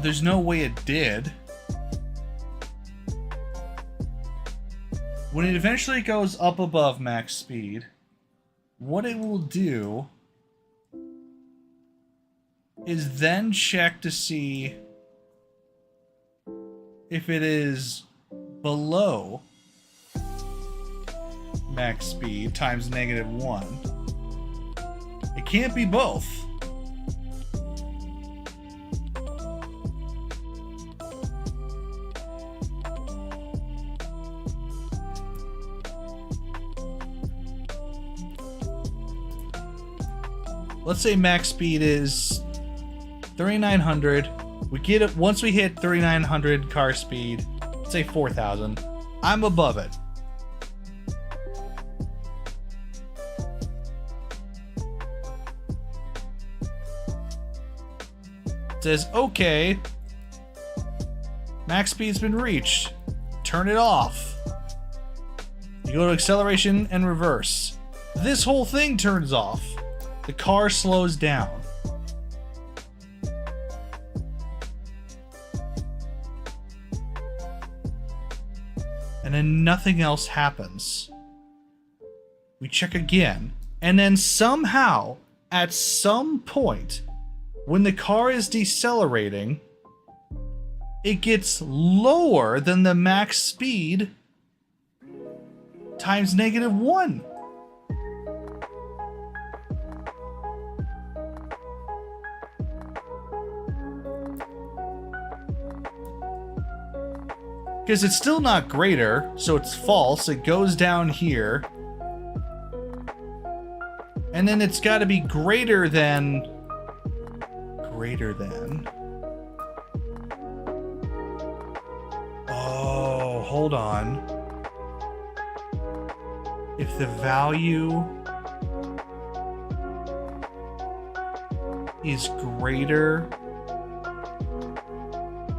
there's no way it did. When it eventually goes up above max speed, what it will do is then check to see if it is below max speed times -1. It can't be both. Let's say max speed is 3,900. We get it once we hit 3,900 car speed, say 4,000. I'm above it. It says, okay, max speed's been reached. Turn it off. You go to acceleration and reverse. This whole thing turns off. The car slows down. And then nothing else happens. We check again, and then somehow, at some point, when the car is decelerating, it gets lower than the max speed times -1. Because it's still not greater, so it's false. It goes down here. And then it's got to be greater than... Oh, hold on. If the value is greater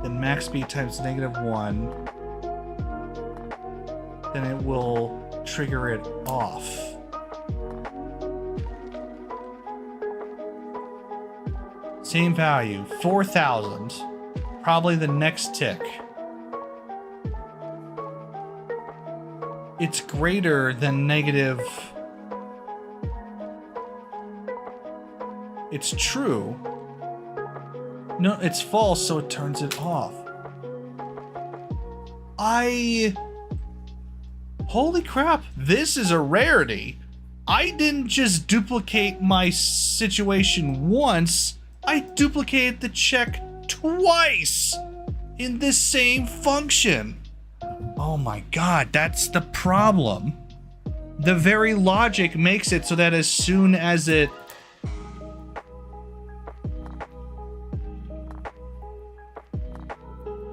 than max speed times -1, then it will trigger it off. Same value, 4,000. Probably the next tick. It's greater than negative. It's true. No, it's false, so it turns it off. Holy crap, this is a rarity. I didn't just duplicate my situation once, I duplicated the check twice in this same function. Oh my god, that's the problem. The very logic makes it so that as soon as it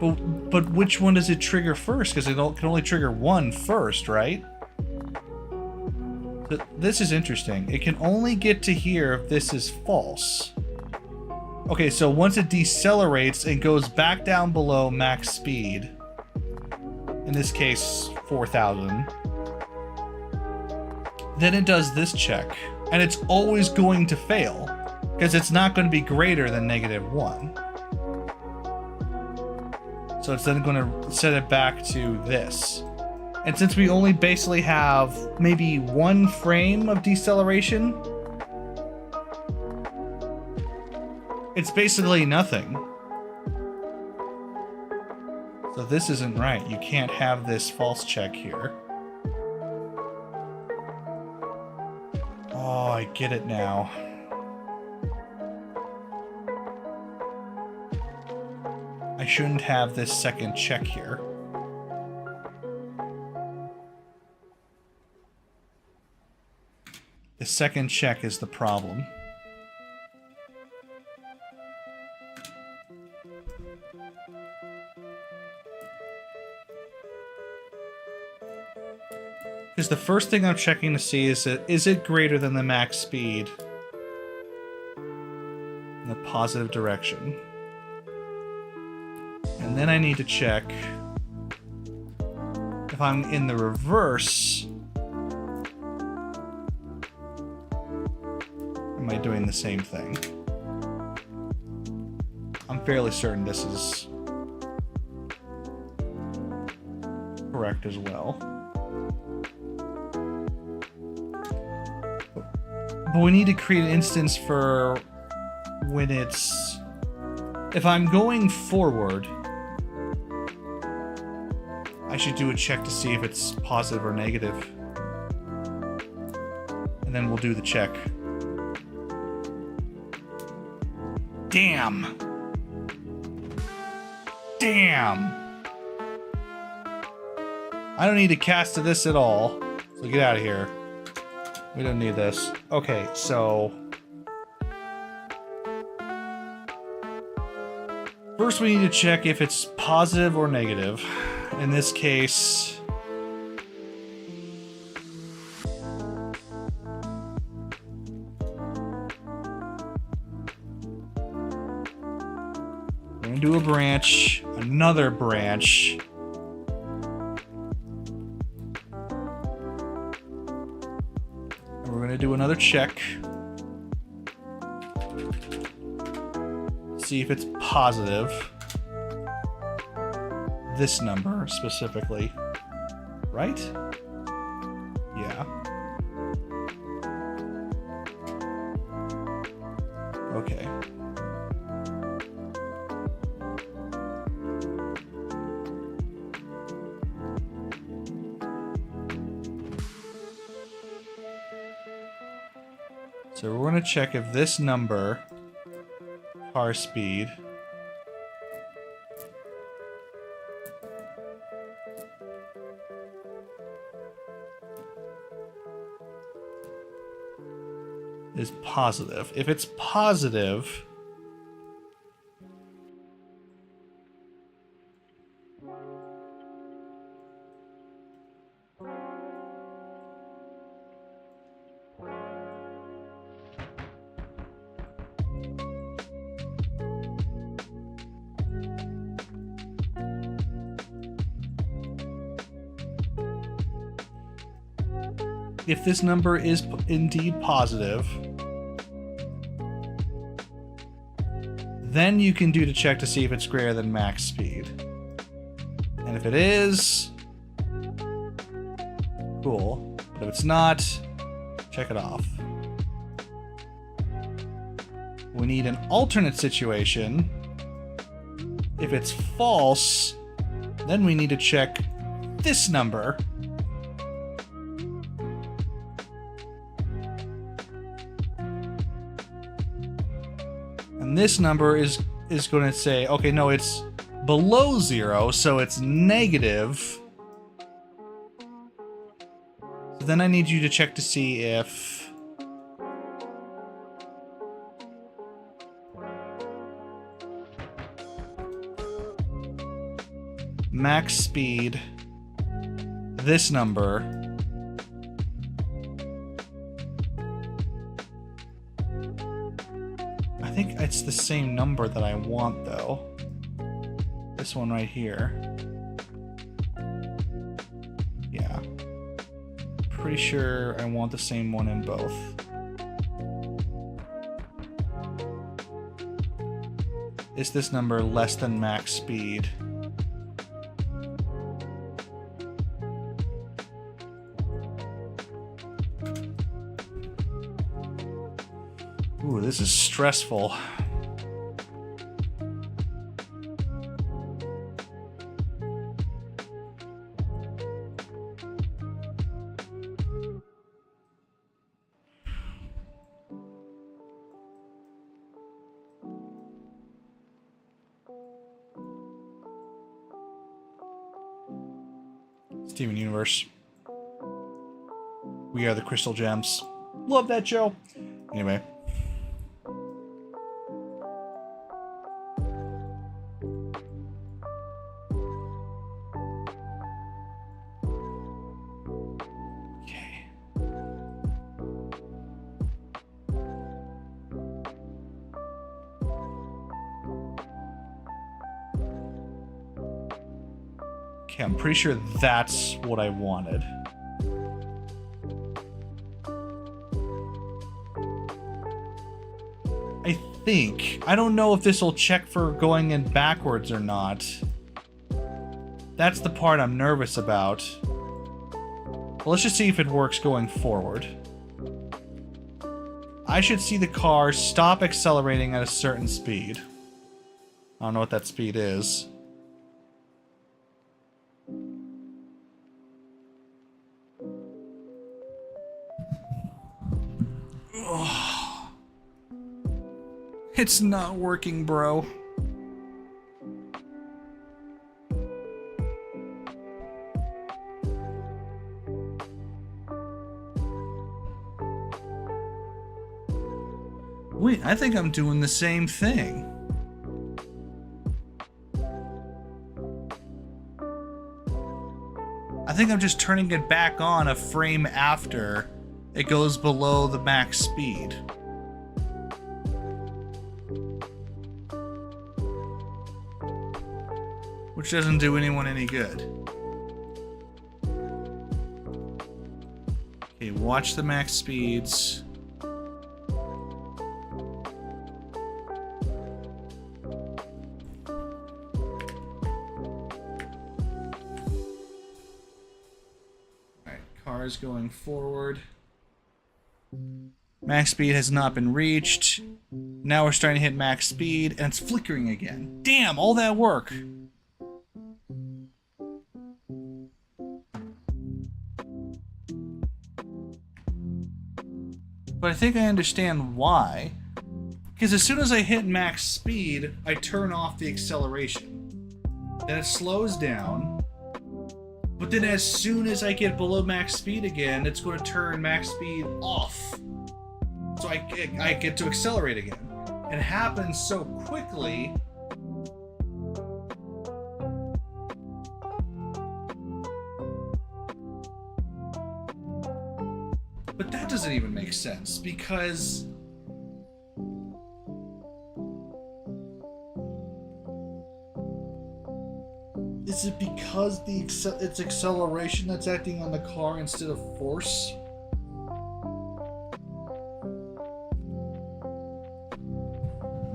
But which one does it trigger first? Because it can only trigger one first, right? This is interesting. It can only get to here if this is false. Okay, so once it decelerates and goes back down below max speed, in this case 4,000, then it does this check. And it's always going to fail, because it's not going to be greater than -1. So it's then going to set it back to this. And since we only basically have maybe 1 frame of deceleration, it's basically nothing. So this isn't right. You can't have this false check here. Oh, I get it now. I shouldn't have this second check here. The second check is the problem. Because the first thing I'm checking to see is it greater than the max speed in the positive direction. And then I need to check if I'm in the reverse. Am I doing the same thing? I'm fairly certain this is correct as well. But we need to create an instance for when it's... If I'm going forward, I should do a check to see if it's positive or negative. And then we'll do the check. Damn! Damn! I don't need to cast to this at all. So get out of here. We don't need this. Okay, so... First we need to check if it's positive or negative. In this case... we're gonna do a branch, another branch. We're going to do another check. See if it's positive. This number specifically. Right? Yeah. Okay. So we're going to check if this number, car speed, is positive. If it's positive, if this number is indeed positive, then you can do the check to see if it's greater than max speed. And if it is, cool. But if it's not, check it off. We need an alternate situation. If it's false, then we need to check this number. And this number is going to say, okay, no, it's below 0, so it's negative. So then I need you to check to see if max speed, this number. I think it's the same number that I want, though. This one right here. Yeah. Pretty sure I want the same one in both. Is this number less than max speed? Ooh, this is stressful. Steven Universe. We are the Crystal Gems. Love that show. Anyway. Okay, I'm pretty sure that's what I wanted. I think. I don't know if this will check for going in backwards or not. That's the part I'm nervous about. Well, let's just see if it works going forward. I should see the car stop accelerating at a certain speed. I don't know what that speed is. It's not working, bro. Wait, I think I'm doing the same thing. I think I'm just turning it back on a frame after it goes below the max speed. Which doesn't do anyone any good. Okay, watch the max speeds. Alright, cars going forward. Max speed has not been reached. Now we're starting to hit max speed, and it's flickering again. Damn, all that work! But I think I understand why. Because as soon as I hit max speed, I turn off the acceleration. Then it slows down. But then as soon as I get below max speed again, it's going to turn max speed off. So I get to accelerate again. It happens so quickly. But that doesn't even make sense, because is it because it's acceleration that's acting on the car instead of force?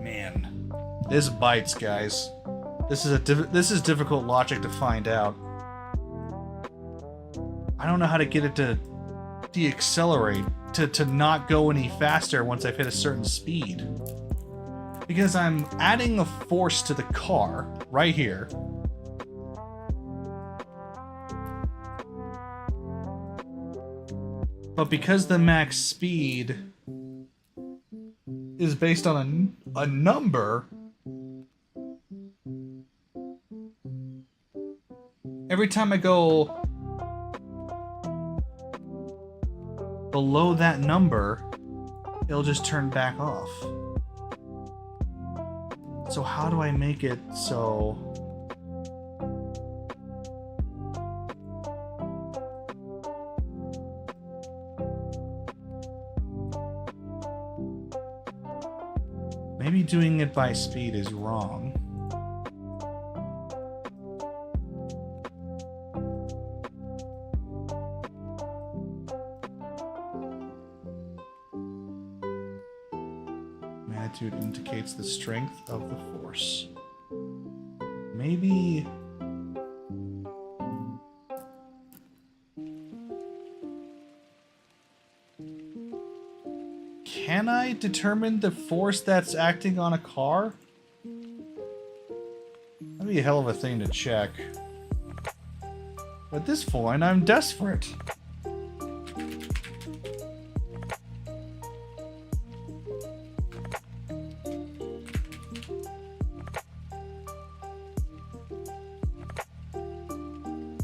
Man, this bites, guys. This is difficult logic to find out. I don't know how to get it to de-accelerate, to not go any faster once I've hit a certain speed. Because I'm adding a force to the car right here. But because the max speed is based on a number, every time I go below that number, it'll just turn back off. So how do I make it so Maybe doing it by speed is wrong. Magnitude indicates the strength of the force. Maybe... Can I determine the force that's acting on a car? That'd be a hell of a thing to check. At this point, I'm desperate.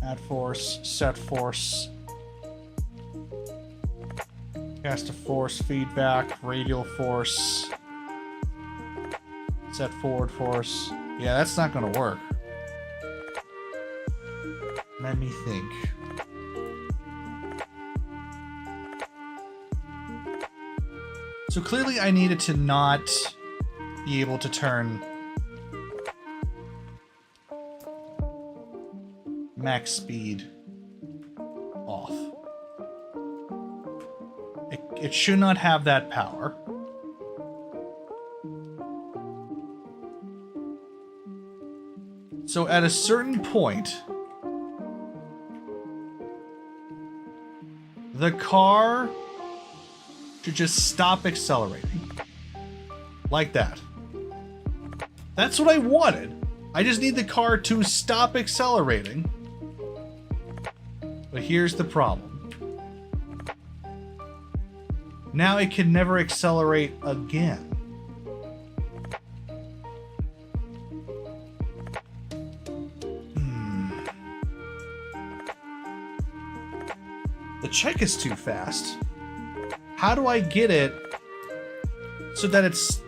Add force, set force. Cast a force, feedback, radial force. Set forward force. Yeah, that's not gonna work. Let me think. So clearly I needed to not be able to turn max speed off. It should not have that power. So at a certain point, the car should just stop accelerating. Like that. That's what I wanted. I just need the car to stop accelerating. But here's the problem. Now it can never accelerate again. The check is too fast. How do I get it so that it's...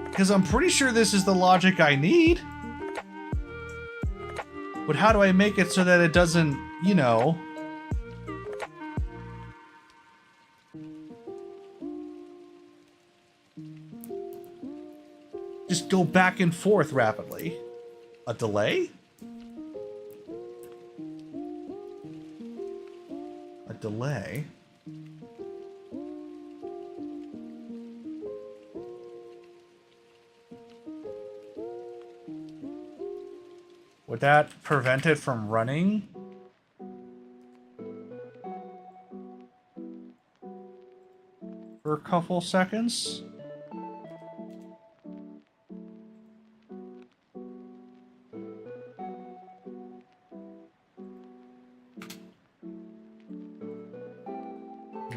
Because I'm pretty sure this is the logic I need. But how do I make it so that it doesn't, you know... just go back and forth rapidly? A delay? A delay? Would that prevent it from running? For a couple seconds?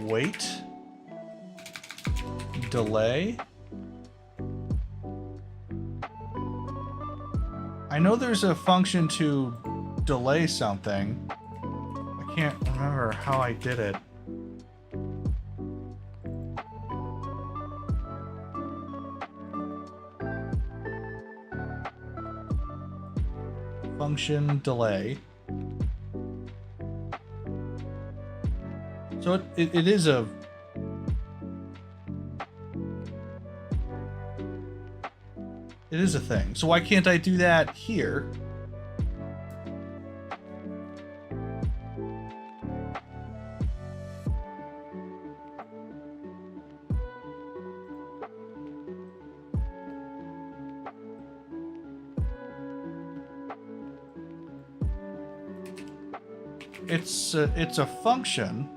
Wait. Delay. I know there's a function to delay something. I can't remember how I did it. Function delay. So it is a... It is a thing. So why can't I do that here? It's a function.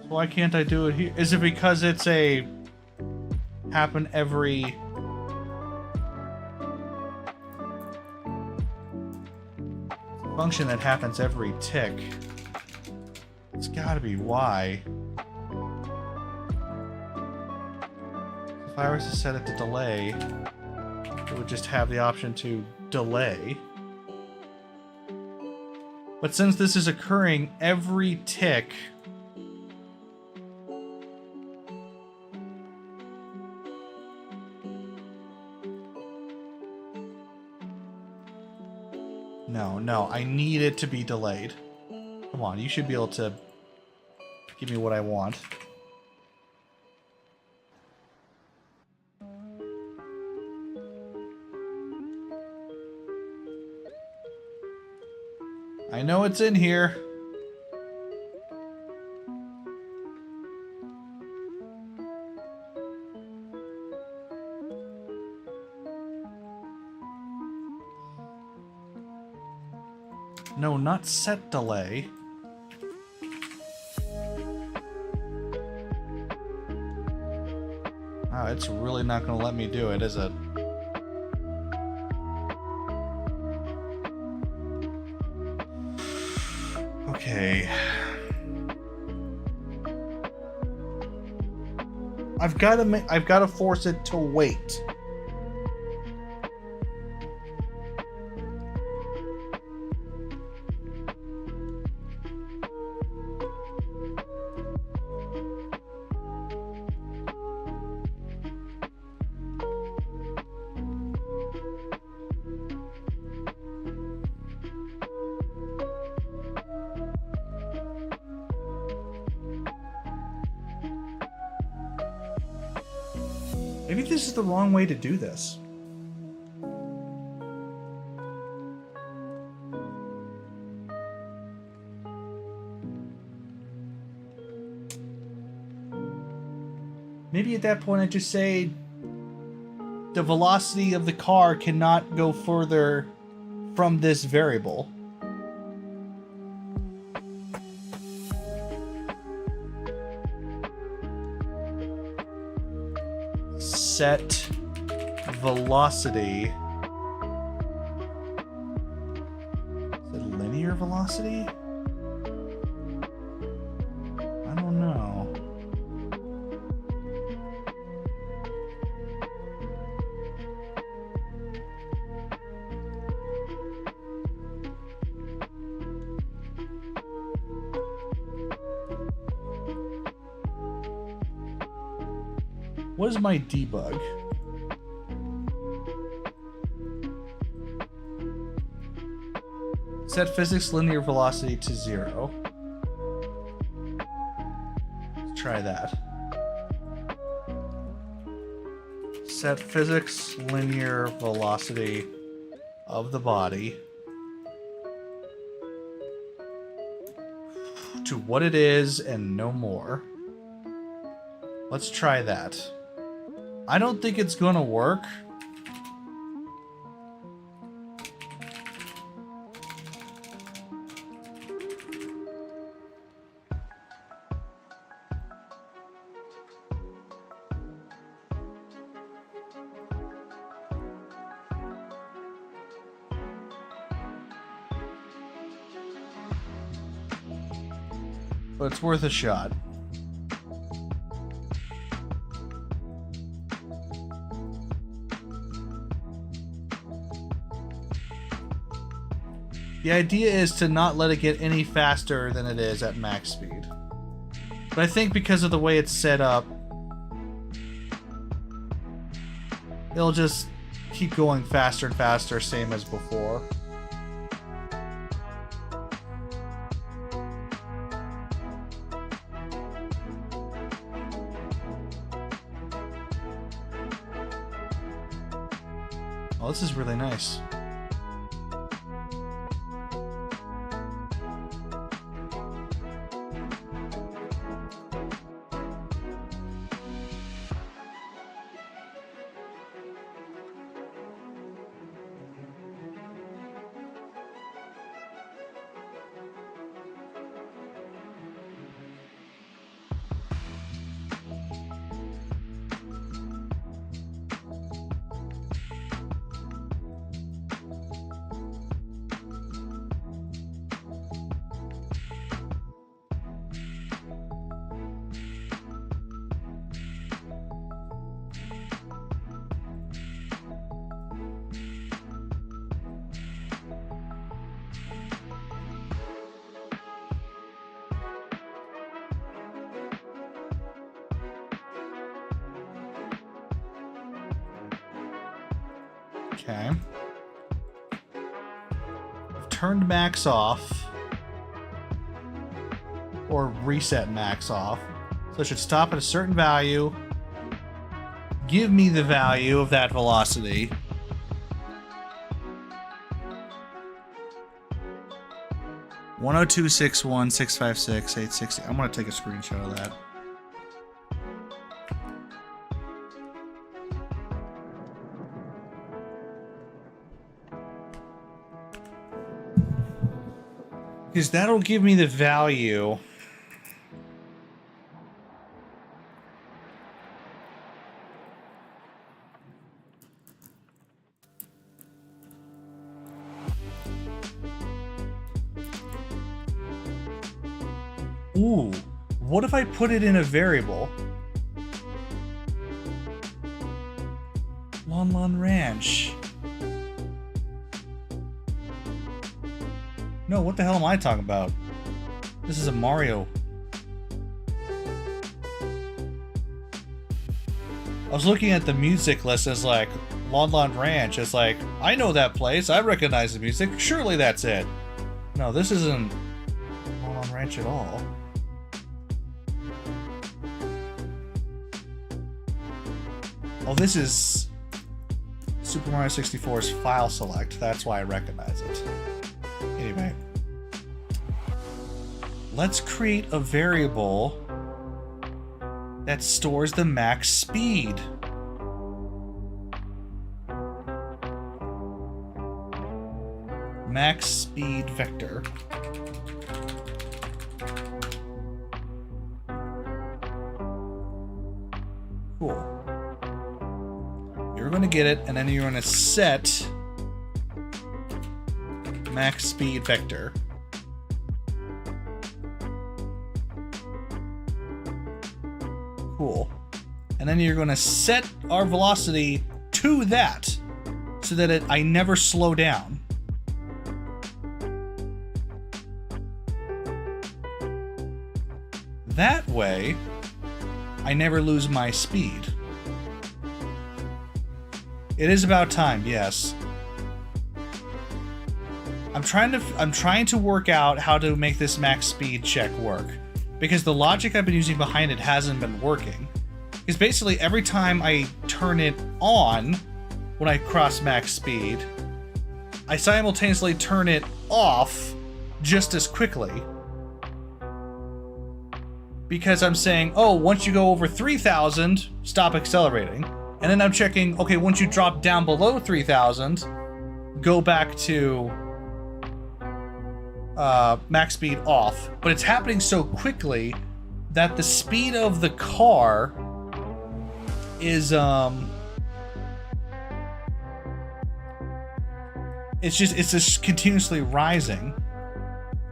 Why can't I do it here? Is it because it's a happen every function that happens every tick? It's gotta be why. If I was to set it to delay, it would just have the option to delay. But since this is occurring every tick, no, I need it to be delayed. Come on, you should be able to give me what I want. I know it's in here. No, not set delay. Oh, it's really not going to let me do it, is it? Okay. I've got to force it to wait. Maybe this is the wrong way to do this. Maybe at that point I just say the velocity of the car cannot go further from this variable. Set velocity. Is it linear velocity? I don't know. What is my debug? Set physics linear velocity to 0. Let's try that. Set physics linear velocity of the body to what it is and no more. Let's try that. I don't think it's gonna work. But it's worth a shot. The idea is to not let it get any faster than it is at max speed. But I think because of the way it's set up, it'll just keep going faster and faster, same as before. Oh, this is really nice. Okay. I've turned max off. or reset max off. So it should stop at a certain value, give me the value of that velocity. (102.61.656.860). I'm gonna take a screenshot of that. Because that'll give me the value. Ooh, what if I put it in a variable? Lon Ranch. No, what the hell am I talking about? This is a Mario. I was looking at the music list as like, Lon Ranch. It's like, I know that place. I recognize the music. Surely that's it. No, this isn't Lon Ranch at all. Oh, this is Super Mario 64's file select. That's why I recognize it. Anyway, let's create a variable that stores the max speed. Max speed vector. Cool. You're going to get it, and then you're going to set max speed vector. Cool. And then you're going to set our velocity to that so that I never slow down. That way, I never lose my speed. It is about time, yes. I'm trying to work out how to make this max speed check work, because the logic I've been using behind it hasn't been working. Because basically every time I turn it on when I cross max speed, I simultaneously turn it off just as quickly. Because I'm saying, oh, once you go over 3,000, stop accelerating. And then I'm checking, okay, once you drop down below 3,000, go back to max speed off. But it's happening so quickly that the speed of the car is it's just continuously rising.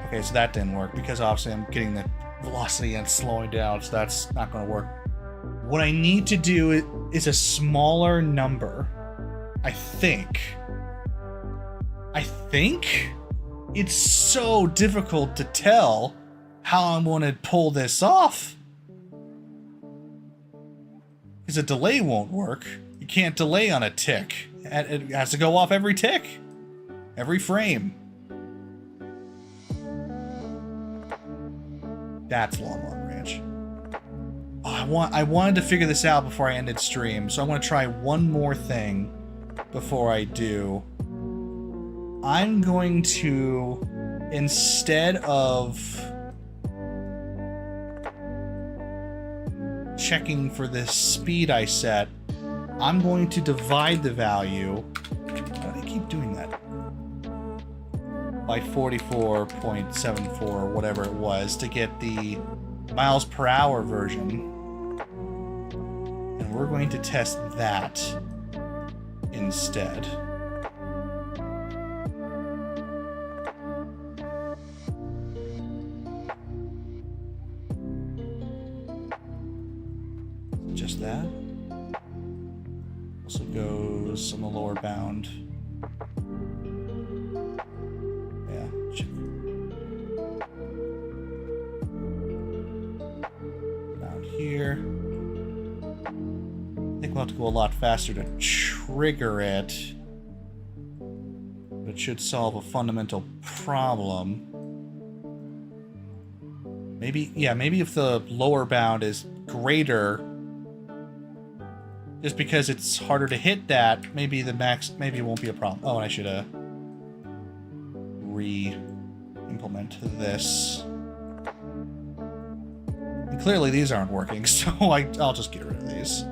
Okay, so that didn't work because obviously I'm getting the velocity and slowing down, so that's not going to work. What I need to do is a smaller number. I think it's so difficult to tell how I'm going to pull this off. Because a delay won't work. You can't delay on a tick. It has to go off every tick. Every frame. That's Lon Ranch. Oh, I wanted to figure this out before I ended stream, so I want to try one more thing before I do. I'm going to, instead of checking for the speed I set, I'm going to divide the value. Why do I keep doing that? By 44.74 or whatever it was to get the miles per hour version. And we're going to test that instead. Just that. Also goes on the lower bound. Yeah, check. Down here. I think we'll have to go a lot faster to trigger it. But it should solve a fundamental problem. Maybe, yeah, maybe if the lower bound is greater, just because it's harder to hit that, maybe the max, maybe it won't be a problem. Oh, and I should re-implement this. And clearly these aren't working, so I'll just get rid of these.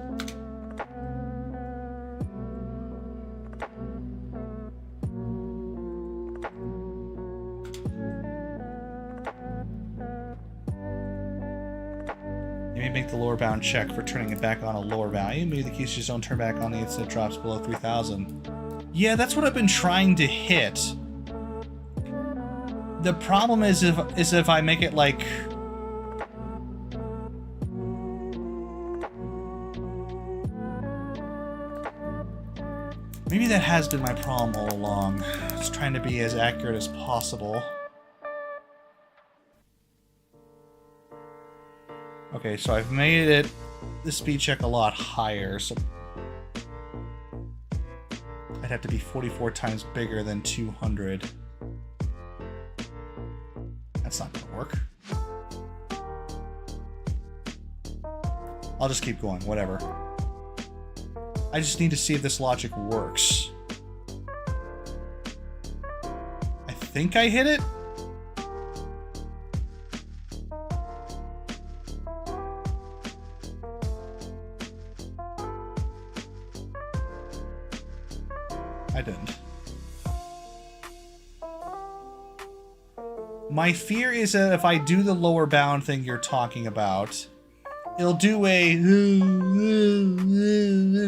Make the lower bound check for turning it back on a lower value. Maybe the keys just don't turn back on the instant it drops below 3,000. Yeah, that's what I've been trying to hit. The problem is if I make it like... Maybe that has been my problem all along. Just trying to be as accurate as possible. Okay, so I've made it the speed check a lot higher, so I'd have to be 44 times bigger than 200. That's not gonna work. I'll just keep going, whatever. I just need to see if this logic works. I think I hit it? I didn't. My fear is that if I do the lower bound thing you're talking about, it'll do a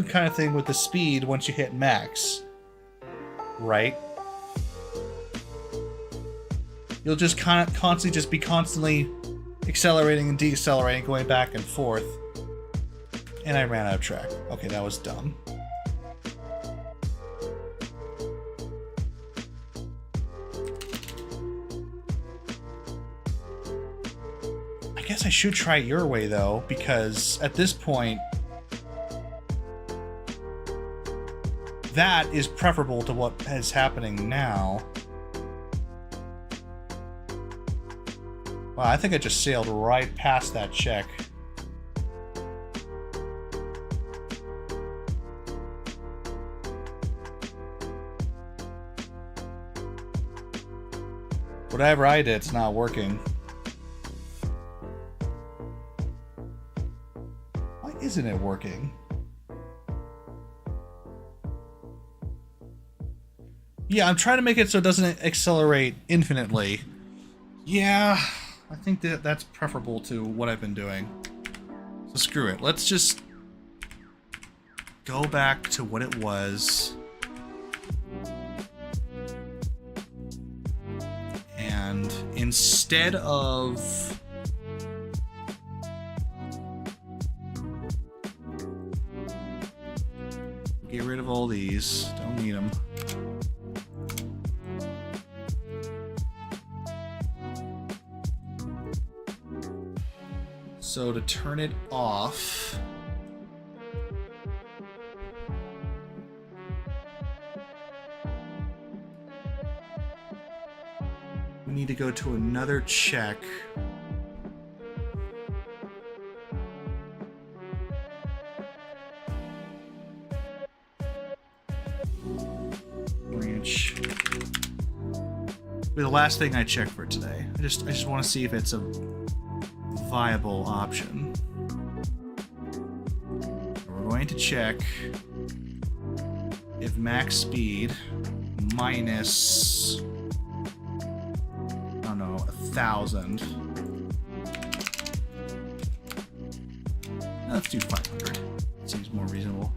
kind of thing with the speed once you hit max. Right? You'll just kind of constantly accelerating and decelerating, going back and forth. And I ran out of track. Okay, that was dumb. I guess I should try it your way, though, because at this point, that is preferable to what is happening now. Wow, I think I just sailed right past that check. Whatever I did, it's not working. Isn't it working? Yeah, I'm trying to make it so it doesn't accelerate infinitely. Yeah, I think that's preferable to what I've been doing. So screw it. Let's just go back to what it was. And instead of... Get rid of all these. Don't need them. So to turn it off, we need to go to another check. Be the last thing I check for today. I just want to see if it's a viable option. We're going to check if max speed minus, I don't know, 1,000. Let's do 500. Seems more reasonable.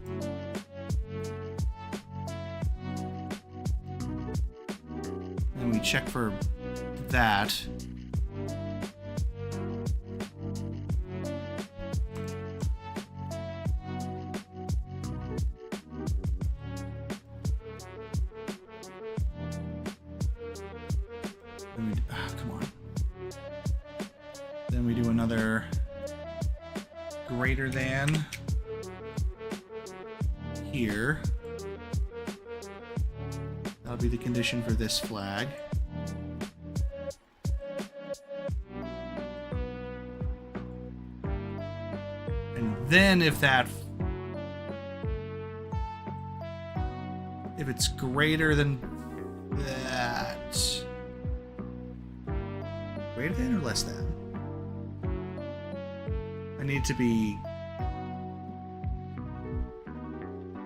And we check for that. Come on. Then we do another greater than here. That'll be the condition for this flag. Then if it's greater than that, greater than or less than? I need to be,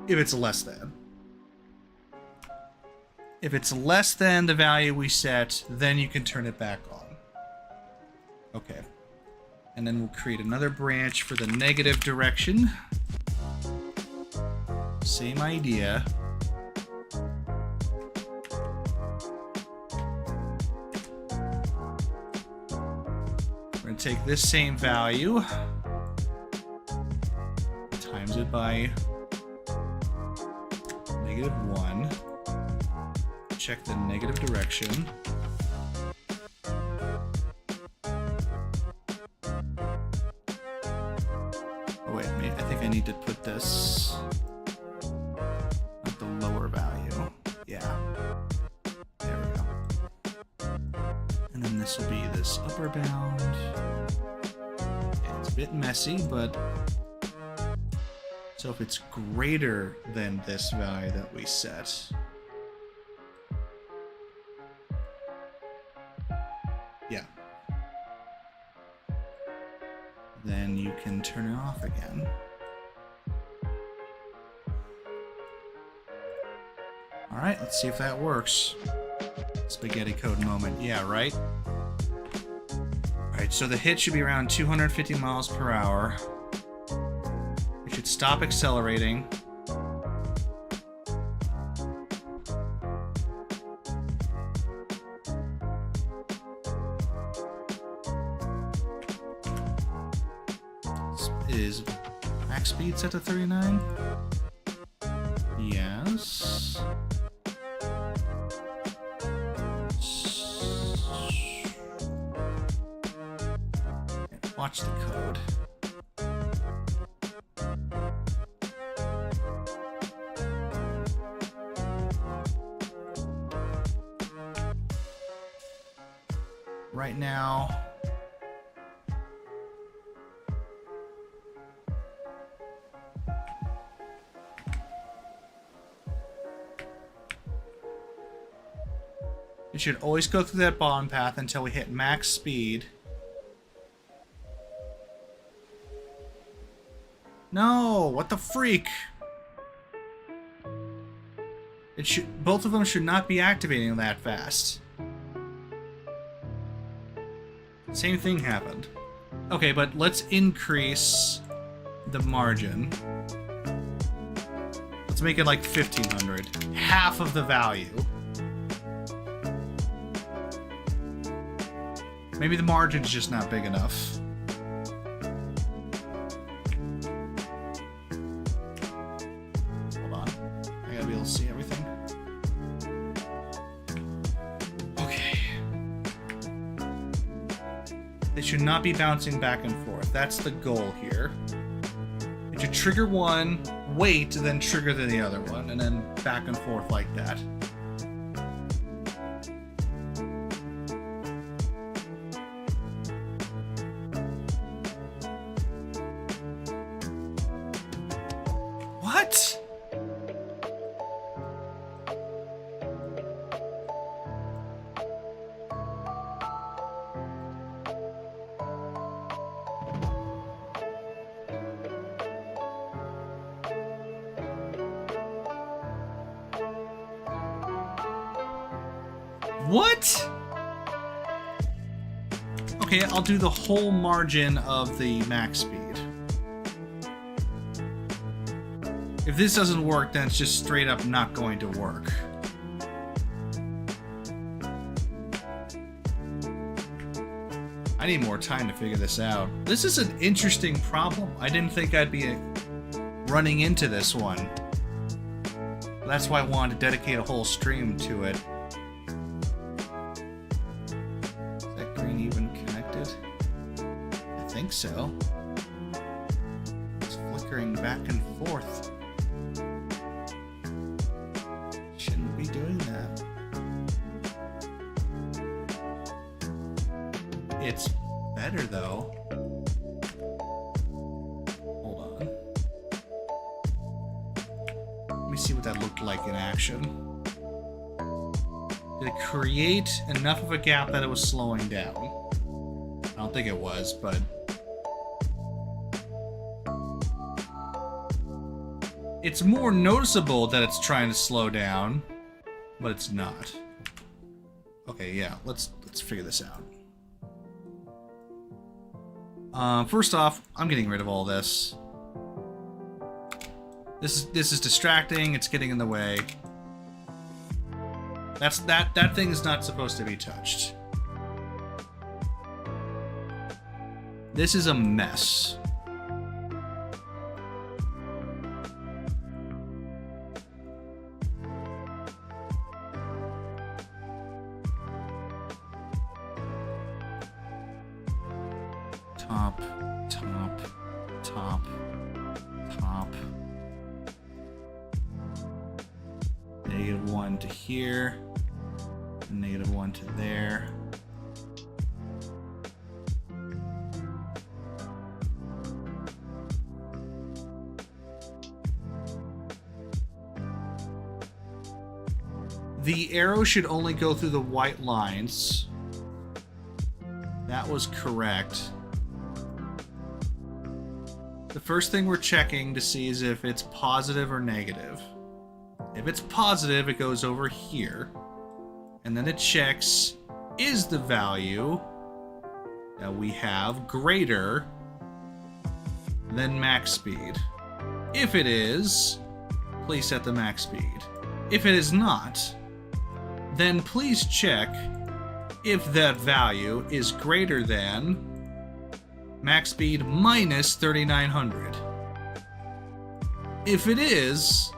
if it's less than. If it's less than the value we set, then you can turn it back on. Okay. And then we'll create another branch for the negative direction. Same idea. We're going to take this same value, times it by -1. Check the negative direction. Oh wait, I think I need to put this at the lower value. Yeah. There we go. And then this will be this upper bound. Yeah, it's a bit messy, but so if it's greater than this value that we set, yeah, then you can turn it off again. All right, let's see if that works. Spaghetti code moment. Yeah, right? All right, so the hit should be around 250 miles per hour. It should stop accelerating. Is max speed set to 39? Yes. Watch the code. Right now, it should always go through that bond path until we hit max speed. No, what the freak? It should, both of them should not be activating that fast. Same thing happened. Okay, but let's increase the margin. Let's make it like 1500. Half of the value. Maybe the margin's just not big enough. Hold on. I gotta be able to see everything. Okay. They should not be bouncing back and forth. That's the goal here. It should trigger one, wait, then trigger the other one, and then back and forth like that. What? What? Okay, I'll do the whole margin of the max speed. If this doesn't work, then it's just straight up not going to work. I need more time to figure this out. This is an interesting problem. I didn't think I'd be running into this one. That's why I wanted to dedicate a whole stream to it. Is that green even connected? I think so. It's flickering back and forth. Shouldn't be doing that. It's better though. Hold on. see what that looked like in action. Did it create enough of a gap that it was slowing down? I don't think it was, but... It's more noticeable that it's trying to slow down, but it's not. Okay, yeah, let's figure this out. First off, I'm getting rid of all this. This is distracting. It's getting in the way. That thing is not supposed to be touched. This is a mess. Top, top, top, top. -1 to here, and -1 to there. The arrow should only go through the white lines. That was correct. The first thing we're checking to see is if it's positive or negative. If it's positive, it goes over here. And then it checks, is the value that we have greater than max speed? If it is, please set the max speed. If it is not, then please check if that value is greater than max speed minus 3900. If it is,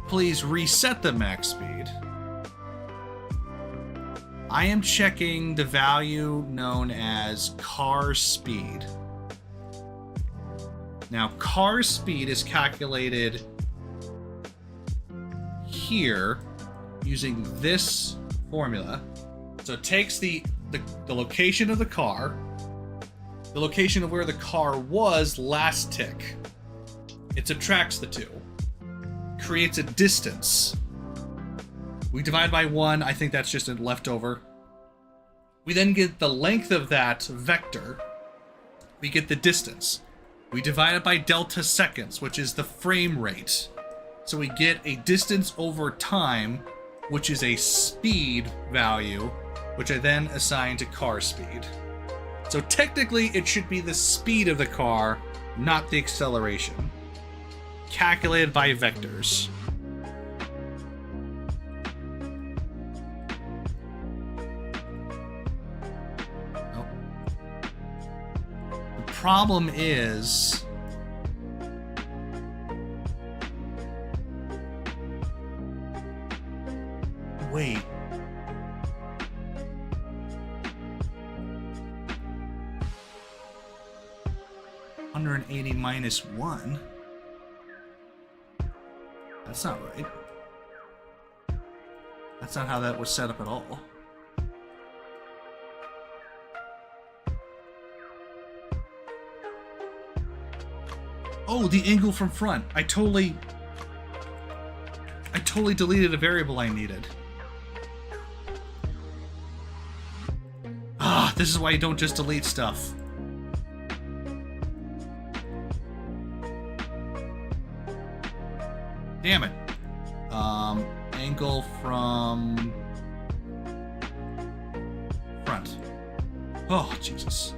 please reset the max speed. I am checking the value known as car speed. Now, car speed is calculated here using this formula. So it takes the location of the car, the location of where the car was last tick. It subtracts the two, creates a distance. We divide by 1, I think that's just a leftover. We then get the length of that vector. We get the distance. We divide it by delta seconds, which is the frame rate. So we get a distance over time, which is a speed value, which I then assign to car speed. So technically, it should be the speed of the car, not the acceleration. Calculated by vectors. Oh. The problem is... Wait. $180 minus 1? That's not right. That's not how that was set up at all. Oh, the angle from front. I totally deleted a variable I needed. Ah, this is why you don't just delete stuff. Damn it. Angle from front. Oh, Jesus.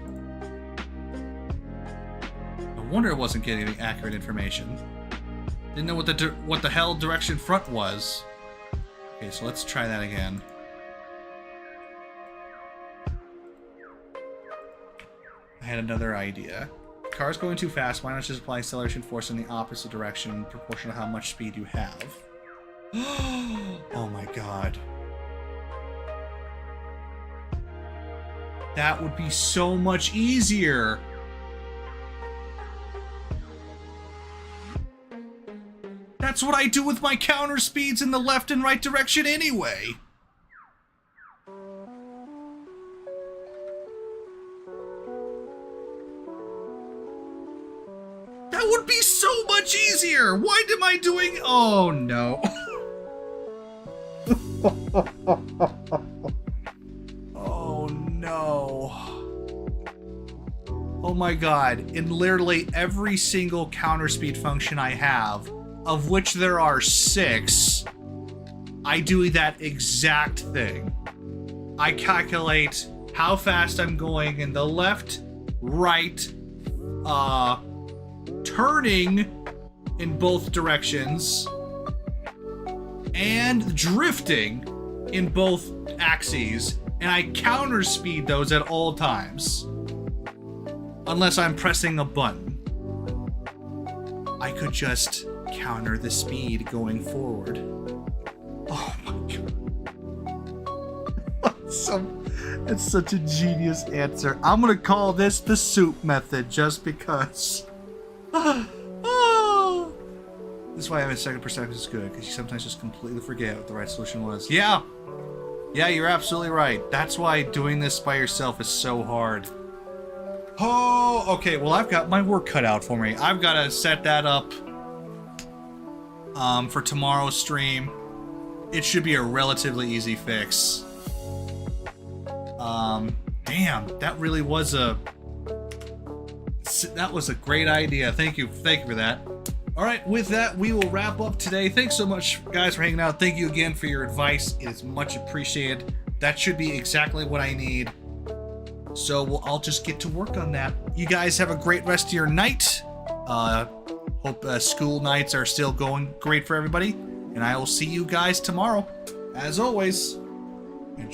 No wonder it wasn't getting any accurate information. Didn't know what the hell direction front was. Okay, so let's try that again. I had another idea. Car's going too fast, why not just apply acceleration force in the opposite direction, proportional to how much speed you have? Oh my god. That would be so much easier! That's what I do with my counter speeds in the left and right direction anyway! That That would be so much easier. Why am I doing? Oh no. Oh no. Oh my god. In literally every single counter speed function I have, of which there are 6, I do that exact thing. I calculate how fast I'm going in the left, right, turning in both directions, and drifting in both axes, and I counter speed those at all times. Unless I'm pressing a button. I could just counter the speed going forward. Oh my god. That's such a genius answer. I'm gonna call this the soup method just because. This is why having second perspective is good, because you sometimes just completely forget what the right solution was. Yeah, you're absolutely right. That's why doing this by yourself is so hard. Oh, okay, well I've got my work cut out for me. I've got to set that up for tomorrow's stream. It should be a relatively easy fix. Damn, that really was a great idea. Thank you for that. All right, with that, we will wrap up today. Thanks so much, guys, for hanging out. Thank you again for your advice. It is much appreciated. That should be exactly what I need. So I'll just get to work on that. You guys have a great rest of your night. Hope school nights are still going great for everybody. And I will see you guys tomorrow. As always,